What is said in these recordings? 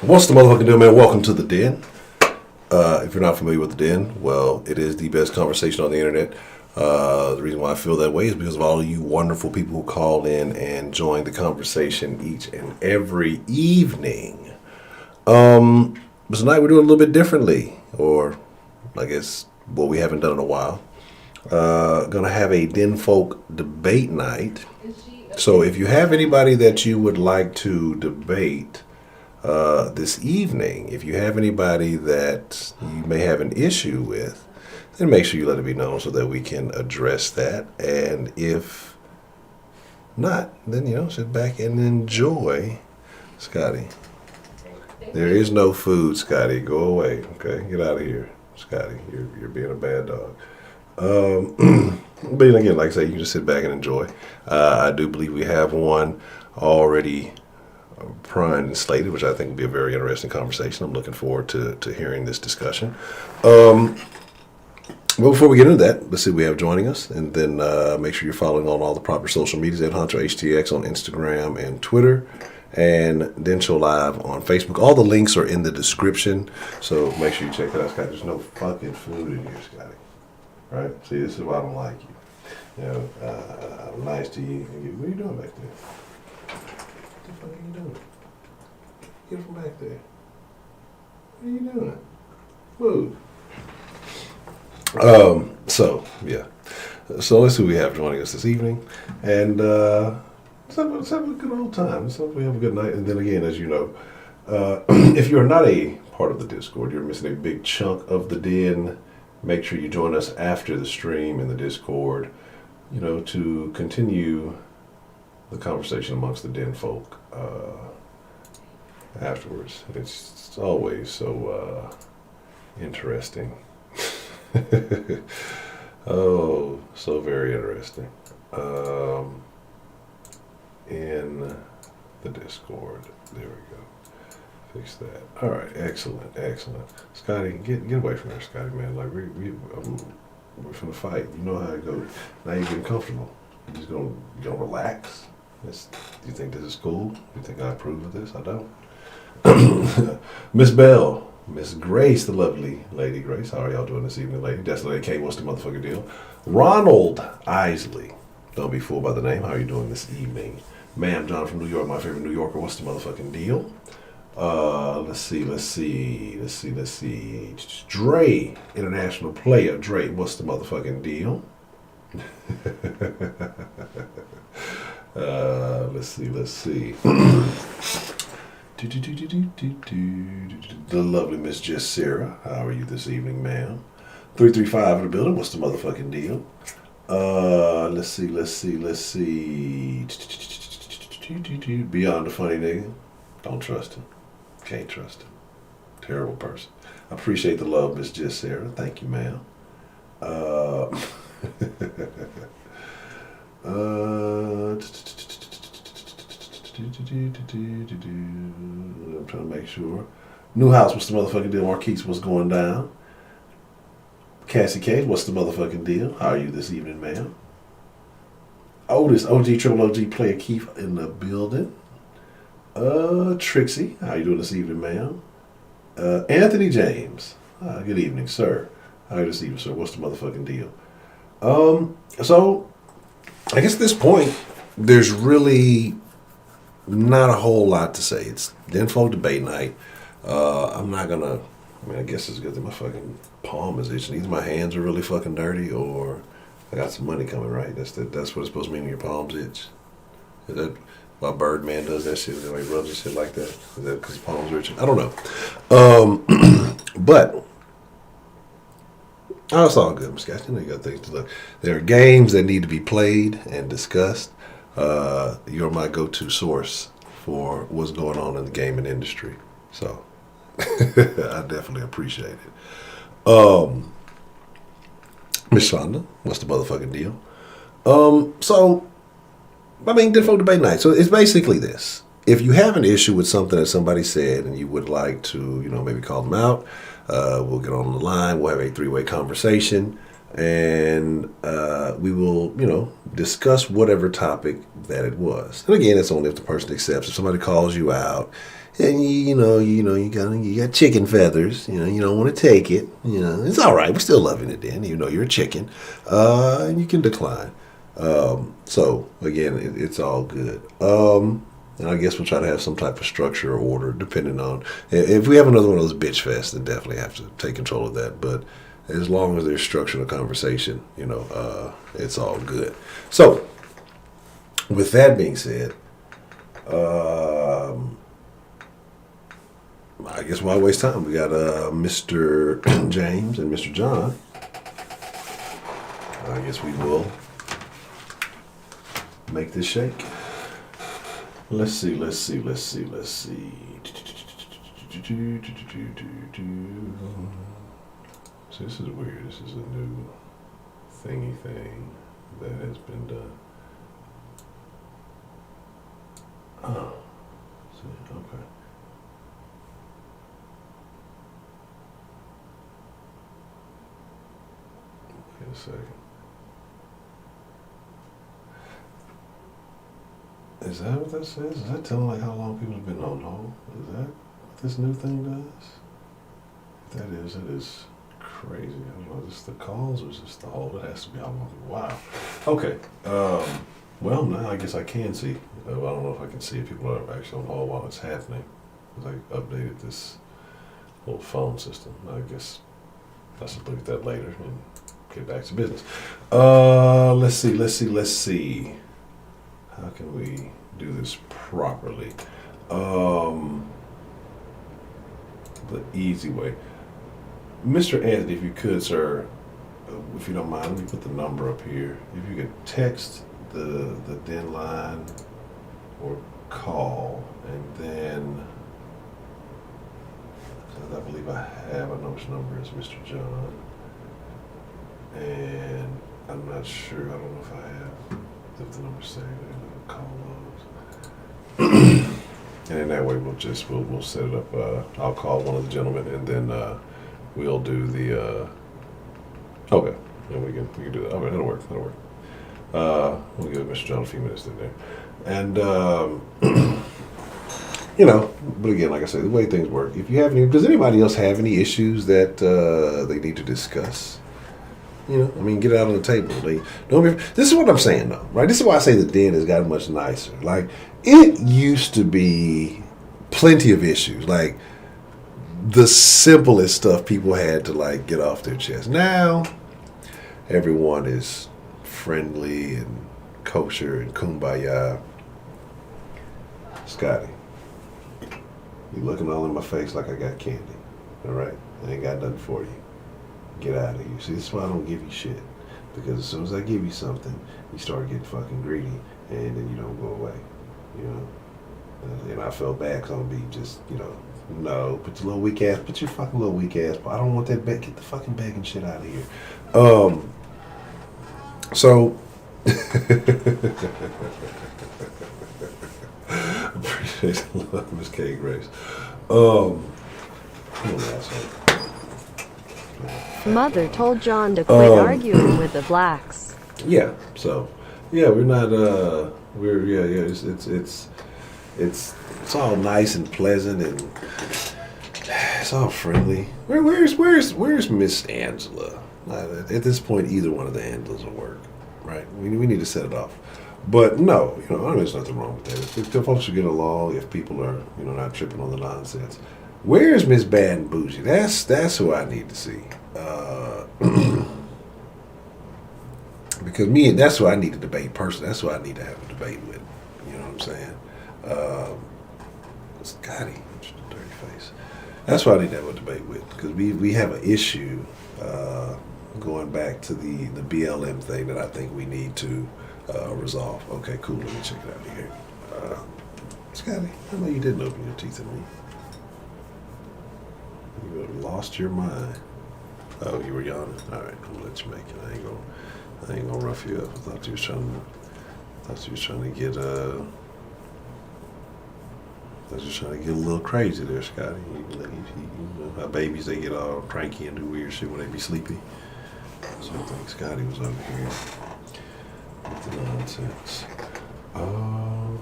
What's the motherfucking deal, man? Welcome to the Den. If you're not familiar with the Den, well, it is the best conversation on the internet. The reason why I feel that way is because of all of you wonderful people who call in and join the conversation each and every evening. But tonight we're doing a little bit differently, or I guess what we haven't done in a while. Gonna have a Denfolk debate night. So if you have anybody that you would like to debate this evening, if you have anybody that you may have an issue with, then make sure you let it be known so that we can address that. And if not, then, sit back and enjoy. Scotty, there is no food, Scotty. Go away, okay? Get out of here, Scotty. You're being a bad dog. But again, like I say, you can just sit back and enjoy. I do believe we have one already primed and slated, which I think will be a very interesting conversation. I'm looking forward to hearing this discussion. But before we get into that, let's see who we have joining us, and then make sure you're following on all the proper social medias at Honcho HTX on Instagram and Twitter, and Dencho Live on Facebook. All the links are in the description, so make sure you check that out. Scott, there's no fucking food in here, Scotty. Right? See, this is why I don't like you. I'm nice to you. What are you doing back there? What the fuck are you doing? Get from back there. What are you doing? Move. So let's see who we have joining us this evening. And let's have a good old time. Let's hope we have a good night. And then again, as you know, if you're not a part of the Discord, you're missing a big chunk of the Den. Make sure you join us after the stream in the Discord, to continue the conversation amongst the Denfolk afterwards. It's always so interesting. Oh, so very interesting. In the Discord. There we go. Fix that. All right, excellent. Scotty, get away from there, Scotty, man. Like we're finna fight. You know how it goes. Now you're getting comfortable. You're just gonna relax. Do you think this is cool? Do you think I approve of this? I don't. Miss Bell, Miss Grace, the lovely Lady Grace. How are y'all doing this evening, lady? That's Lady K. What's the motherfucking deal? Ronald Isley. Don't be fooled by the name. How are you doing this evening? Ma'am, John from New York, my favorite New Yorker. What's the motherfucking deal? Let's see. Dre, international player. Dre, what's the motherfucking deal? Let's see. The lovely Miss Jessera. How are you this evening, ma'am? 335 in the building. What's the motherfucking deal? Let's see. Beyond the funny nigga. Don't trust him. Can't trust him. Terrible person. I appreciate the love, Miss Jessera. Thank you, ma'am. I'm trying to make sure. New house, what's the motherfucking deal? Marquise, what's going down? Cassie K, what's the motherfucking deal? How are you this evening, ma'am? Otis, Triple OG player Keith in the building. Trixie, how you doing this evening, ma'am? Anthony James, good evening, sir. How are you this evening, sir? What's the motherfucking deal? So, I guess at this point, there's really not a whole lot to say. It's Denfolk debate night. I guess it's good that my fucking palm is itching. Either my hands are really fucking dirty or I got some money coming, right? That's what it's supposed to mean when your palms itch. Is that why Birdman does that shit? He rubs and shit like that? Is that because his palms are itching? I don't know. But it's all good, Miss Cash. You got things to look. There are games that need to be played and discussed. You're my go-to source for what's going on in the gaming industry. So I definitely appreciate it. Miss Shonda, what's the motherfucking deal? Denfolk debate night. So it's basically this. If you have an issue with something that somebody said and you would like to, maybe call them out, we'll get on the line. We'll have a three-way conversation, and we will, discuss whatever topic that it was. And again, it's only if the person accepts. If somebody calls you out, and you got chicken feathers, you don't want to take it. It's all right. We still love you then, even though you're a chicken, and you can decline. So again, it's all good. And I guess we'll try to have some type of structure or order, depending on if we have another one of those bitch fests, then definitely have to take control of that. But as long as there's structure in the conversation, it's all good. So, with that being said, I guess why waste time? We got Mr. James and Mr. John. I guess we will make this shake. Let's see. So this is weird. This is a new thingy thing that has been done. Oh, see, okay. Wait a second. Is that what that says? Is that telling like how long people have been on hold? Is that what this new thing does? If that is, it is crazy. I don't know, is this the calls or is this the hold? It has to be how long. Wow. Okay. Well, now I guess I can see. I don't know if I can see if people are actually on hold while it's happening. Because I updated this little phone system. I guess I should look at that later and get back to business. Let's see. How can we do this properly? The easy way. Mr. Anthony, if you could, sir, if you don't mind, let me put the number up here. If you could text the Denline or call, and then I believe I know which number is Mr. John, and I'm not sure. I don't know if I have the number saved. Call those, and in that way we'll set it up. I'll call one of the gentlemen, and then we'll do the. Okay, and we can do that. I mean, that'll work. We'll give Mr. John a few minutes in there, and but again, like I said, the way things work. If you have any, does anybody else have any issues that they need to discuss? Get it out on the table. This is what I'm saying, though, right? This is why I say the den has gotten much nicer. Like, it used to be plenty of issues. Like, the simplest stuff people had to, like, get off their chest. Now, everyone is friendly and kosher and kumbaya. Scotty, you looking all in my face like I got candy, all right? I ain't got nothing for you. Get out of here. See, this is why I don't give you shit. Because as soon as I give you something, you start getting fucking greedy, and then you don't go away. And I felt bad because I'm going to be just, no, put your fucking little weak ass, but I don't want that bag. Get the fucking begging shit out of here. So, appreciate the love, Miss K. Grace. Mother told John to quit arguing with the blacks. Yeah. So, we're not. It's all nice and pleasant and it's all friendly. Where's Miss Angela? At this point, either one of the Angelas will work, right? We need to set it off. But no, there's nothing wrong with that. If folks should get along, if people are, not tripping on the nonsense. Where's Miss Bad and Bougie? That's who I need to see. Because that's who I need to debate personally. That's who I need to have a debate with. You know what I'm saying? Scotty, dirty face. That's who I need to have a debate with. Because we have an issue going back to the BLM thing that I think we need to resolve. Okay, cool. Let me check it out here. Scotty, I know you didn't open your teeth at me. You would have lost your mind. Oh, you were yawning. All right, I'm gonna let you make it. I ain't gonna rough you up. I thought you was trying to get a little crazy there, Scotty. You know how babies, they get all cranky and do weird shit when they be sleepy. So I think Scotty was over here with nonsense. Alright.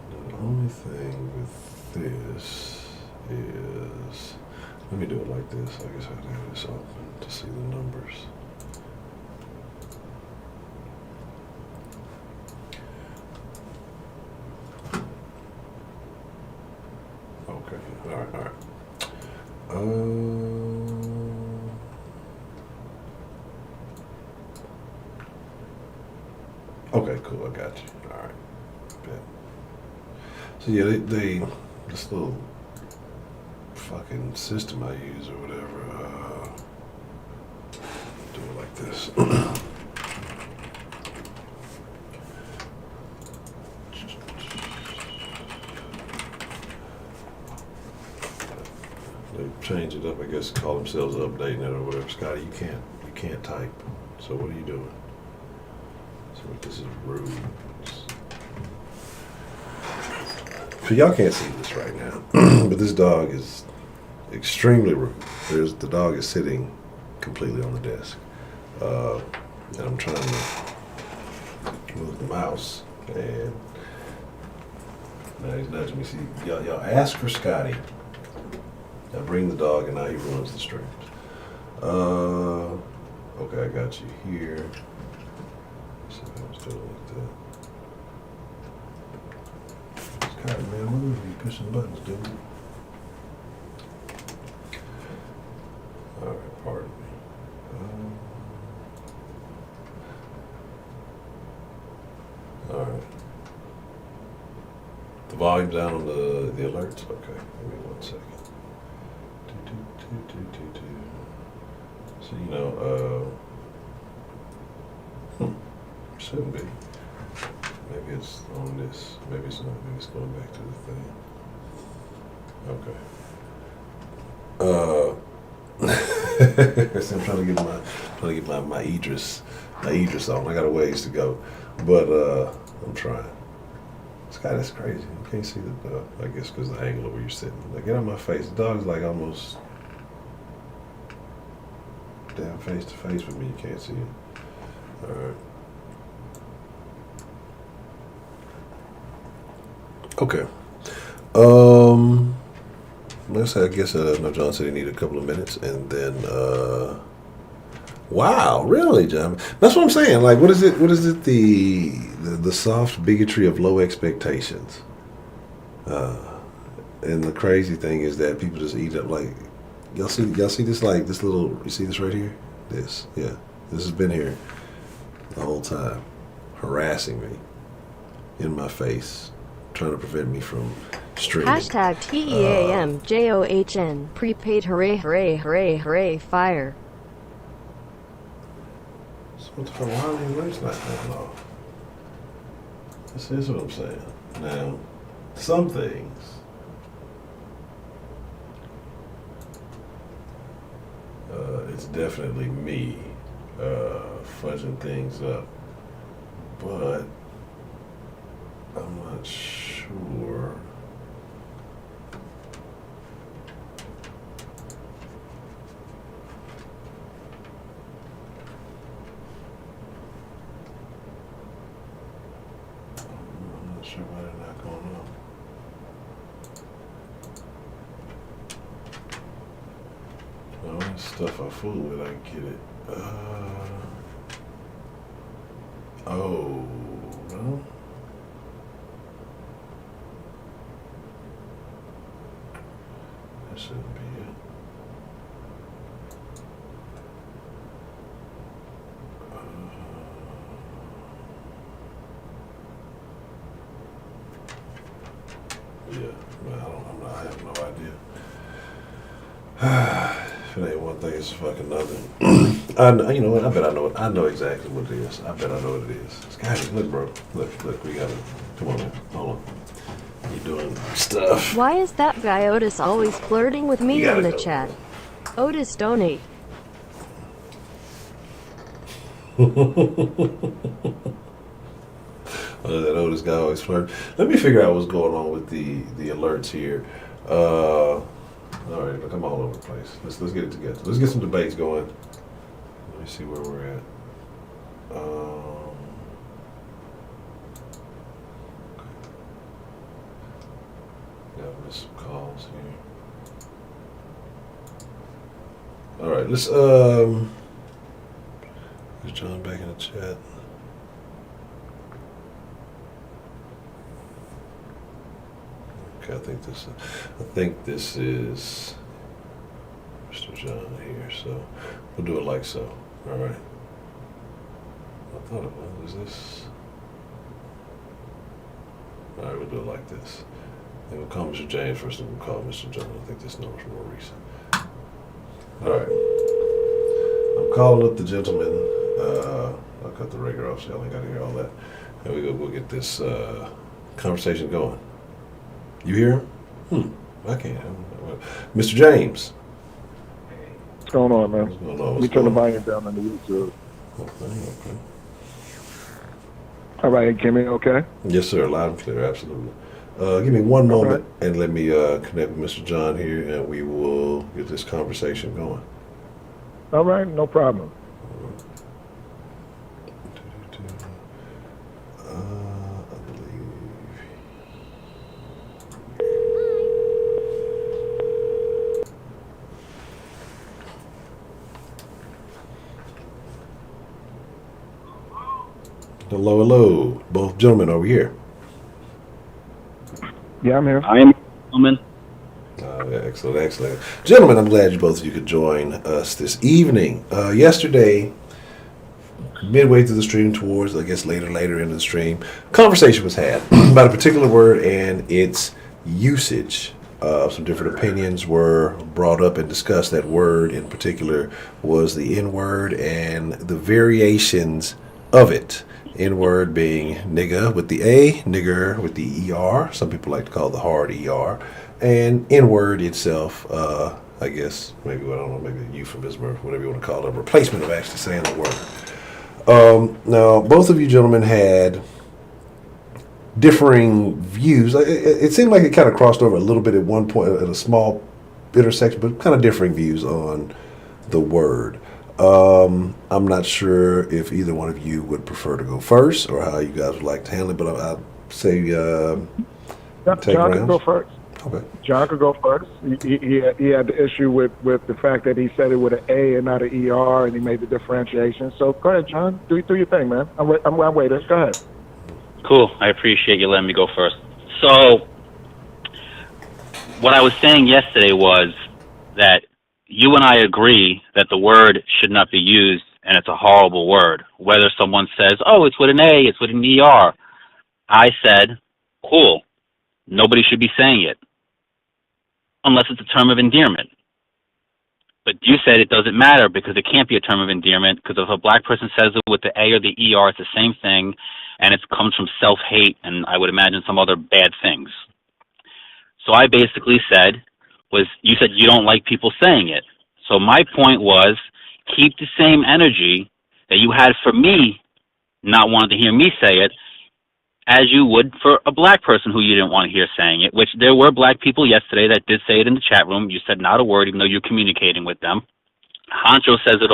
The only thing with this is, let me do it like this. I guess I have to have this open to see the numbers. Okay, alright. Okay, cool, I got you. Alright. So yeah, they this little fucking system I use or whatever, do it like this. They change it up, I guess, call themselves updating it or whatever. Scotty, you can't type. So what are you doing? So this is rude. So y'all can't see this right now, but this dog is extremely rude. The dog is sitting completely on the desk, and I'm trying to move the mouse, and now he's nudging me. See, y'all ask for Scotty. I bring the dog, and now he ruins the streams. Okay, I got you here. So I was doing like that. Scotty, man, move. You pushing buttons, dude. All right, pardon me. All right. The volume down on the alerts. Okay, give me 1 second. So, you know, shouldn't be. Maybe it's on this. Maybe it's not. Maybe it's going back to the thing. Okay. So I'm trying to get my Idris on. I got a ways to go, but I'm trying. Scott, that's crazy. You can't see the dog. I guess because the angle of where you're sitting. Like, get on my face. The dog's like almost damn face to face with me. You can't see it. All right. Okay. Let's say, I guess, no, John said he needed a couple of minutes, and then, wow, really, John? That's what I'm saying. Like, what is it, the soft bigotry of low expectations? And the crazy thing is that people just eat up, like, y'all see this, like, this little, you see this right here? This, yeah. This has been here the whole time, harassing me in my face, trying to prevent me from streaming. Hashtag TEAMJOHN. Prepaid hooray, hooray, hooray, hooray, fire. So what the fuck, why are the alerts not going off? This is what I'm saying. Now, some things, it's definitely me fudging things up, but I'm not sure. I'm not sure why they're not going on. All that stuff I fool with, I get it. Oh, no. That shouldn't be it. Yeah, man, I have no idea. If it ain't one thing, it's fucking nothing. You know what? I bet I know it. I know exactly what it is. I bet I know what it is. Scotty, look, bro. Look, we gotta, come on, man. Hold on. You doing stuff. Why is that guy Otis always flirting with me in the go. chat? Otis, donate. That Otis guy always flirt. Let me figure out what's going on with the alerts here. All right, look, I'm all over the place. Let's get it together. Let's get some debates going. me see where we're at. Yeah, I missed some calls here. All right, let's is John back in the chat? Okay, I think this is Mr. John here, so we'll do it like so. All right. I thought it was. Is this? All right, we'll do it like this. And we'll call Mr. James first, and we'll call Mr. John. I think this number's more recent. All right. I'm calling up the gentleman. I'll cut the regular off, so y'all ain't got to hear all that. And we'll get this conversation going. You hear him? I can't. Mr. James. What's going on, man? What's going on? Let me turn the volume down on the YouTube. Okay. All right, Kemah, okay? Yes, sir. Loud and clear, absolutely. Give me one moment and let me connect with Mr. John here, and we will get this conversation going. All right, no problem. I believe. Hello, hello. Both gentlemen over here. Yeah, I'm here. I am, gentlemen. Excellent. Gentlemen, I'm glad both of you could join us this evening. Yesterday, midway through the stream towards, I guess, later into the stream, conversation was had about a particular word and its usage. Some different opinions were brought up and discussed. That word in particular was the N-word and the variations of it. N-word being nigga with the A, nigger with the ER. Some people like to call it the hard ER. And N-word itself, I guess, maybe a euphemism or whatever you want to call it, a replacement of actually saying the word. Now, both of you gentlemen had differing views. It seemed like it kind of crossed over a little bit at one point at a small intersection, but kind of differing views on the word. I'm not sure if either one of you would prefer to go first or how you guys would like to handle it, but I'll say John could go first. Okay. John could go first. He had the issue with the fact that he said it with an A and not an ER, and he made the differentiation. So go ahead, John. Do your thing, man. I'm waiting. Go ahead. Cool. I appreciate you letting me go first. So, what I was saying yesterday was that you and I agree that the word should not be used, and it's a horrible word. Whether someone says, oh, it's with an A, it's with an ER. I said, cool. Nobody should be saying it, unless it's a term of endearment. But you said it doesn't matter because it can't be a term of endearment, because if a black person says it with the A or the ER, it's the same thing, and it comes from self-hate and I would imagine some other bad things. So I basically said, you said you don't like people saying it. So my point was, keep the same energy that you had for me not wanting to hear me say it as you would for a black person who you didn't want to hear saying it, which there were black people yesterday that did say it in the chat room. You said not a word, even though you're communicating with them. Honcho says it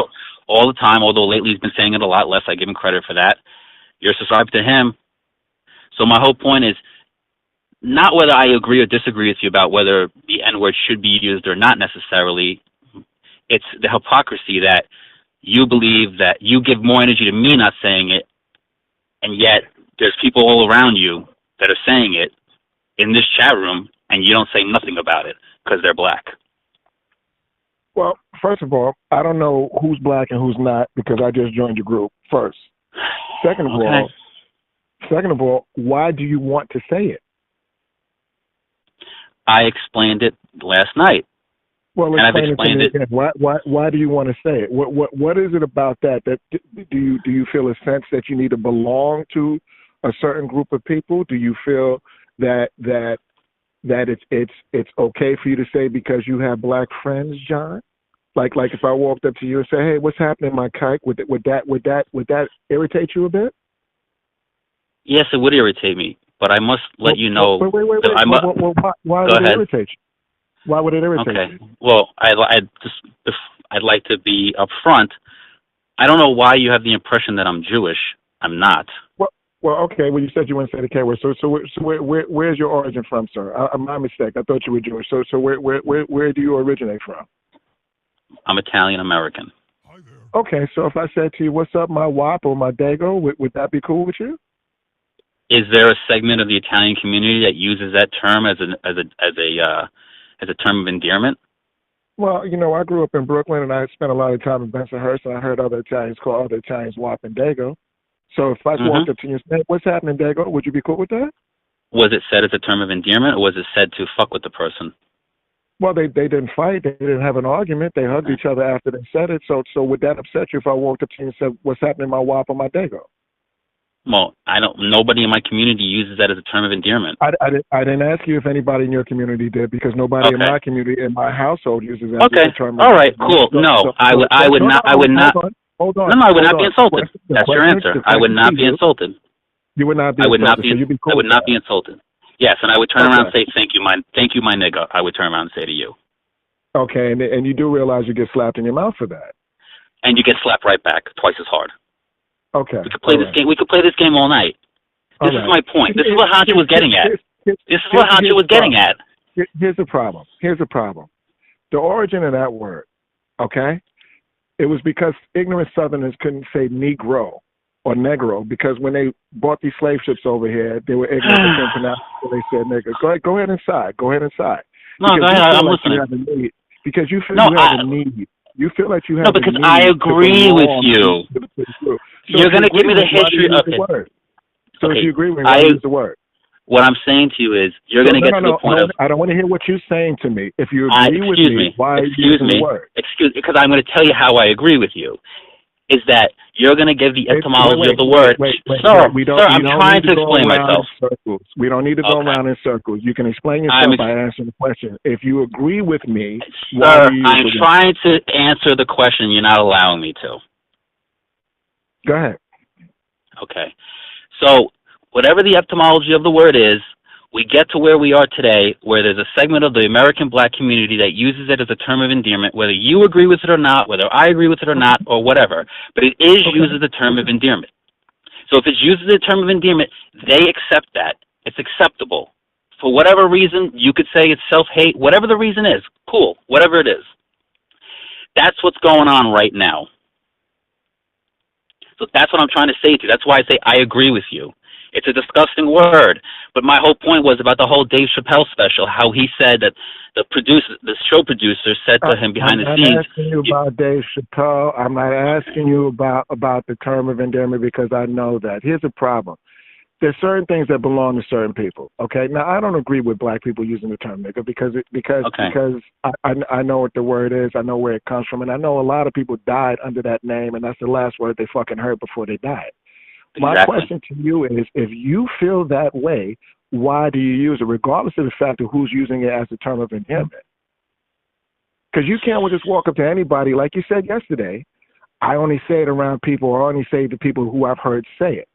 all the time, although lately he's been saying it a lot less. I give him credit for that. You're subscribed to him. So my whole point is not whether I agree or disagree with you about whether the N-word should be used or not necessarily. It's the hypocrisy that you believe that you give more energy to me not saying it, and yet there's people all around you that are saying it in this chat room, and you don't say nothing about it because they're black. Well, first of all, I don't know who's black and who's not because I just joined your group, first. Second of all, why do you want to say it? I explained it last night. Well, explain it again. Why do you want to say it? What is it about that do you feel a sense that you need to belong to a certain group of people? Do you feel that it's okay for you to say because you have black friends, John? Like if I walked up to you and say, "Hey, what's happening, my kike?" Would that irritate you a bit? Yes, it would irritate me, but I must let you know. Wait. Why would it irritate you? Why would it irritate you? Well, I'd like to be upfront. I don't know why you have the impression that I'm Jewish. I'm not. Well, okay. Well, you said you wouldn't say the K word. So where's your origin from, sir? My mistake. I thought you were Jewish. So where do you originate from? I'm Italian American. Okay. So if I said to you, "What's up, my wop or my dago," would that be cool with you? Is there a segment of the Italian community that uses that term as a term of endearment? Well, I grew up in Brooklyn, and I spent a lot of time in Bensonhurst, and I heard other Italians call other Italians wop and dago. So if I walked up to you and said, "What's happening, dago?" would you be cool with that? Was it said as a term of endearment, or was it said to fuck with the person? Well, they didn't fight. They didn't have an argument. They hugged each other after they said it. So would that upset you if I walked up to you and said, "What's happening, my wop or my dago?" Well, nobody in my community uses that as a term of endearment. I didn't ask you if anybody in your community did, because nobody in my community, in my household, uses that as a term of endearment. All right, cool. No, I would not. Hold on. No, I would not be insulted. That's your answer. I would not be insulted. You would not be. I would not be. Cool I would not be insulted. Yes, and I would turn around and say, "Thank you, my nigga." I would turn around and say to you. Okay, and you do realize you get slapped in your mouth for that. And you get slapped right back, twice as hard. Okay. We could play this game. We could play this game all night. This is my point. This is what Honcho was getting at. This is what Honcho was getting at. Here's the problem. The origin of that word, okay? It was because ignorant Southerners couldn't say Negro or Negro, because when they brought these slave ships over here, they were ignorant and couldn't pronounce it, so they said nigga. Go ahead inside. No, go ahead. I'm listening. Because you feel you have a need. You feel like you have no, because I agree with you. You're going to give me the history of it. So if you agree with me, why use the word? What I'm saying to you is, you're going to get to the point of... I don't want to hear what you're saying to me. If you agree with me, why are you using the word? Because I'm going to tell you how I agree with you. Is that you're going to give the etymology of the word. Sir, I'm trying to explain myself. We don't need to go around in circles. You can explain yourself by answering the question. If you agree with me, sir, I'm trying to answer the question. You're not allowing me to. Go ahead. Okay. So whatever the etymology of the word is, we get to where we are today, where there's a segment of the American black community that uses it as a term of endearment, whether you agree with it or not, whether I agree with it or not, or whatever. But it is used as a term of endearment. So if it's used as a term of endearment, they accept that. It's acceptable. For whatever reason, you could say it's self-hate, whatever the reason is. Cool, whatever it is. That's what's going on right now. So that's what I'm trying to say to you. That's why I say I agree with you. It's a disgusting word. But my whole point was about the whole Dave Chappelle special, how he said that the show producer said to him behind the scenes. I'm not asking you about Dave Chappelle. I'm not asking you about the term of endearment, because I know that. Here's the problem. There's certain things that belong to certain people. Okay. Now I don't agree with black people using the term nigga because I know what the word is. I know where it comes from, and I know a lot of people died under that name, and that's the last word they fucking heard before they died. Exactly. My question to you is, if you feel that way, why do you use it, regardless of the fact of who's using it as a term of endearment? Because you can't just walk up to anybody, like you said yesterday, I only say it around people, or I only say it to people who I've heard say it.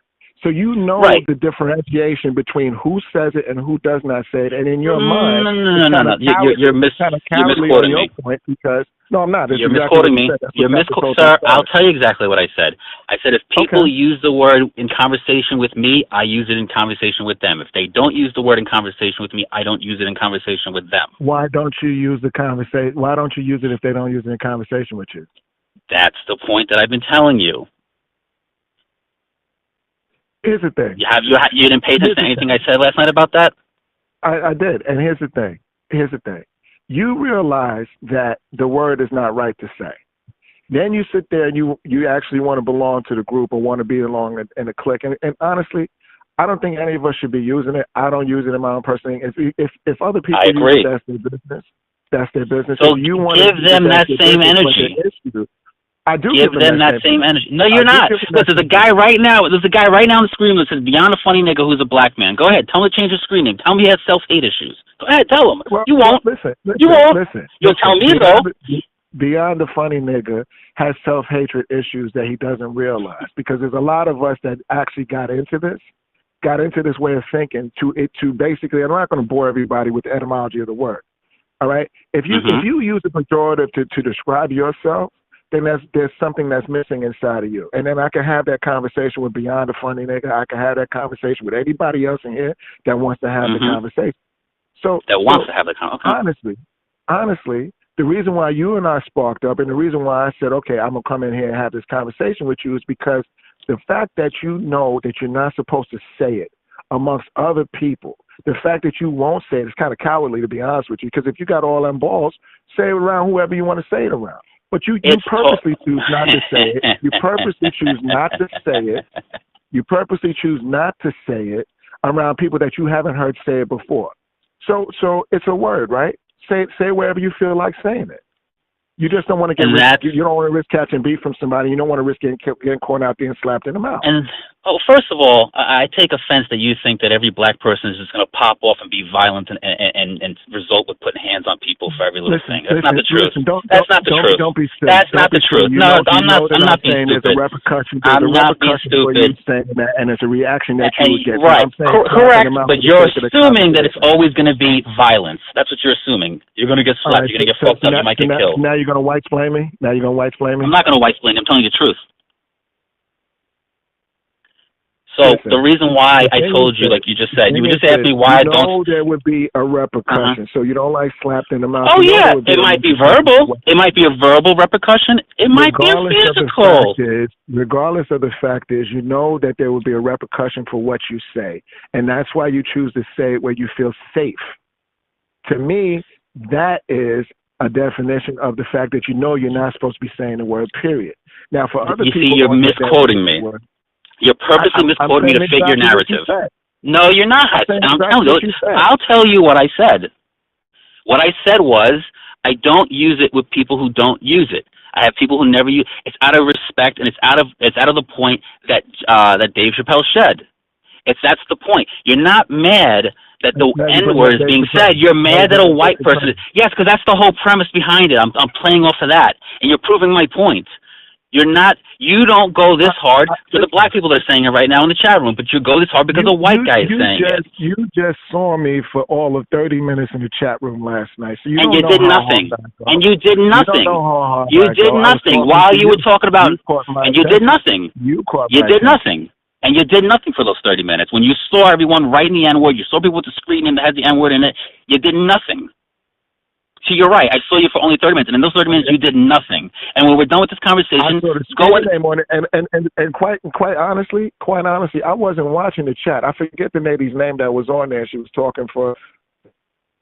So you know the differentiation between who says it and who does not say it, and in your mind, no. You're misquoting me. Because no, I'm not. You're misquoting me. You're misquoting, sir. I'll tell you exactly what I said. I said if people use the word in conversation with me, I use it in conversation with them. If they don't use the word in conversation with me, I don't use it in conversation with them. Why don't you use the conversation? Why don't you use it if they don't use it in conversation with you? That's the point that I've been telling you. Here's the thing. You didn't pay attention to anything I said last night about that? I did, and here's the thing. You realize that the word is not right to say. Then you sit there and you actually want to belong to the group or want to be along in a clique. And honestly, I don't think any of us should be using it. I don't use it in my own personal thing. If other people use it, that's their business. That's their business. So you want to give them that same energy. I do give them that same energy. No, you're not. Look, there's a guy right now on the screen that says Beyond a Funny Nigga who's a black man. Go ahead, tell him to change his screen name. Tell him he has self-hate issues. Go ahead, tell him. Well, you won't. You won't. You'll tell me though. Beyond the Funny Nigga has self-hatred issues that he doesn't realize, because there's a lot of us that actually got into this way of thinking to basically, and I'm not going to bore everybody with the etymology of the word. All right? If you use a pejorative to describe yourself, then there's something that's missing inside of you. And then I can have that conversation with Beyond a Funny Nigga. I can have that conversation with anybody else in here that wants to have the conversation. So that wants to have the conversation. Honestly, the reason why you and I sparked up, and the reason why I said, okay, I'm gonna come in here and have this conversation with you, is because the fact that you know that you're not supposed to say it amongst other people, the fact that you won't say it is kind of cowardly, to be honest with you, because if you got all them balls, say it around whoever you want to say it around. But you purposely choose not to say it. You purposely choose not to say it. You purposely choose not to say it around people that you haven't heard say it before. So it's a word, right? Say it wherever you feel like saying it. You just don't want to you don't want to risk catching beef from somebody. You don't want to risk getting caught out there and slapped in the mouth. And first of all, I take offense that you think that every black person is just going to pop off and be violent and result with putting hands on people for every little thing. That's not the truth. That's not the truth. Don't be silly. That's not the truth. No, I'm not being stupid. There's a repercussion. I'm not being stupid. And it's a reaction that you would get. Right. Correct. But you're assuming that it's always going to be violence. That's what you're assuming. You're going to get slapped. You're going to get fucked up. You might get killed. Now you're going to white explain me? Now you're going to white explain me? I'm not going to white explain. I'm telling you the truth. So the reason why I told you, like you just said, you just asked me why I don't. You know there would be a repercussion, so you don't like slapped in the mouth. Oh yeah, it might be verbal. It might be a verbal repercussion. It might be a physical. Regardless of the fact is, you know that there will be a repercussion for what you say, and that's why you choose to say it where you feel safe. To me, that is a definition of the fact that you know you're not supposed to be saying the word period. Now, for other people, you see, you're misquoting me. You're purposely misquoting me to fit your narrative. No, you're not. And I'm telling you, I'll tell you what I said. What I said was, I don't use it with people who don't use it. I have people who never use. It's out of respect, and it's out of the point that that Dave Chappelle said. That's the point. You're not mad that the N-word is being said. You're mad that a white person. Yes, because that's the whole premise behind it. I'm playing off of that, and you're proving my point. You're not. You don't go this hard for the black people that are saying it right now in the chat room, but you go this hard because a white guy is saying it. You just saw me for all of 30 minutes in the chat room last night, so you did nothing. And you did nothing. You did nothing while you were talking about. And you did nothing. You did nothing. And you did nothing for those 30 minutes. When you saw everyone writing the N-word, you saw people with the screen that had the N-word in it, you did nothing. So you're right. I saw you for only 30 minutes, and in those 30 minutes, you did nothing. And when we're done with this conversation, go in. And quite honestly, I wasn't watching the chat. I forget the lady's name that was on there. She was talking for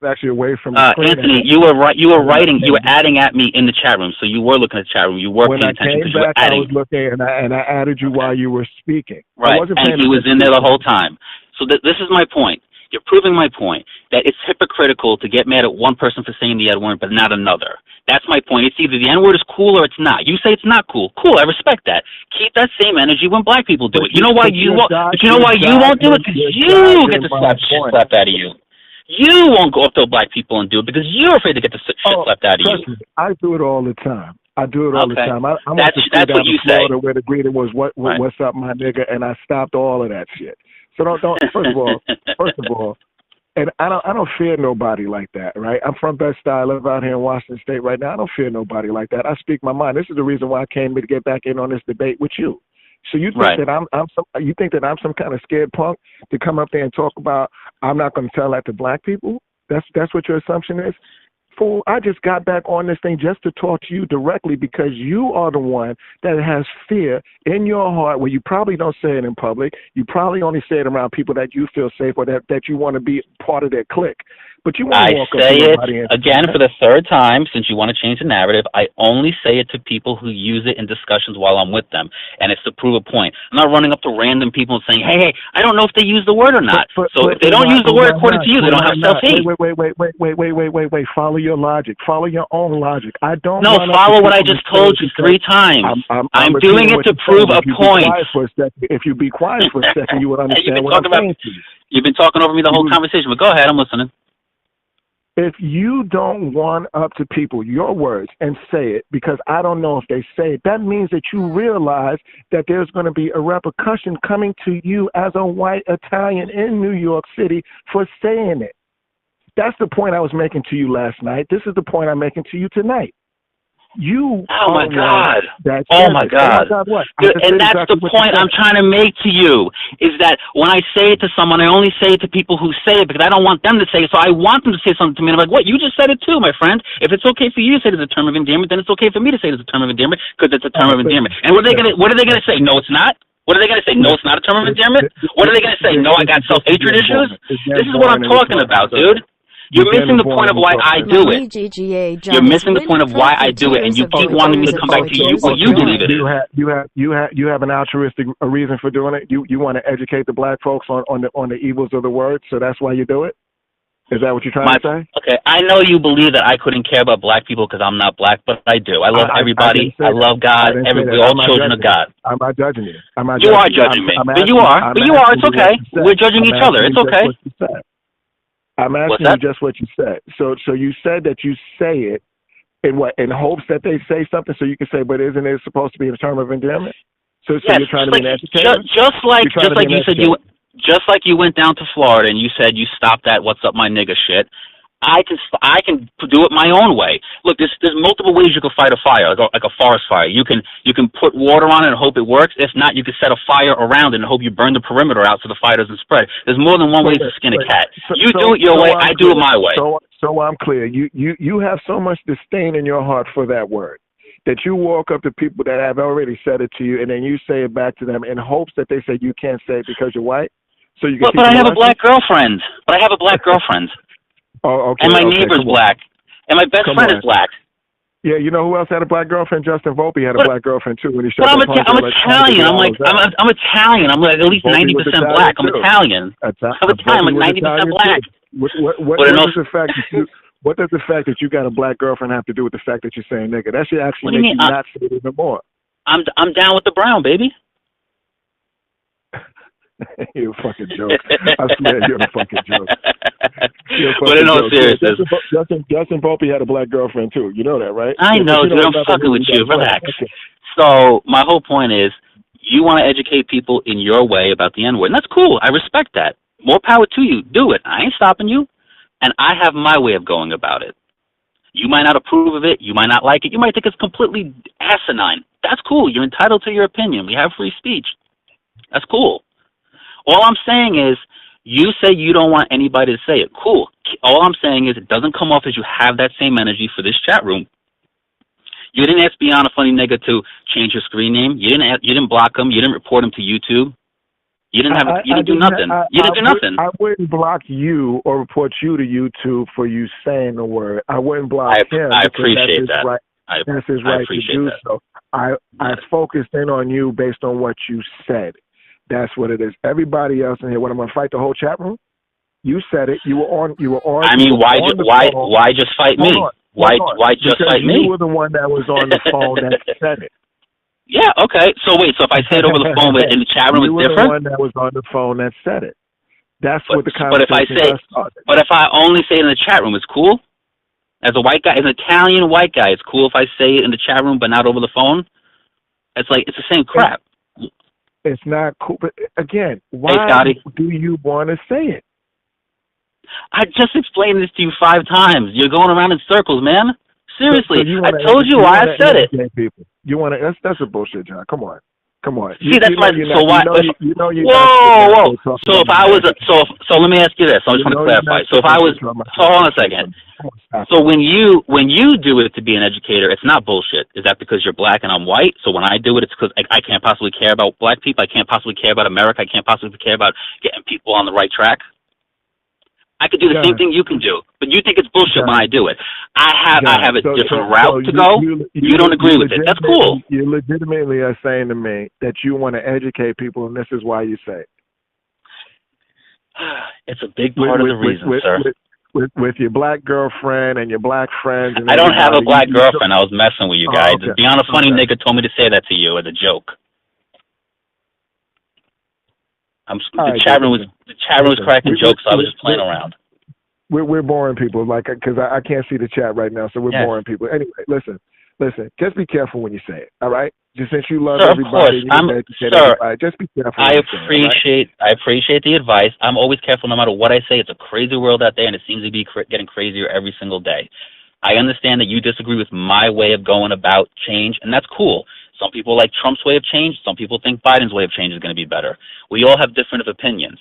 actually away from the screen. Anthony, you were right. You were writing. You were adding at me in the chat room, so you were looking at the chat room. You were paying attention because you were adding. I was looking, and I added you while you were speaking. Right, and he was in there the whole time. So this is my point. You're proving my point that it's hypocritical to get mad at one person for saying the N-word, but not another. That's my point. It's either the N-word is cool or it's not. You say it's not cool. Cool, I respect that. Keep that same energy when black people do it. You know why you won't? But you know why you won't do it? Because you get the shit slapped out of you. You won't go up to black people and do it because you're afraid to get the shit slapped out of you. I do it all the time. I do it all the time. I went to that's what you say. Where the greeting was, what's up, my nigga, and I stopped all of that shit. So don't. First of all, and I don't fear nobody like that, right? I'm from Bed-Stuy. I live out here in Washington State right now. I don't fear nobody like that. I speak my mind. This is the reason why I came to get back in on this debate with you. So you think that I'm some kind of scared punk to come up there and talk about? I'm not going to tell that to black people. That's what your assumption is. Fool, I just got back on this thing just to talk to you directly because you are the one that has fear in your heart where you probably don't say it in public. You probably only say it around people that you feel safe or that you want to be part of their clique. But you want to walk up to somebody and again for the third time since you want to change the narrative. I only say it to people who use it in discussions while I'm with them, and it's to prove a point. I'm not running up to random people and saying, "Hey, I don't know if they use the word or not." So if they don't use the word according to you, they don't have self-hate. Wait. Follow your logic. Follow your own logic. I don't. No, follow what I just told you 3 times. I'm doing it to prove a point. If you be quiet for a second, you would understand what I'm saying to you. You've been talking over me the whole conversation, but go ahead. I'm listening. If you don't run up to people, your words, and say it, because I don't know if they say it, that means that you realize that there's going to be a repercussion coming to you as a white Italian in New York City for saying it. That's the point I was making to you last night. This is the point I'm making to you tonight. You Oh my are God! That's Oh my God! what? And that's the point I'm trying to make to you, is that when I say it to someone, I only say it to people who say it because I don't want them to say it. So I want them to say something to me. And I'm like, what? You just said it too, my friend. If it's okay for you to say it as a term of endearment, then it's okay for me to say it as a term of endearment because it's a term of endearment. And what are they gonna say? No, it's not. What are they going to say? No, it's not a term of endearment? What are they going to say? No, I got self-hatred issues? This is what I'm talking about, dude. You're missing the point of why I do it. You're missing the point of why I do it, and you keep wanting me to come back to you what you believe it is. You have an altruistic reason for doing it. You want to educate the black folks on the evils of the word, so that's why you do it. Is that what you're trying to say? Okay, I know you believe that I couldn't care about black people because I'm not black, but I do. I love everybody. I love God. We're all children of God. I'm not judging you. You are judging me. But you are. It's okay. We're judging each other. It's okay. I'm asking you just what you said. So you said that you say it in hopes that they say something so you can say, but isn't it supposed to be a term of endearment? So you're trying to be an educator? Just like you said just like you went down to Florida and you said you stopped that "what's up my nigga" shit. I can do it my own way. Look, there's multiple ways you can fight a fire, like a forest fire. You can put water on it and hope it works. If not, you can set a fire around it and hope you burn the perimeter out so the fire doesn't spread. There's more than one way to skin a cat. You do it your way, I do it my way. So I'm clear. You have so much disdain in your heart for that word that you walk up to people that have already said it to you, and then you say it back to them in hopes that they say you can't say it because you're white. So you can. But I have a black girlfriend. Oh, okay. And my neighbor's black. And my best friend is black. Yeah, you know who else had a black girlfriend? Justin Volpe had a black girlfriend too when he showed up. But I'm Italian. I'm Italian. I'm like at least 90% black. I'm Italian. I'm Italian. I'm like 90% black. What does the fact that you got a black girlfriend have to do with the fact that you're saying nigga? That should actually make you not say it even more. I'm down with the brown, baby. You're a fucking joke. I swear you're a fucking joke. But in all seriousness, Justin Volpe had a black girlfriend too. You know that, right? I know, dude. I'm fucking with you. Relax. Okay. So my whole point is, you want to educate people in your way about the N-word, and that's cool. I respect that. More power to you. Do it. I ain't stopping you, and I have my way of going about it. You might not approve of it. You might not like it. You might think it's completely asinine. That's cool. You're entitled to your opinion. We have free speech. That's cool. All I'm saying is, you say you don't want anybody to say it. Cool. All I'm saying is it doesn't come off as you have that same energy for this chat room. You didn't ask Beyond a Funny Nigga to change your screen name. You didn't block him. You didn't report him to YouTube. You didn't do nothing. You didn't do nothing. I wouldn't block you or report you to YouTube for you saying the word. I wouldn't block him. I appreciate that. Right. That's his right to do so. I focused in on you based on what you said. That's what it is. Everybody else in here, what, I'm going to fight the whole chat room? You said it. You were on. I mean, why just fight me? Why just fight me? You were the one that was on the phone that said it. Yeah, okay. So wait, so if I say it over the phone in the chat room, it's different? You were the one that was on the phone that said it. That's what the conversation started. But if I only say it in the chat room, it's cool? As a white guy, as an Italian white guy, it's cool if I say it in the chat room but not over the phone? It's like, it's the same crap. It's not cool. But again, why do you want to say it? I just explained this to you 5 times. You're going around in circles, man. Seriously, I told you why I said it. People. You want to? That's a bullshit, John. Come on. See, that's why. So why? Whoa. So if I was, so let me ask you this. I just want to clarify. So if I was, hold on a second. So when you do it to be an educator, it's not bullshit. Is that because you're black and I'm white? So when I do it, it's because I can't possibly care about black people. I can't possibly care about America. I can't possibly care about getting people on the right track. I could do the same thing you can do, but you think it's bullshit when I do it. I have a different route to go. You don't agree with it. That's cool. You legitimately are saying to me that you want to educate people, and this is why you say it. It's a big part of the reason, sir. With your black girlfriend and your black friends. And I don't have a black girlfriend. I was messing with you guys. Beyond a Funny Nigga told me to say that to you as a joke. The chat room was cracking jokes, so I was just playing around. We're boring people, because I can't see the chat right now, so we're boring people. Anyway, listen. Just be careful when you say it. All right? Just since you love everybody, just be careful. I appreciate the advice. I'm always careful, no matter what I say. It's a crazy world out there, and it seems to be getting crazier every single day. I understand that you disagree with my way of going about change, and that's cool. Some people like Trump's way of change. Some people think Biden's way of change is going to be better. We all have different opinions.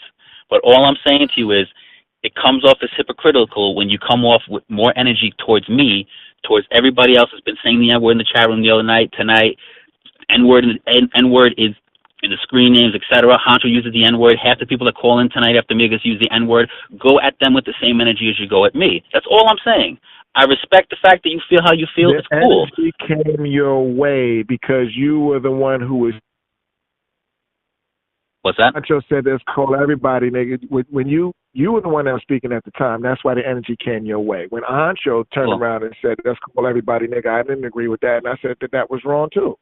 But all I'm saying to you is it comes off as hypocritical when you come off with more energy towards me, towards everybody else who's been saying the N-word in the chat room the other night, tonight. N-word is in the screen names, etc. Honcho uses the N-word. Half the people that call in tonight after me use the N-word. Go at them with the same energy as you go at me. That's all I'm saying. I respect the fact that you feel how you feel. It's cool. The energy came your way because you were the one who was. What's that? Honcho said, "Let's call everybody, nigga." When you were the one that was speaking at the time, that's why the energy came your way. When Honcho turned around and said, "Let's call everybody, nigga," I didn't agree with that, and I said that was wrong too.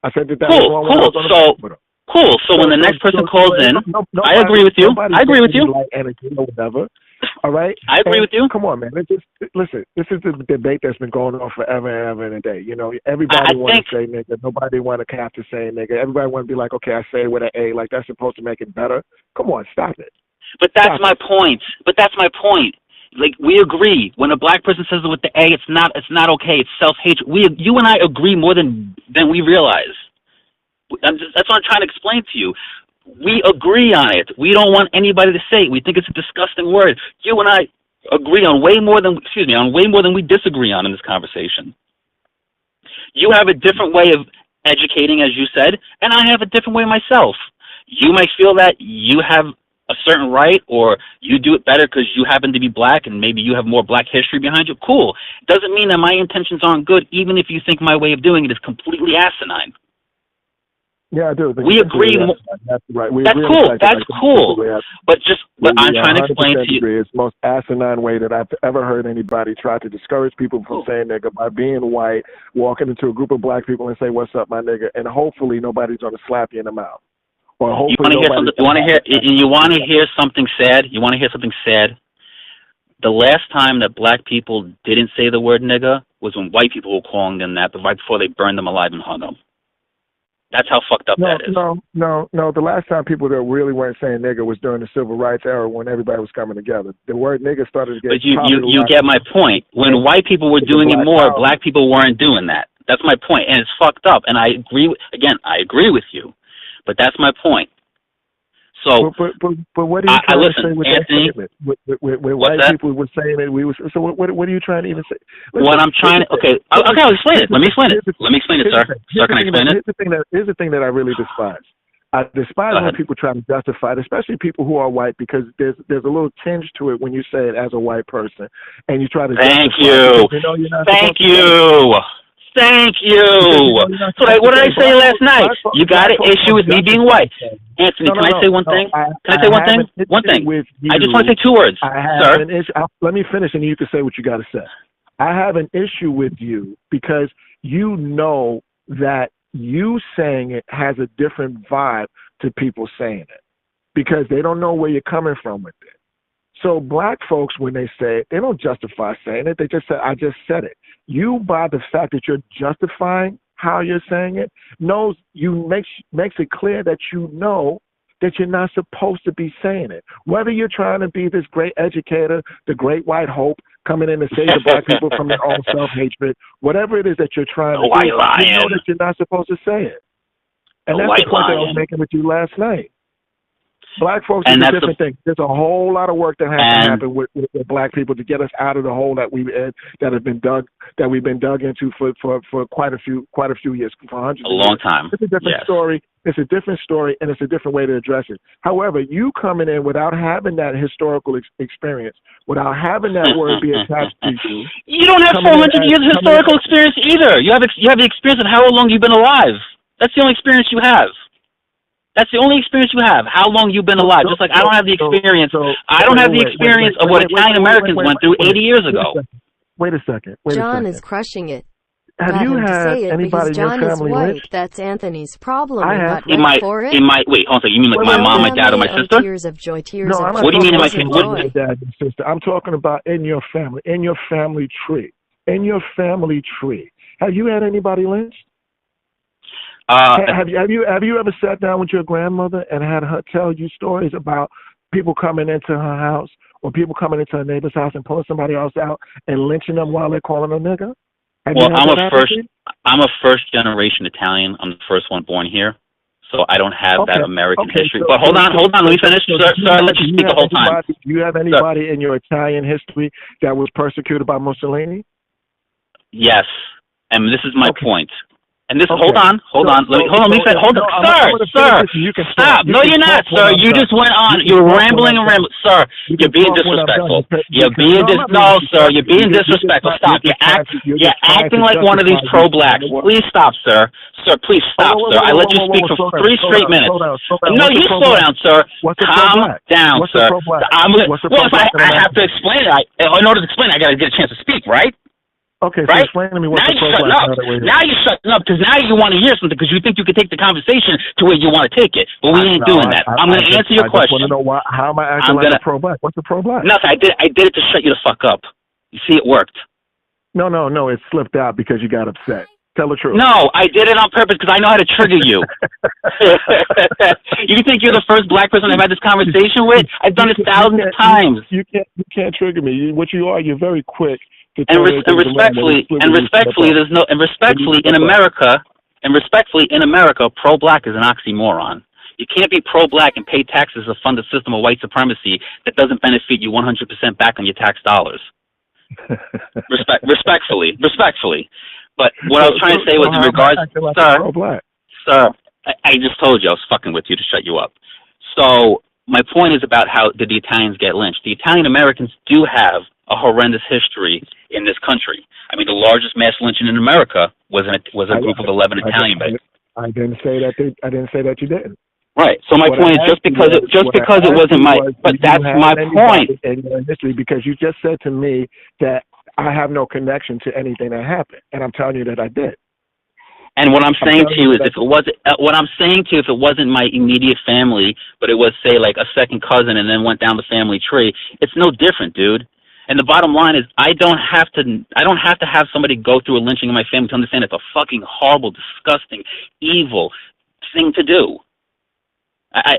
I said that was wrong. Cool. So when the next person calls in, I agree with you. I agree with you. Like energy or whatever. All right. I agree with you. Come on, man. Listen. This is the debate that's been going on forever and ever and a day. You know, everybody want to say nigga. Nobody want to have to say nigga. Everybody want to be like, okay, I say it with an A. Like that's supposed to make it better. Come on, stop it. But that's my point. Like we agree. When a black person says it with the A, it's not okay. It's self-hatred. You and I agree more than we realize. That's what I'm trying to explain to you. We agree on it. We don't want anybody to say it. We think it's a disgusting word. You and I agree on way more than we disagree on in this conversation. You have a different way of educating, as you said, and I have a different way myself. You might feel that you have a certain right or you do it better because you happen to be black and maybe you have more black history behind you. Cool. Doesn't mean that my intentions aren't good, even if you think my way of doing it is completely asinine. Yeah, I do. We agree. That's right. That's cool. That's cool. But I'm trying to explain to you. It's the most asinine way that I've ever heard anybody try to discourage people from saying nigga by being white, walking into a group of black people and say, "What's up, my nigga?" And hopefully nobody's going to slap you in the mouth. Or hopefully you want to hear something sad? You want to hear something sad? The last time that black people didn't say the word nigga was when white people were calling them that, but right before they burned them alive and hung them. That's how fucked up that is. No. The last time people that really weren't saying nigga was during the civil rights era when everybody was coming together. The word nigga started to get. But you get my point. When white people were doing it more, black people weren't doing that. That's my point, and it's fucked up. And I agree. I agree with you, but that's my point. So, but what are you trying to say with Anthony, that statement? When white people were saying it, so what are you trying to even say? Listen, what I'm trying to, I'll explain it. Let me explain it. Sir. Sir, can I explain it? Here's the thing that I really despise. I despise when people try to justify it, especially people who are white, because there's a little tinge to it when you say it as a white person, and you try to Thank you. Thank you. Thank you. So what did I say last night? You got an issue with me being white. Anthony, can I say one thing? Can I say one thing? One thing. I just want to say two words, sir. Let me finish and you can say what you got to say. I have an issue with you because you know that you saying it has a different vibe to people saying it because they don't know where you're coming from with it. So black folks, when they say it, they don't justify saying it. They just say, I just said it. You, by the fact that you're justifying how you're saying it, makes it clear that you know that you're not supposed to be saying it. Whether you're trying to be this great educator, the great white hope, coming in to save the black people from their own self-hatred, whatever it is that you're trying to do, you know that you're not supposed to say it. And that's the point that I was making with you last night. Black folks is a different thing. There's a whole lot of work that has to happen with black people to get us out of the hole that we've been dug into for quite a few years, for hundreds of years. A long time. It's a different story. It's a different story, and it's a different way to address it. However, you coming in without having that historical experience, without having that word be attached to you. You don't have 400 years of historical experience either. You have the experience of how long you've been alive. That's the only experience you have. That's the only experience you have. How long you've been alive? Just like I don't have the experience. I don't have the experience of what Italian Americans went through 80 years ago. Wait a second. John is crushing it. Have you had anybody in your family lynched? That's Anthony's problem. I have. Wait, hold on a second. You mean like my mom, my dad, or my sister? Tears of joy, tears no, of what do you mean in my dad and sister? I'm talking about in your family tree. In your family tree. Have you had anybody lynched? Have you ever sat down with your grandmother and had her tell you stories about people coming into her house or people coming into a neighbor's house and pulling somebody else out and lynching them while they're calling a nigga? Well, I'm a first generation Italian. I'm the first one born here, so I don't have that American history. But hold on, let me finish, sir. I let you speak the whole time. Do you have anybody in your Italian history that was persecuted by Mussolini? Yes, and this is my point. And this, hold on. Let me finish. Hold on, sir. Stop. No, you're not, sir. You just went on. You're rambling and rambling, sir. You're being disrespectful. You're being disrespectful. Stop. You're acting like one of these pro-blacks. Please stop, sir. Sir, please stop, sir. I let you speak for 3 straight minutes. No, you slow down, sir. Calm down, sir. Well, if I have to explain it, in order to explain it, I got to get a chance to speak, right? Okay, so explain to me what the pro-black is. Now you're shutting up because now you want to hear something because you think you can take the conversation to where you want to take it. But we ain't doing that. I'm going to answer your question. I just want to know how am I acting like a pro-black? What's the pro-black? Nothing. I did it to shut you the fuck up. You see, it worked. No. It slipped out because you got upset. Tell the truth. No, I did it on purpose because I know how to trigger you. You think you're the first black person I've had this conversation with? I've done it thousands of times. You can't trigger me. What you are, you're very quick. And respectfully, in America, pro-black is an oxymoron. You can't be pro-black and pay taxes to fund a system of white supremacy that doesn't benefit you 100% back on your tax dollars. Respectfully. But what I was trying to say was in regards, sir, I just told you I was fucking with you to shut you up. So my point is about how did the Italians get lynched? The Italian Americans do have a horrendous history in this country. I mean, the largest mass lynching in America was a group of 11 Italian men. I didn't say that. I didn't say that you didn't. Right. So my point is just because it wasn't my, but that's my point. In your history, because you just said to me that I have no connection to anything that happened, and I'm telling you that I did. And what I'm saying to you is, if it wasn't my immediate family, but it was, say, like a second cousin, and then went down the family tree, it's no different, dude. And the bottom line is, I don't have to have somebody go through a lynching in my family to understand it's a fucking horrible, disgusting, evil thing to do.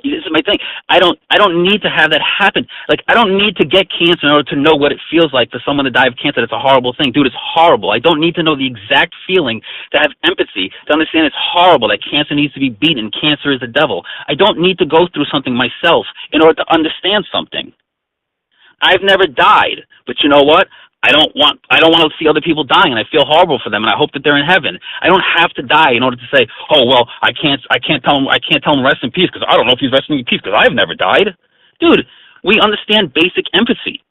This is my thing. I don't need to have that happen. Like, I don't need to get cancer in order to know what it feels like for someone to die of cancer. It's a horrible thing. Dude, it's horrible. I don't need to know the exact feeling to have empathy, to understand it's horrible, that cancer needs to be beaten, cancer is the devil. I don't need to go through something myself in order to understand something. I've never died, but you know what? I don't want to see other people dying, and I feel horrible for them, and I hope that they're in heaven. I don't have to die in order to say, oh well, I can't tell him rest in peace because I don't know if he's resting in peace because I've never died. Dude, we understand basic empathy.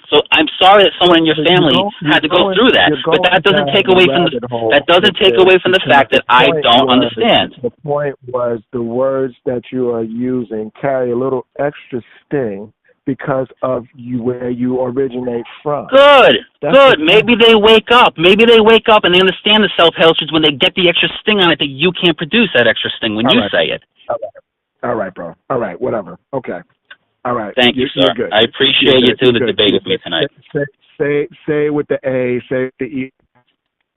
So I'm sorry that someone in your family had to go through that, but that doesn't take away from the fact that I don't understand. The point was the words that you are using carry a little extra sting because of where you originate from. Good. Maybe they wake up. And they understand the self-hatred when they get the extra sting on it that you can't produce that extra sting when you say it. All right, bro. All right, whatever. Okay. All right. Thank you, sir. I appreciate you doing the debate with me tonight. Say with the A, say with the E.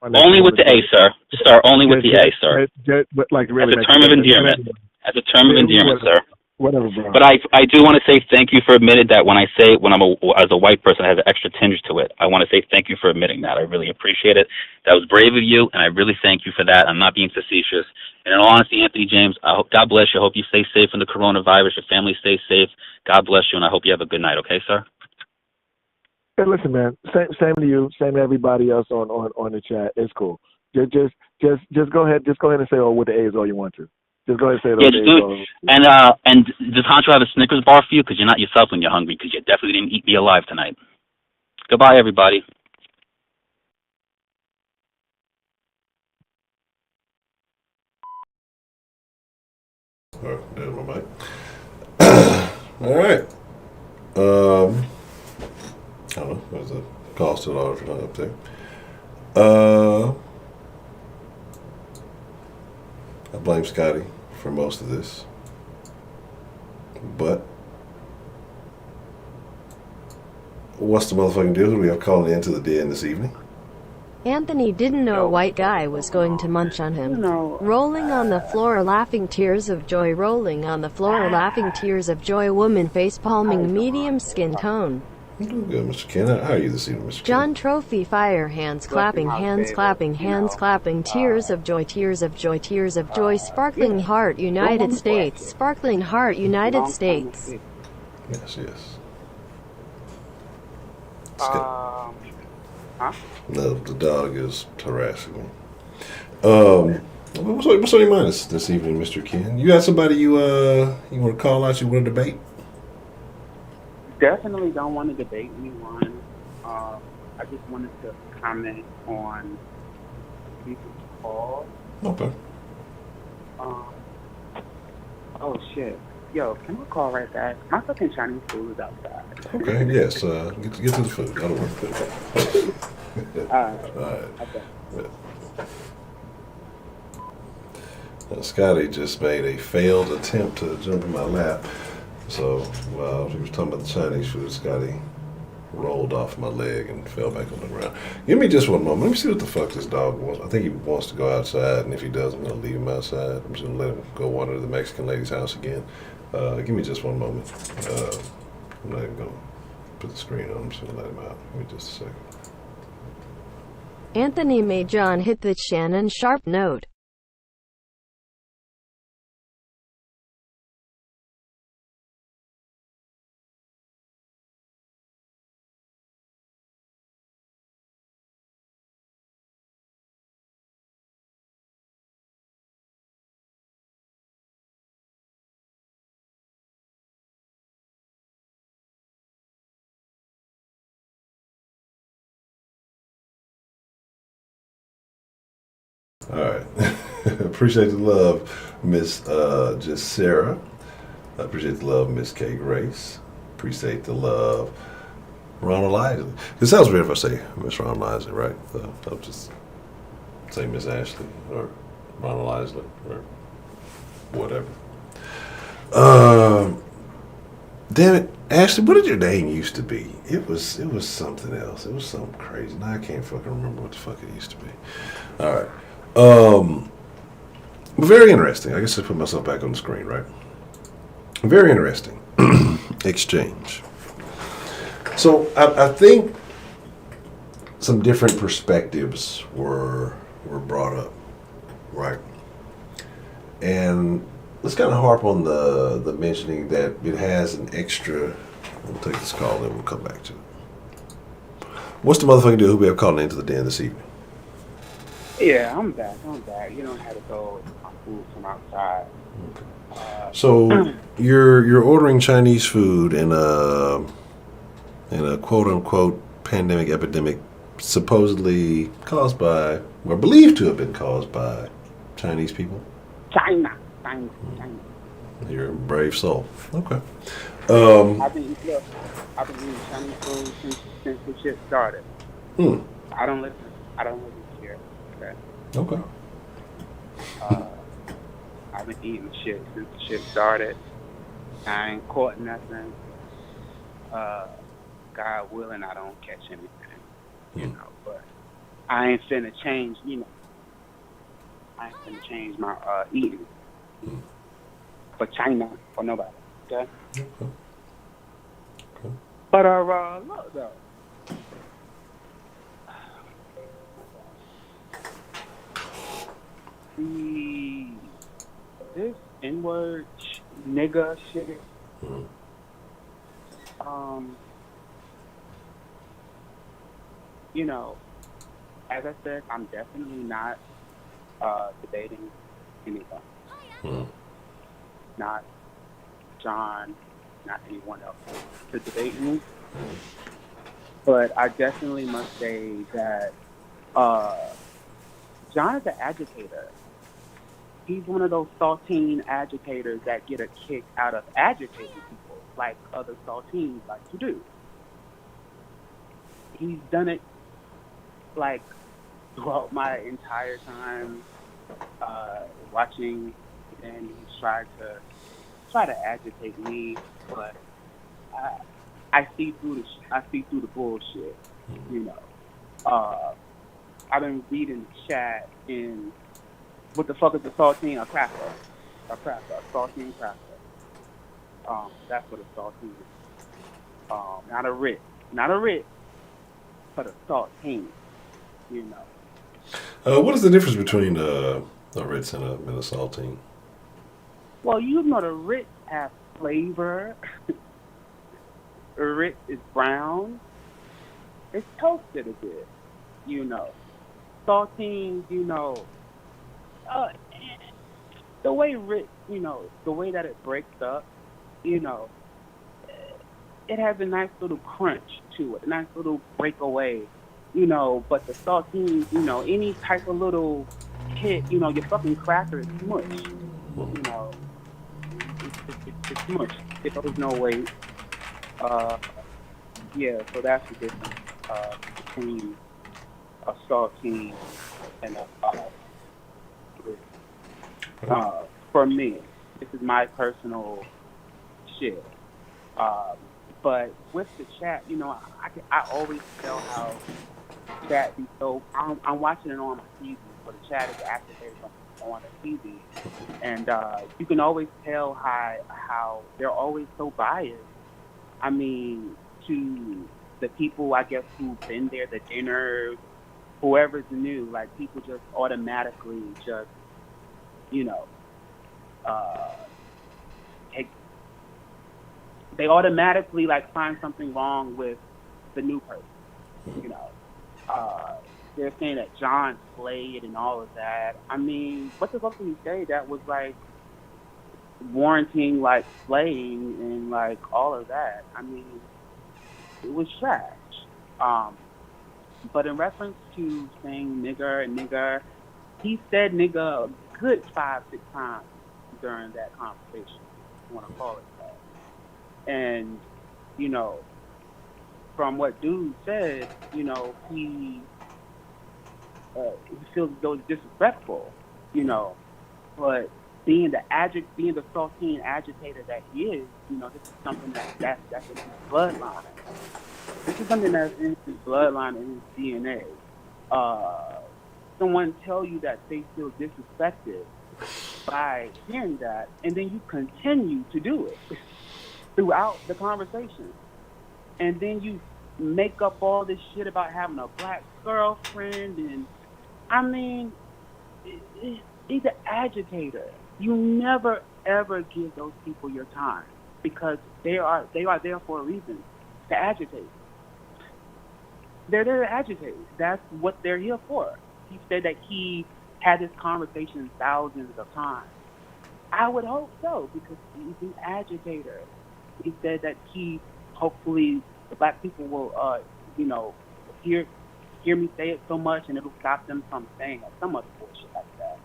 Only with the A, sir. Sir, only with the A, sir. Really, as a term of endearment. As a term of endearment, sir. Whatever, bro. But I do want to say thank you for admitting that when I'm as a white person, I have an extra tinge to it. I want to say thank you for admitting that. I really appreciate it. That was brave of you, and I really thank you for that. I'm not being facetious. And in all honesty, Anthony James, God bless you. I hope you stay safe from the coronavirus. Your family stays safe. God bless you, and I hope you have a good night. Okay, sir? Hey, listen, man. Same to you. Same to everybody else on the chat. It's cool. Just go ahead. Just go ahead and say with the A's all you want to. Just go ahead and say those. Yeah, just do it. And does Honcho have a Snickers bar for you? Because you're not yourself when you're hungry. Because you definitely didn't eat me alive tonight. Goodbye, everybody. All right, there's my mic. All right. I don't know. There's a call still up there. I blame Scotty for most of this, but what's the motherfucking deal? Who do we have calling into the den this evening? Anthony didn't know a white guy was going to munch on him. Rolling on the floor, laughing tears of joy. Rolling on the floor, laughing tears of joy. Woman face palming, medium skin tone. I'm doing good, Mr. Ken. How are you this evening, Mr. John Ken? Trophy fire, hands clapping, hands clapping, hands clapping, tears of joy, tears of joy, tears of joy, sparkling heart, United States, sparkling heart, United States. Yes, yes. Huh? No, the dog is harassing me. What's on your mind this evening, Mr. Ken? You got somebody you want to call out? You want to debate? Definitely don't want to debate anyone. I just wanted to comment on people's call. Okay. Oh shit. Yo, can I call right back? My fucking Chinese food is outside. Okay. Yes. Get to the food. I don't work. All right. Okay. Scotty just made a failed attempt to jump in my lap. So while she was talking about the Chinese food, Scotty rolled off my leg and fell back on the ground. Give me just one moment. Let me see what the fuck this dog wants. I think he wants to go outside, and if he does, I'm going to leave him outside. I'm just going to let him go wander to the Mexican lady's house again. Give me just one moment. I'm not even going to put the screen on. I'm just going to let him out. Give me just a second. Anthony made John hit the Shannon Sharp note. All right. Appreciate the love, Miss just Sarah. I appreciate the love, Miss K Grace. Appreciate the love, Ronald Isley. It sounds weird if I say Miss Ronald Isley, right? I'll just say Miss Ashley or Ronald Isley or whatever. Damn it, Ashley, what did your name used to be? It was something else. It was something crazy. Now I can't fucking remember what the fuck it used to be. All right. Very interesting. I guess I put myself back on the screen, right? Very interesting exchange. So I think some different perspectives were brought up, right? And let's kind of harp on the mentioning that it has an extra. We'll take this call and we'll come back to it. What's the motherfucking deal? Who we have calling into the den this evening? Yeah, I'm back. You don't have to go with my food from outside. So you're ordering Chinese food in a quote unquote pandemic epidemic supposedly caused by, or believed to have been caused by, Chinese people. China. You're a brave soul. Okay. I've been eating Chinese food since the shit started. I don't live here. Okay. I've been eating shit since the shit started. I ain't caught nothing. God willing, I don't catch anything. But I ain't finna change. I ain't finna change my eating for China for nobody. Okay. But look though. This N-word nigga shit. As I said, I'm definitely not debating anyone. Not John, not anyone else to debate me. But I definitely must say that John is an agitator. He's one of those saltine agitators that get a kick out of agitating people, like other saltines like to do. He's done it, like, throughout my entire time watching, and he's tried to agitate me, but I see through the bullshit, I've been reading the chat in. What the fuck is a saltine? A cracker. A saltine cracker. That's what a saltine is. Not a Ritz. not a Ritz, but a saltine. You know. What is the difference between a Ritz and a saltine? Well, you know the Ritz has flavor. The Ritz is brown. It's toasted a bit. You know. Saltines, you know. The way Ritz, you know, the way that it breaks up, you know, it has a nice little crunch to it, a nice little breakaway, you know. But the saltines, you know, any type of little hit, you know, your fucking cracker is mush, you know. It's mush. It goes no way. Yeah, so that's the difference between a saltine and a Ritz. For me, this is my personal shit. But with the chat, you know, I always tell how chat be so. I'm watching it on my TV, so the chat is activated on the TV, and you can always tell how they're always so biased. I mean, to the people, I guess, who've been there, the dinners, whoever's new, like people just automatically just, you know, they automatically like find something wrong with the new person, you know. They're saying that John slayed and all of that. I mean, what the fuck did he say that was like warranting like slaying and like all of that? I mean, it was trash. But in reference to saying nigger, he said nigga a good 5-6 times during that conversation, if you want to call it that. And, you know, from what dude said, you know, he feels as though it's disrespectful, you know, but being the saltine agitator that he is, you know, this is something that's in his bloodline. This is something that's in his bloodline and his DNA. Someone tell you that they feel disrespected by hearing that, and then you continue to do it throughout the conversation. And then you make up all this shit about having a black girlfriend, and I mean, he's an agitator. You never ever give those people your time because they are there for a reason, to agitate. They're there to agitate. That's what they're here for. He said that he had this conversation thousands of times. I would hope so, because he's an agitator. He said that hopefully the black people will, you know, hear me say it so much and it'll stop them from saying some other bullshit like that.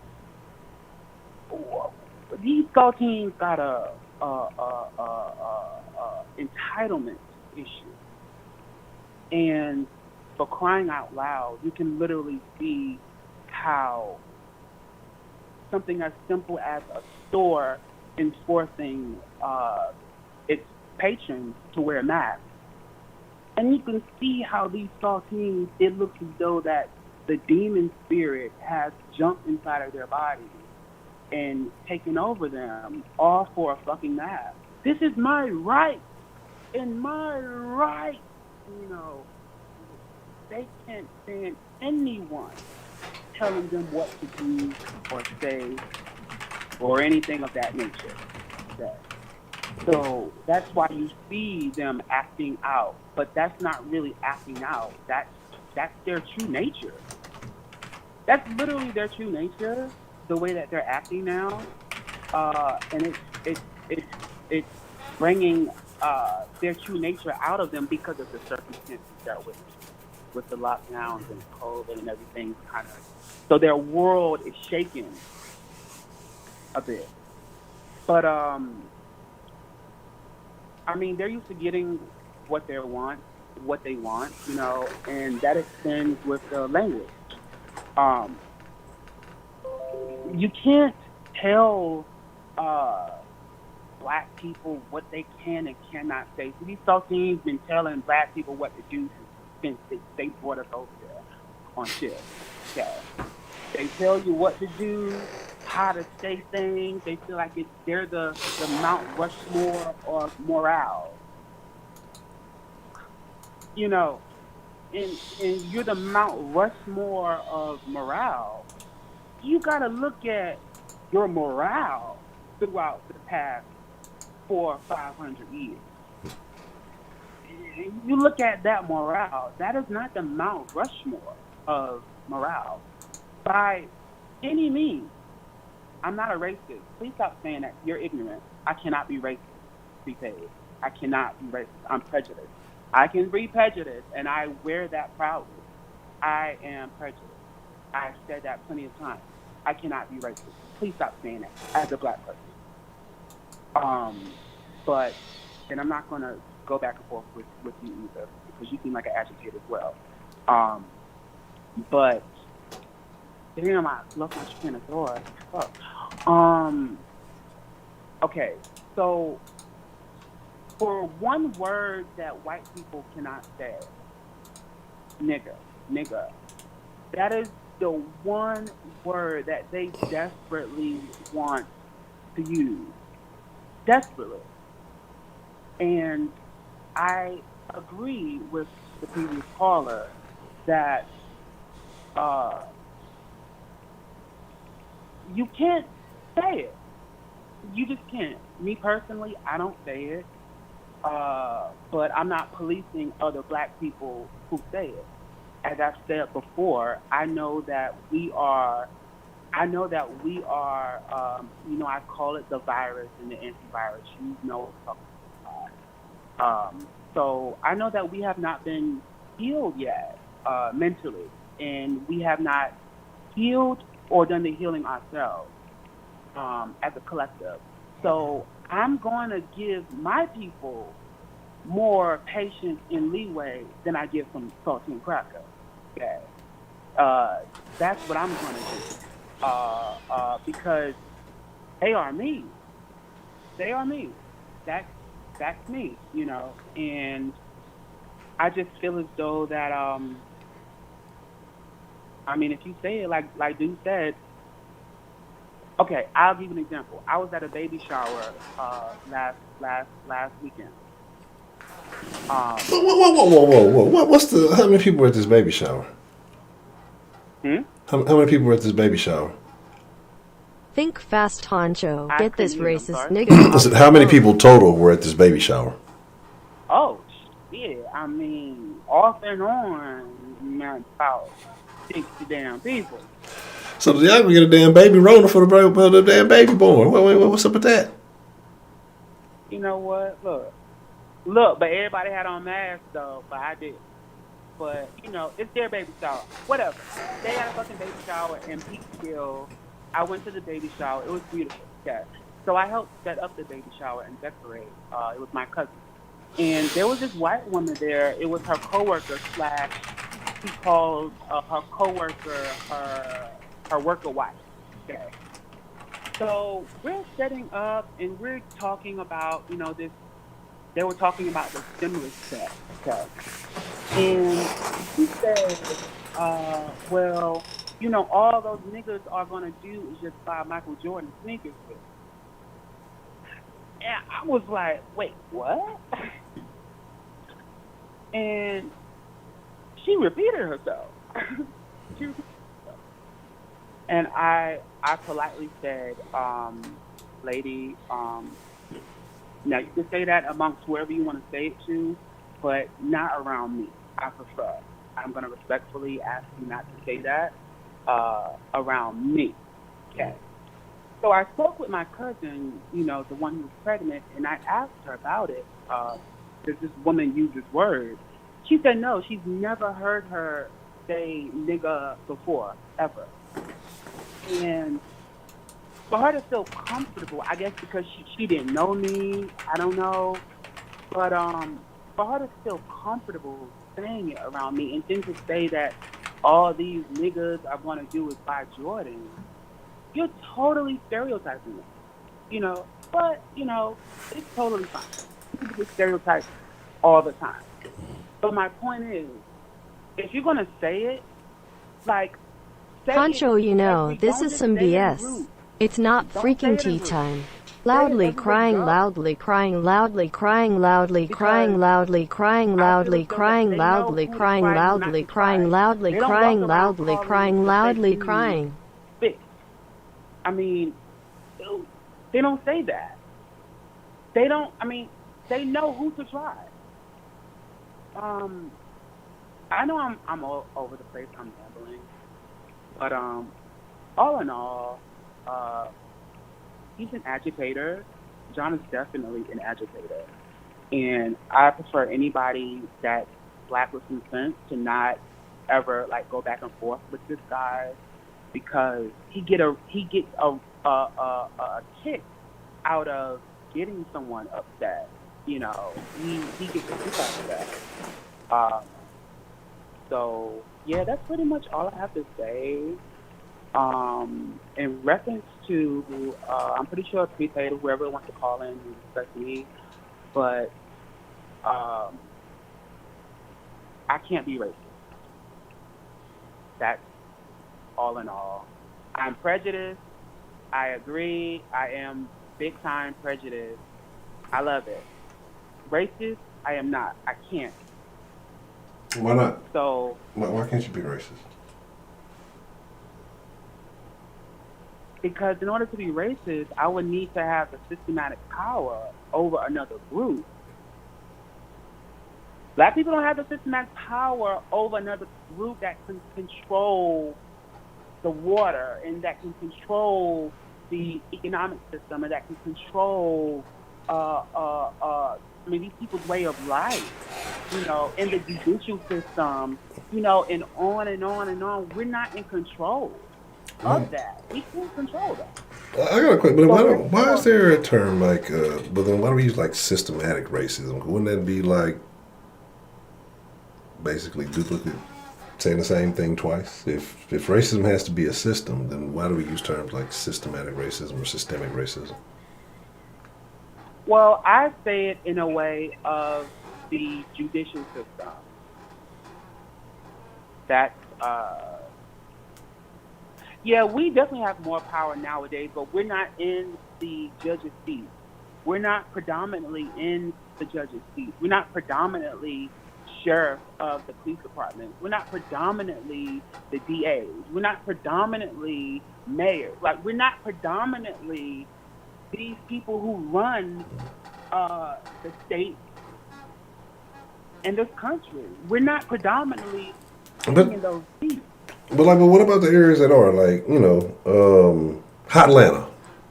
These teams got a entitlement issue, and for crying out loud, you can literally see how something as simple as a store enforcing its patrons to wear masks. And you can see how these saltines, it looks as though that the demon spirit has jumped inside of their body and taken over them, all for a fucking mask. This is my right, and my right, you know. They can't stand anyone telling them what to do or say or anything of that nature. So that's why you see them acting out, but that's not really acting out. That's their true nature. That's literally their true nature, the way that they're acting now, and it's bringing their true nature out of them because of the circumstances they're with the lockdowns and COVID and everything, kind of. So their world is shaken a bit. But I mean, they're used to getting what they want, you know, and that extends with the language. You can't tell black people what they can and cannot say. So these saltines been telling black people what to do since they brought us over there on shit. Yeah. They tell you what to do, how to say things. They feel like they're the Mount Rushmore or morale. You know, and you're the Mount Rushmore of morale. You got to look at your morale throughout the past 400 or 500 years. You look at that morale, that is not the Mount Rushmore of morale by any means. I'm not a racist. Please stop saying that. You're ignorant. I cannot be racist, prepaid. I cannot be racist. I'm prejudiced. I can be prejudiced, and I wear that proudly. I am prejudiced. I've said that plenty of times. I cannot be racist. Please stop saying that as a black person. But, and I'm not going to go back and forth with you either, because you seem like an agitator as well. But, damn, I lost my train of thought. Fuck. Okay, so for one word that white people cannot say, nigga, that is the one word that they desperately want to use. Desperately. And I agree with the previous caller that you can't say it. You just can't. Me personally, I don't say it. But I'm not policing other black people who say it. As I've said before, I know that we are, I call it the virus and the antivirus. You know what I'm talking about. So I know that we have not been healed yet mentally, and we have not healed or done the healing ourselves as a collective. So I'm going to give my people more patience and leeway than I give from Saltine Cracker. Okay. That's what I'm going to do. Because they are me. They are me. That's me, you know. And I just feel as though that, if you say it like Dude said, okay, I'll give you an example. I was at a baby shower last weekend. Whoa. How many people were at this baby shower? How many people were at this baby shower? Think fast, Honcho. Get this racist nigga. Listen, how many people total were at this baby shower? Oh, shit. Off and on, about 60 damn people. So y'all gonna get a damn baby Rona for the damn baby born. What's up with that? You know what? Look, but everybody had on masks though, but I didn't. But, it's their baby shower. Whatever. They had a fucking baby shower in Peekskill. I went to the baby shower. It was beautiful. Yeah. So I helped set up the baby shower and decorate. It was my cousin. And there was this white woman there. It was her coworker / she called her coworker her worker wife. Okay. So we're setting up and we're talking about, this. They were talking about the stimulus check. Okay. And she said, all those niggas are going to do is just buy Michael Jordan sneakers with. And I was like, wait, what? And she repeated herself. And I politely said, lady, now you can say that amongst whoever you want to say it to, but not around me. I prefer. I'm going to respectfully ask you not to say that around me. Okay. So I spoke with my cousin, the one who was pregnant, and I asked her about it. Does this woman use this word? She said no, she's never heard her say nigga before, ever. And for her to feel comfortable, I guess because she didn't know me, I don't know, but for her to feel comfortable saying it around me, and then to say that all these niggas are going to do is buy Jordan, you're totally stereotyping them, but, it's totally fine. People get stereotyped all the time. But my point is, if you're going to say it, say Honcho, it this is some BS. It's not freaking tea time. Loudly crying, loudly crying, loudly crying, loudly crying, loudly crying, loudly crying, loudly crying, loudly crying, loudly crying, loudly crying, loudly crying. I mean, they don't say that. They don't. I mean, they know who to try. I know I'm all over the place. I'm rambling, but all in all, he's an agitator. John is definitely an agitator, and I prefer anybody that's black with some sense to not ever like go back and forth with this guy, because he gets a kick out of getting someone upset. You know, he gets a kick out of that. So yeah, that's pretty much all I have to say. In reference to, I'm pretty sure it's prepaid, whoever wants to call in and discuss me, but I can't be racist. That's all in all. I'm prejudiced. I agree. I am big time prejudiced. I love it. Racist, I am not. I can't. Why not? So why can't you be racist? Because in order to be racist, I would need to have the systematic power over another group. Black people don't have the systematic power over another group that can control the water and that can control the economic system and that can control these people's way of life, you know, in the judicial system, you know, and on and on and on. We're not in control of that. We can't control that. I got a question, but why is there a term like, but then why do we use like systematic racism? Wouldn't that be like basically duplicate, saying the same thing twice? If racism has to be a system, then why do we use terms like systematic racism or systemic racism? Well, I say it in a way of the judicial system. That's, yeah, we definitely have more power nowadays, but we're not in the judge's seat. We're not predominantly in the judge's seat. We're not predominantly sheriff of the police department. We're not predominantly the DAs. We're not predominantly mayors. Like, we're not predominantly these people who run the state and this country. We're not predominantly in those seats. But what about the areas that are like, you know, Hot Atlanta,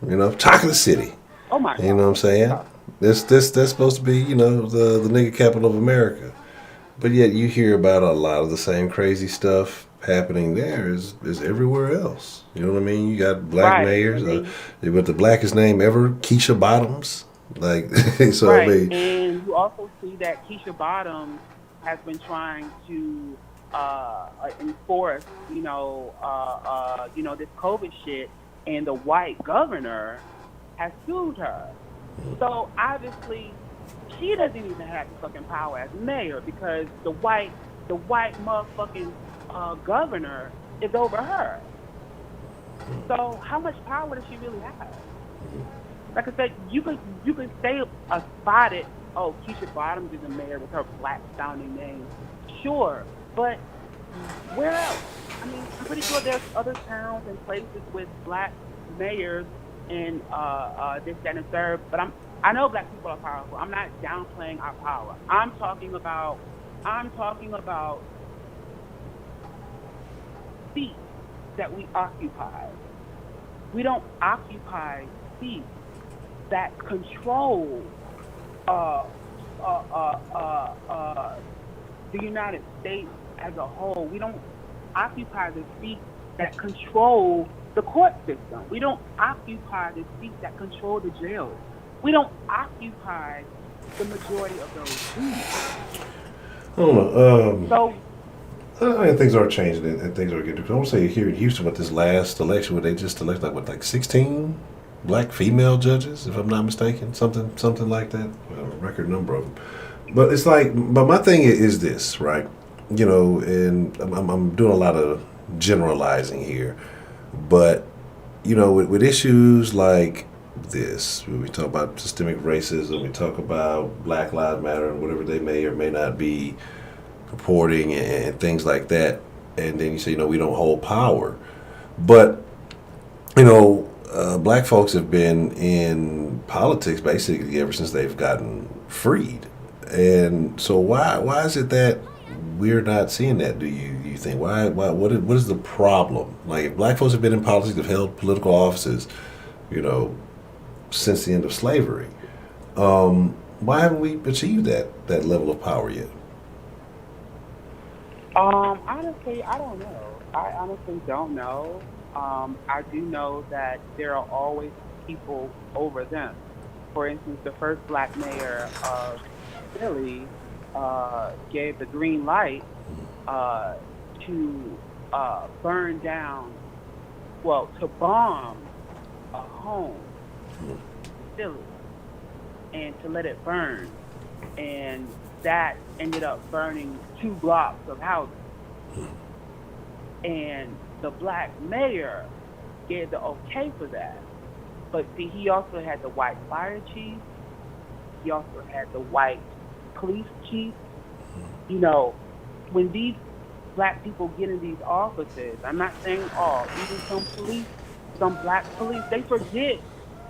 you know, Chocolate City. Oh my God. You know what I'm saying? That's supposed to be, you know, the nigga capital of America. But yet you hear about a lot of the same crazy stuff happening there is everywhere else. You know what I mean? You got black mayors, with the blackest name ever, Keisha Bottoms. Like, so right. I mean, and you also see that Keisha Bottoms has been trying to enforce, you know, this COVID shit, and the white governor has sued her. So obviously, she doesn't even have the fucking power as mayor because the white motherfucking governor is over her. So how much power does she really have? Like I said, you could say a spotted, oh, Keisha Bottoms is a mayor with her black sounding name, sure, but where else? I mean, I'm pretty sure there's other towns and places with black mayors and this, that, and the third, but I know black people are powerful. I'm not downplaying our power. I'm talking about seats that we occupy. We don't occupy seats that control the United States as a whole. We don't occupy the seats that control the court system. We don't occupy the seats that control the jails. We don't occupy the majority of those seats. I don't know. I mean, things are changing and things are getting. I want to say here in Houston with this last election where they just elected like 16 black female judges, if I'm not mistaken, something like that, a record number of them. But it's like, but my thing is this, right? You know, and I'm doing a lot of generalizing here, but you know, with issues like this. When we talk about systemic racism, we talk about Black Lives Matter and whatever they may or may not be purporting and things like that. And then you say, we don't hold power. But, black folks have been in politics basically ever since they've gotten freed. And so why is it that we're not seeing that? Do you think what is the problem? Like, if black folks have been in politics, have held political offices, since the end of slavery, why haven't we achieved that level of power yet? Honestly, I don't know. I honestly don't know. I do know that there are always people over them. For instance, the first black mayor of Philly gave the green light to burn down, to bomb a home in Philly and to let it burn. And that ended up burning 2 blocks of houses. And the black mayor gave the okay for that. But see, he also had the white fire chief. He also had the white police chief. When these black people get in these offices, I'm not saying all, even some black police, they forget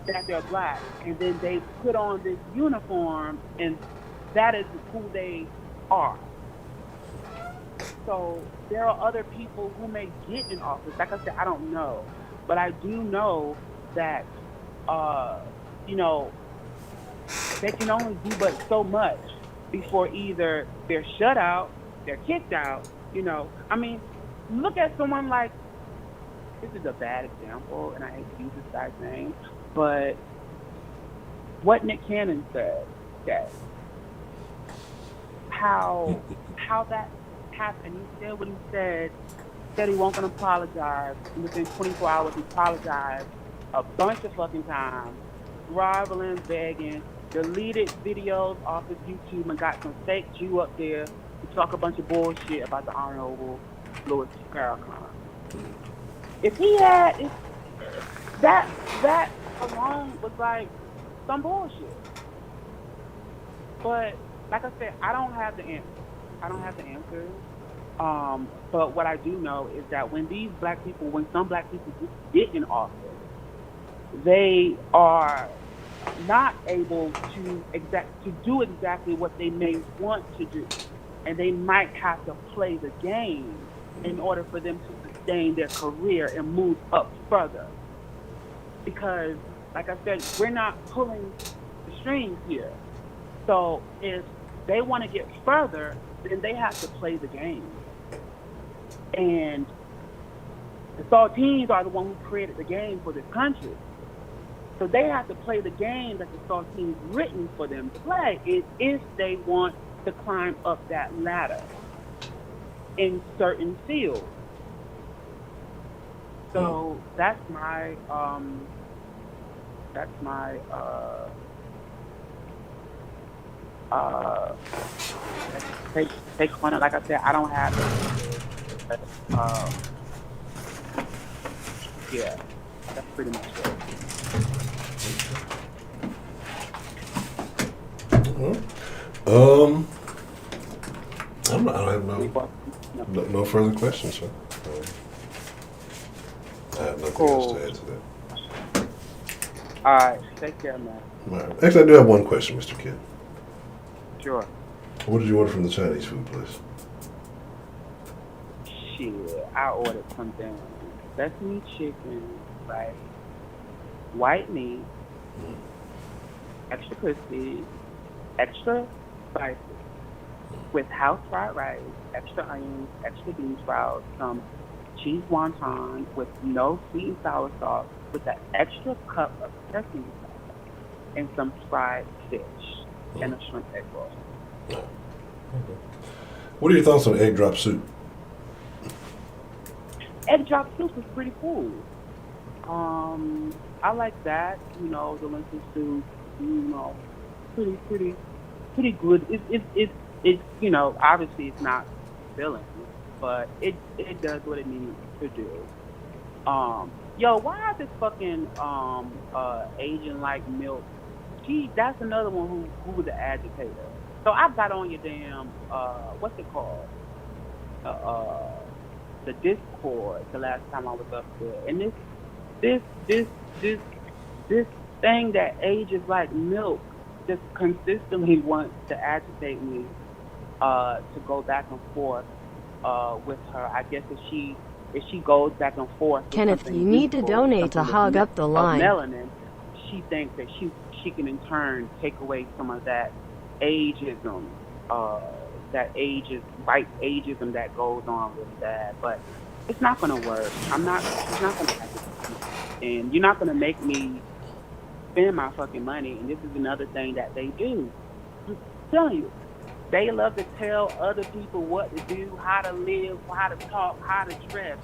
that they're black. And then they put on this uniform, and that is who they are. So there are other people who may get in office. Like I said, I don't know. But I do know that, they can only do but so much before either they're shut out, they're kicked out, I mean, look at someone like, this is a bad example, and I hate to use this guy's name, but what Nick Cannon said, how that happened. He said what he said he wasn't going to apologize. And within 24 hours, he apologized a bunch of fucking times, groveling, begging, deleted videos off his YouTube and got some fake Jew up there to talk a bunch of bullshit about the Honorable Louis Farrakhan. If that alone was like some bullshit. But like I said, I don't have the answers. But what I do know is that when some black people get in office, they are not able to do exactly what they may want to do. And they might have to play the game in order for them to sustain their career and move up further. Because, like I said, we're not pulling the strings here. So if they want to get further, then they have to play the game. And the Saltines are the one who created the game for this country. So they have to play the game that the Saltines written for them to play if they want to climb up that ladder in certain fields. So that's my take on it. Like I said, I don't have it. Yeah, that's pretty much it. I don't have no further questions, sir. I have nothing else to add to that. All right, take care, man. All right. Actually, I do have one question, Mr. Kidd. Sure. What did you order from the Chinese food place? Shit, I ordered something sesame chicken, like white meat, extra crispy, extra spicy, with house fried rice, extra onions, extra bean sprouts, some cheese wonton with no sweet and sour sauce, with an extra cup of sesame sauce, and some fried fish, and a shrimp egg roll. What are your thoughts on egg drop soup? Egg drop soup is pretty cool. I like that. The lentil soup. Pretty good. It's obviously it's not filling, but it does what it needs to do. Yo, why is this fucking Asian like milk? That's another one who was an agitator. So I got on your damn what's it called? The Discord the last time I was up there, and this this thing that ages like milk just consistently wants to agitate me to go back and forth with her. I guess if she goes back and forth with Kenneth, you need to donate to hog up the line. Melanin, she thinks that she can in turn take away some of that ageism, white ageism that goes on with that. But it's not gonna work. She's not gonna have it. And you're not gonna make me spend my fucking money. And this is another thing that they do. I'm telling you. They love to tell other people what to do, how to live, how to talk, how to dress,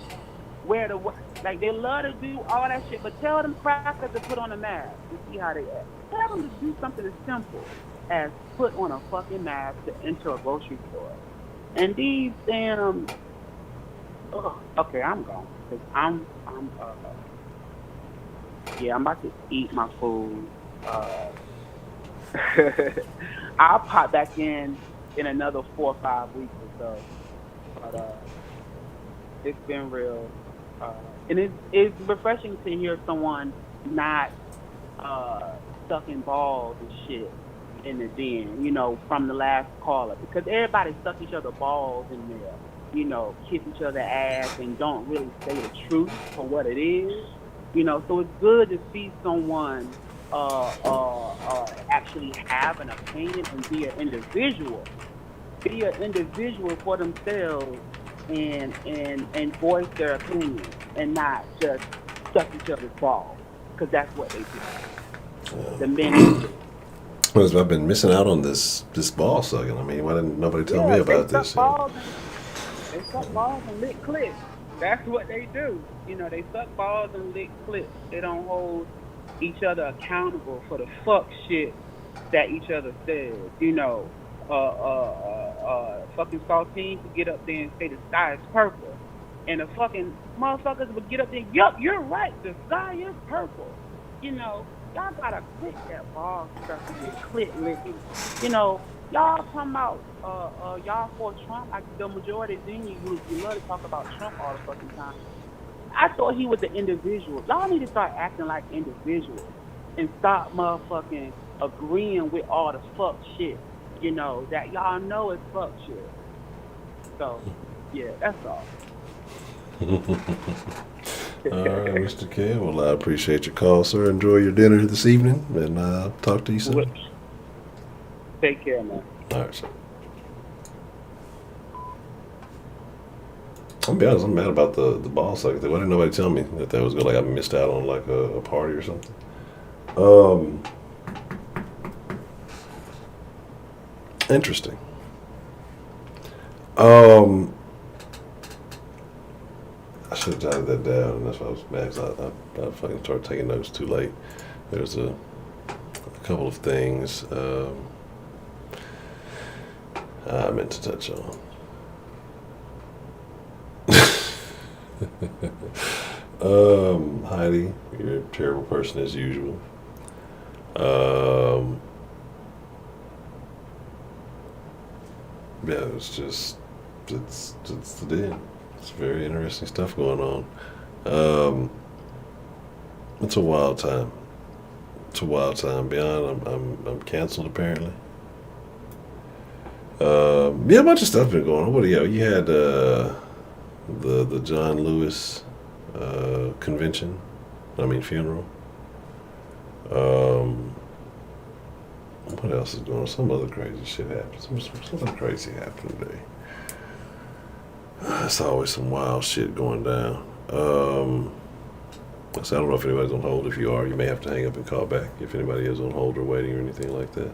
where to work. Like, they love to do all that shit, but tell them crackers to put on a mask and see how they act. Tell them to do something as simple as put on a fucking mask to enter a grocery store. And these damn... okay, I'm gone. Because I'm about to eat my food. I'll pop back in another 4 or 5 weeks or so. But it's been real. And it's refreshing to hear someone not sucking balls and shit in the den, you know, from the last caller. Because everybody suck each other balls in there, you know, kiss each other ass and don't really say the truth for what it is. You know, so it's good to see someone actually have an opinion and be an individual for themselves and voice their opinion and not just suck each other's balls, because that's what they do. The men. Well, I've been missing out on this ball sucking. I mean, why didn't nobody tell me about this? They suck balls and lick clips. That's what they do. You know, they suck balls and lick clips. They don't hold each other accountable for the fuck shit that each other says. You know, fucking Saltine could get up there and say the sky is purple, and the fucking motherfuckers would get up there, yup, you're right, the sky is purple. You know, y'all gotta quit that ball stuff and clit licking. You know, y'all talking about y'all for Trump. Like the majority of you love to talk about Trump all the fucking time. I thought he was an individual. Y'all need to start acting like individuals and stop motherfucking agreeing with all the fuck shit, you know, that y'all know is fuck shit. So, yeah, that's all. All right, Mr. K. Well, I appreciate your call, sir. Enjoy your dinner this evening, and I'll talk to you soon. Take care, man. All right, sir. I'll be honest, I'm mad about the ball sucking thing. Why didn't nobody tell me that was good? Like, I missed out on, like, a party or something. Interesting. I should have jotted that down, and that's why I was mad, because I fucking started taking notes too late. There's a couple of things I meant to touch on. Heidi, you're a terrible person as usual. Yeah, it's the den. It's very interesting stuff going on. It's a wild time. Beyond, I'm canceled apparently. Yeah, a bunch of stuff been going on. What do you had? The John Lewis convention. Funeral. What else is going on? Some other crazy shit happened. Something crazy happened today. There's always some wild shit going down. So I don't know if anybody's on hold. If you are, you may have to hang up and call back if anybody is on hold or waiting or anything like that.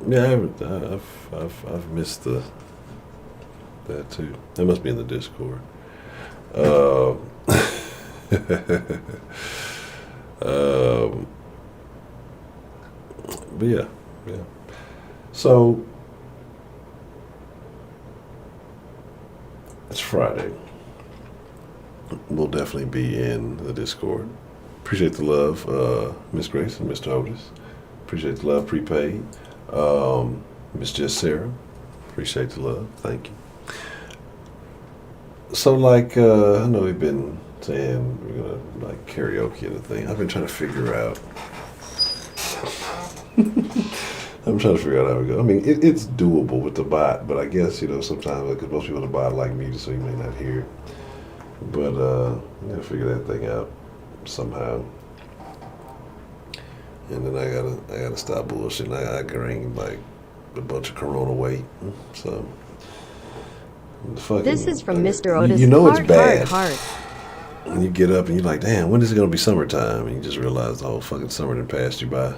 Yeah, I've missed that too. That must be in the Discord. But yeah. So It's Friday. We'll definitely be in the Discord. Appreciate the love, Miss Grace and Mr. Otis. Appreciate the love, prepaid. Miss Just Sarah. Appreciate the love. Thank you. So, like, I know we've been saying we're gonna like karaoke and the thing. I've been trying to figure out. I'm trying to figure out how we go. I mean, it's doable with the bot, but I guess sometimes because most people on the bot like music, so you may not hear it. But I gotta figure that thing out somehow. And then I gotta stop bullshitting. I gained like a bunch of Corona weight, so. This is from Mr. Otis. It's bad. Heart. When you get up and you're like, damn, when is it gonna be summertime? And you just realize the whole fucking summer done passed you by.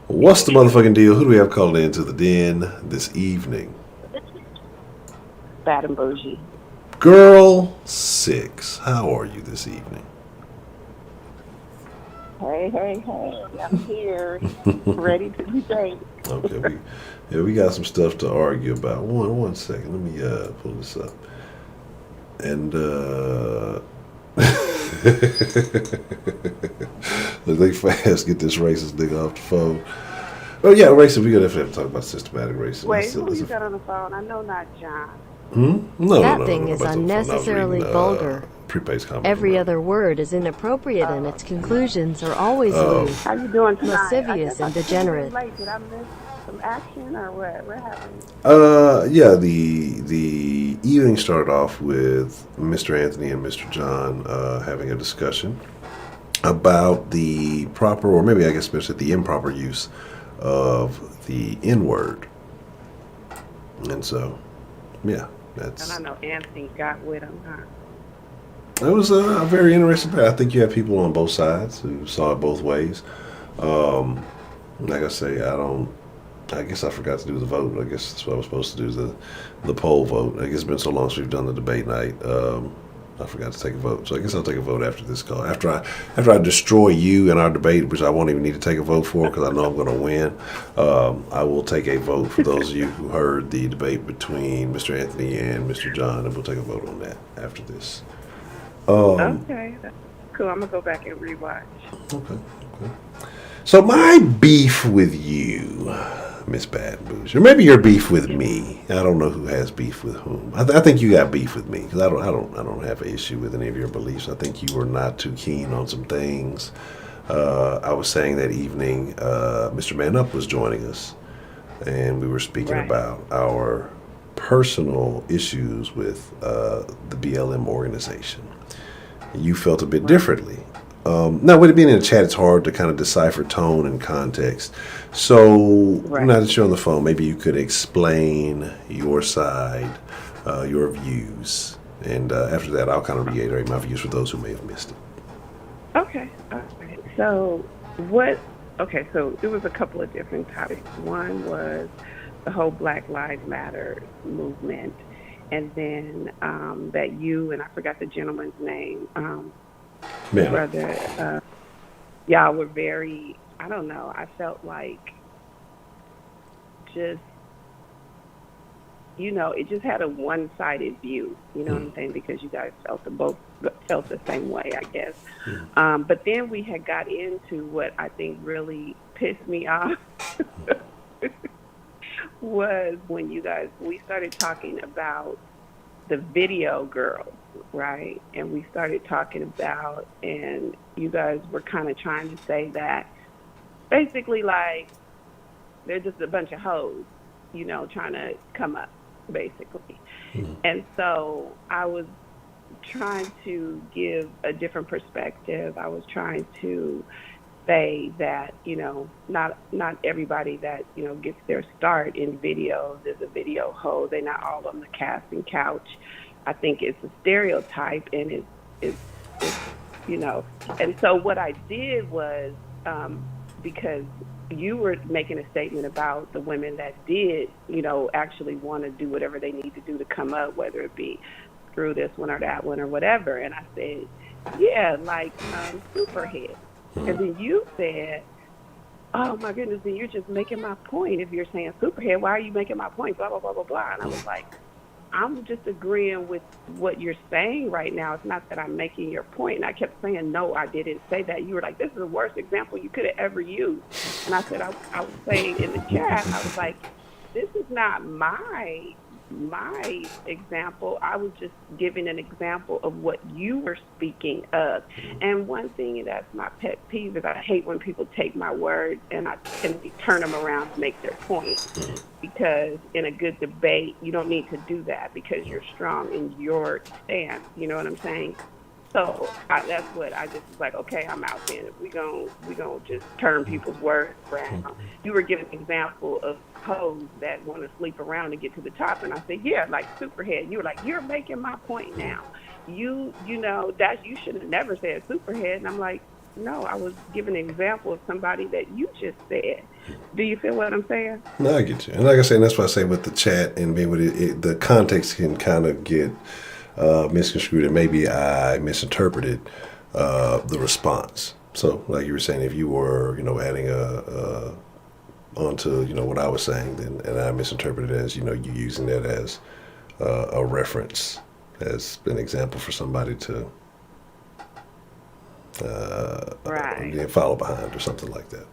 What's the motherfucking deal? Who do we have called into the den this evening? Bad and bougie. Girl 6, how are you this evening? Hey, I'm here, ready to debate. Okay, we got some stuff to argue about. One second, let me pull this up. And look, they fast get this racist nigga off the phone. Oh yeah, racist. We gotta have to talk about systematic racism. Wait, who you got on the phone? I know not John. No, that thing is unnecessarily vulgar. Every other word is inappropriate, and its conclusions are always lewd, How you doing tonight? lascivious, and degenerate. Did I miss some action or what? What happened? Yeah, the evening started off with Mr. Anthony and Mr. John having a discussion about the proper, or maybe I guess better said the improper use of the N-word. And so, yeah, that's. And I know Anthony got with him, huh? It was a very interesting part. I think you have people on both sides who saw it both ways. Like I say, I guess I forgot to do the vote. I guess that's what I was supposed to do, the poll vote. I guess it's been so long since we've done the debate night. I forgot to take a vote. So I guess I'll take a vote after this call. After I destroy you in our debate, which I won't even need to take a vote for because I know I'm going to win, I will take a vote for those of you who heard the debate between Mr. Anthony and Mr. John, and we'll take a vote on that after this. Okay, that's cool. I'm going to go back and rewatch. Okay. So my beef with you, Miss Bad Bouge, or maybe your beef with me. I don't know who has beef with whom. I think you got beef with me because I don't have an issue with any of your beliefs. I think you were not too keen on some things. I was saying that evening, Mr. Man Up was joining us, and we were speaking about our personal issues with the BLM organization. You felt a bit differently. Now, with it being in the chat, it's hard to kind of decipher tone and context. So, now that you're on the phone, maybe you could explain your side, your views. And after that, I'll kind of reiterate my views for those who may have missed it. Okay. All right. So, so there was a couple of different topics. One was the whole Black Lives Matter movement. And then that you, and I forgot the gentleman's name, brother, y'all were very, I don't know, I felt like just, it just had a one-sided view, you know what I'm saying, because you guys both felt the same way, I guess. But then we had got into what I think really pissed me off was when we started talking about the video girls, right? And we started talking about, and you guys were kind of trying to say that basically like they're just a bunch of hoes, trying to come up, basically. And so I was trying to give a different perspective. I was trying to say that, not everybody that, gets their start in videos is a video hoe. They're not all on the casting couch. I think it's a stereotype, and it's and so what I did was, because you were making a statement about the women that did, actually want to do whatever they need to do to come up, whether it be screw this one or that one or whatever. And I said, yeah, like Superhead. And then you said, oh my goodness, then you're just making my point. If you're saying Superhead, why are you making my point? Blah, blah, blah, blah, blah. And I was like, I'm just agreeing with what you're saying right now. It's not that I'm making your point. And I kept saying, no, I didn't say that. You were like, this is the worst example you could have ever used. And I said, I was saying in the chat, I was like, this is not my example. I was just giving an example of what you were speaking of. And one thing that's my pet peeve is I hate when people take my words and they turn them around to make their point. Because in a good debate, you don't need to do that because you're strong in your stance. You know what I'm saying? So that's what I just was like, okay, I'm out then. We gonna just turn people's words around. You were giving an example of hoes that want to sleep around to get to the top, and I said, yeah, like Superhead. You were like, you're making my point now. You know that you should have never said Superhead, and I'm like, no, I was giving an example of somebody that you just said. Do you feel what I'm saying? No, I get you. And like I said, that's why I say with the chat and being with it, the context can kind of get misconstrued, and maybe I misinterpreted the response. So, like you were saying, if you were, adding onto, what I was saying, then and I misinterpreted it as, you using that as a reference, as an example for somebody to follow behind or something like that.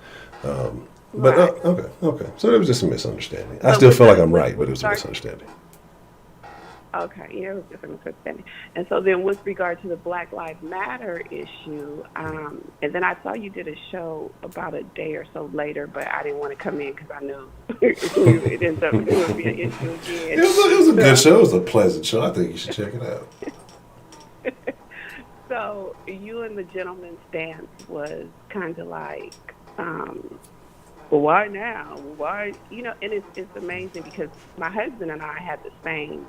But okay. So it was just a misunderstanding. I still feel like I'm right, but it was a misunderstanding. Okay, yeah, it was just a misunderstanding. And so then with regard to the Black Lives Matter issue, and then I saw you did a show about a day or so later, but I didn't want to come in because I knew it ended up it would be an issue again. It was a good show. It was a pleasant show. I think you should check it out. So you and the gentleman's stance was kind of like, well, why now? Why, and it's amazing because my husband and I had the same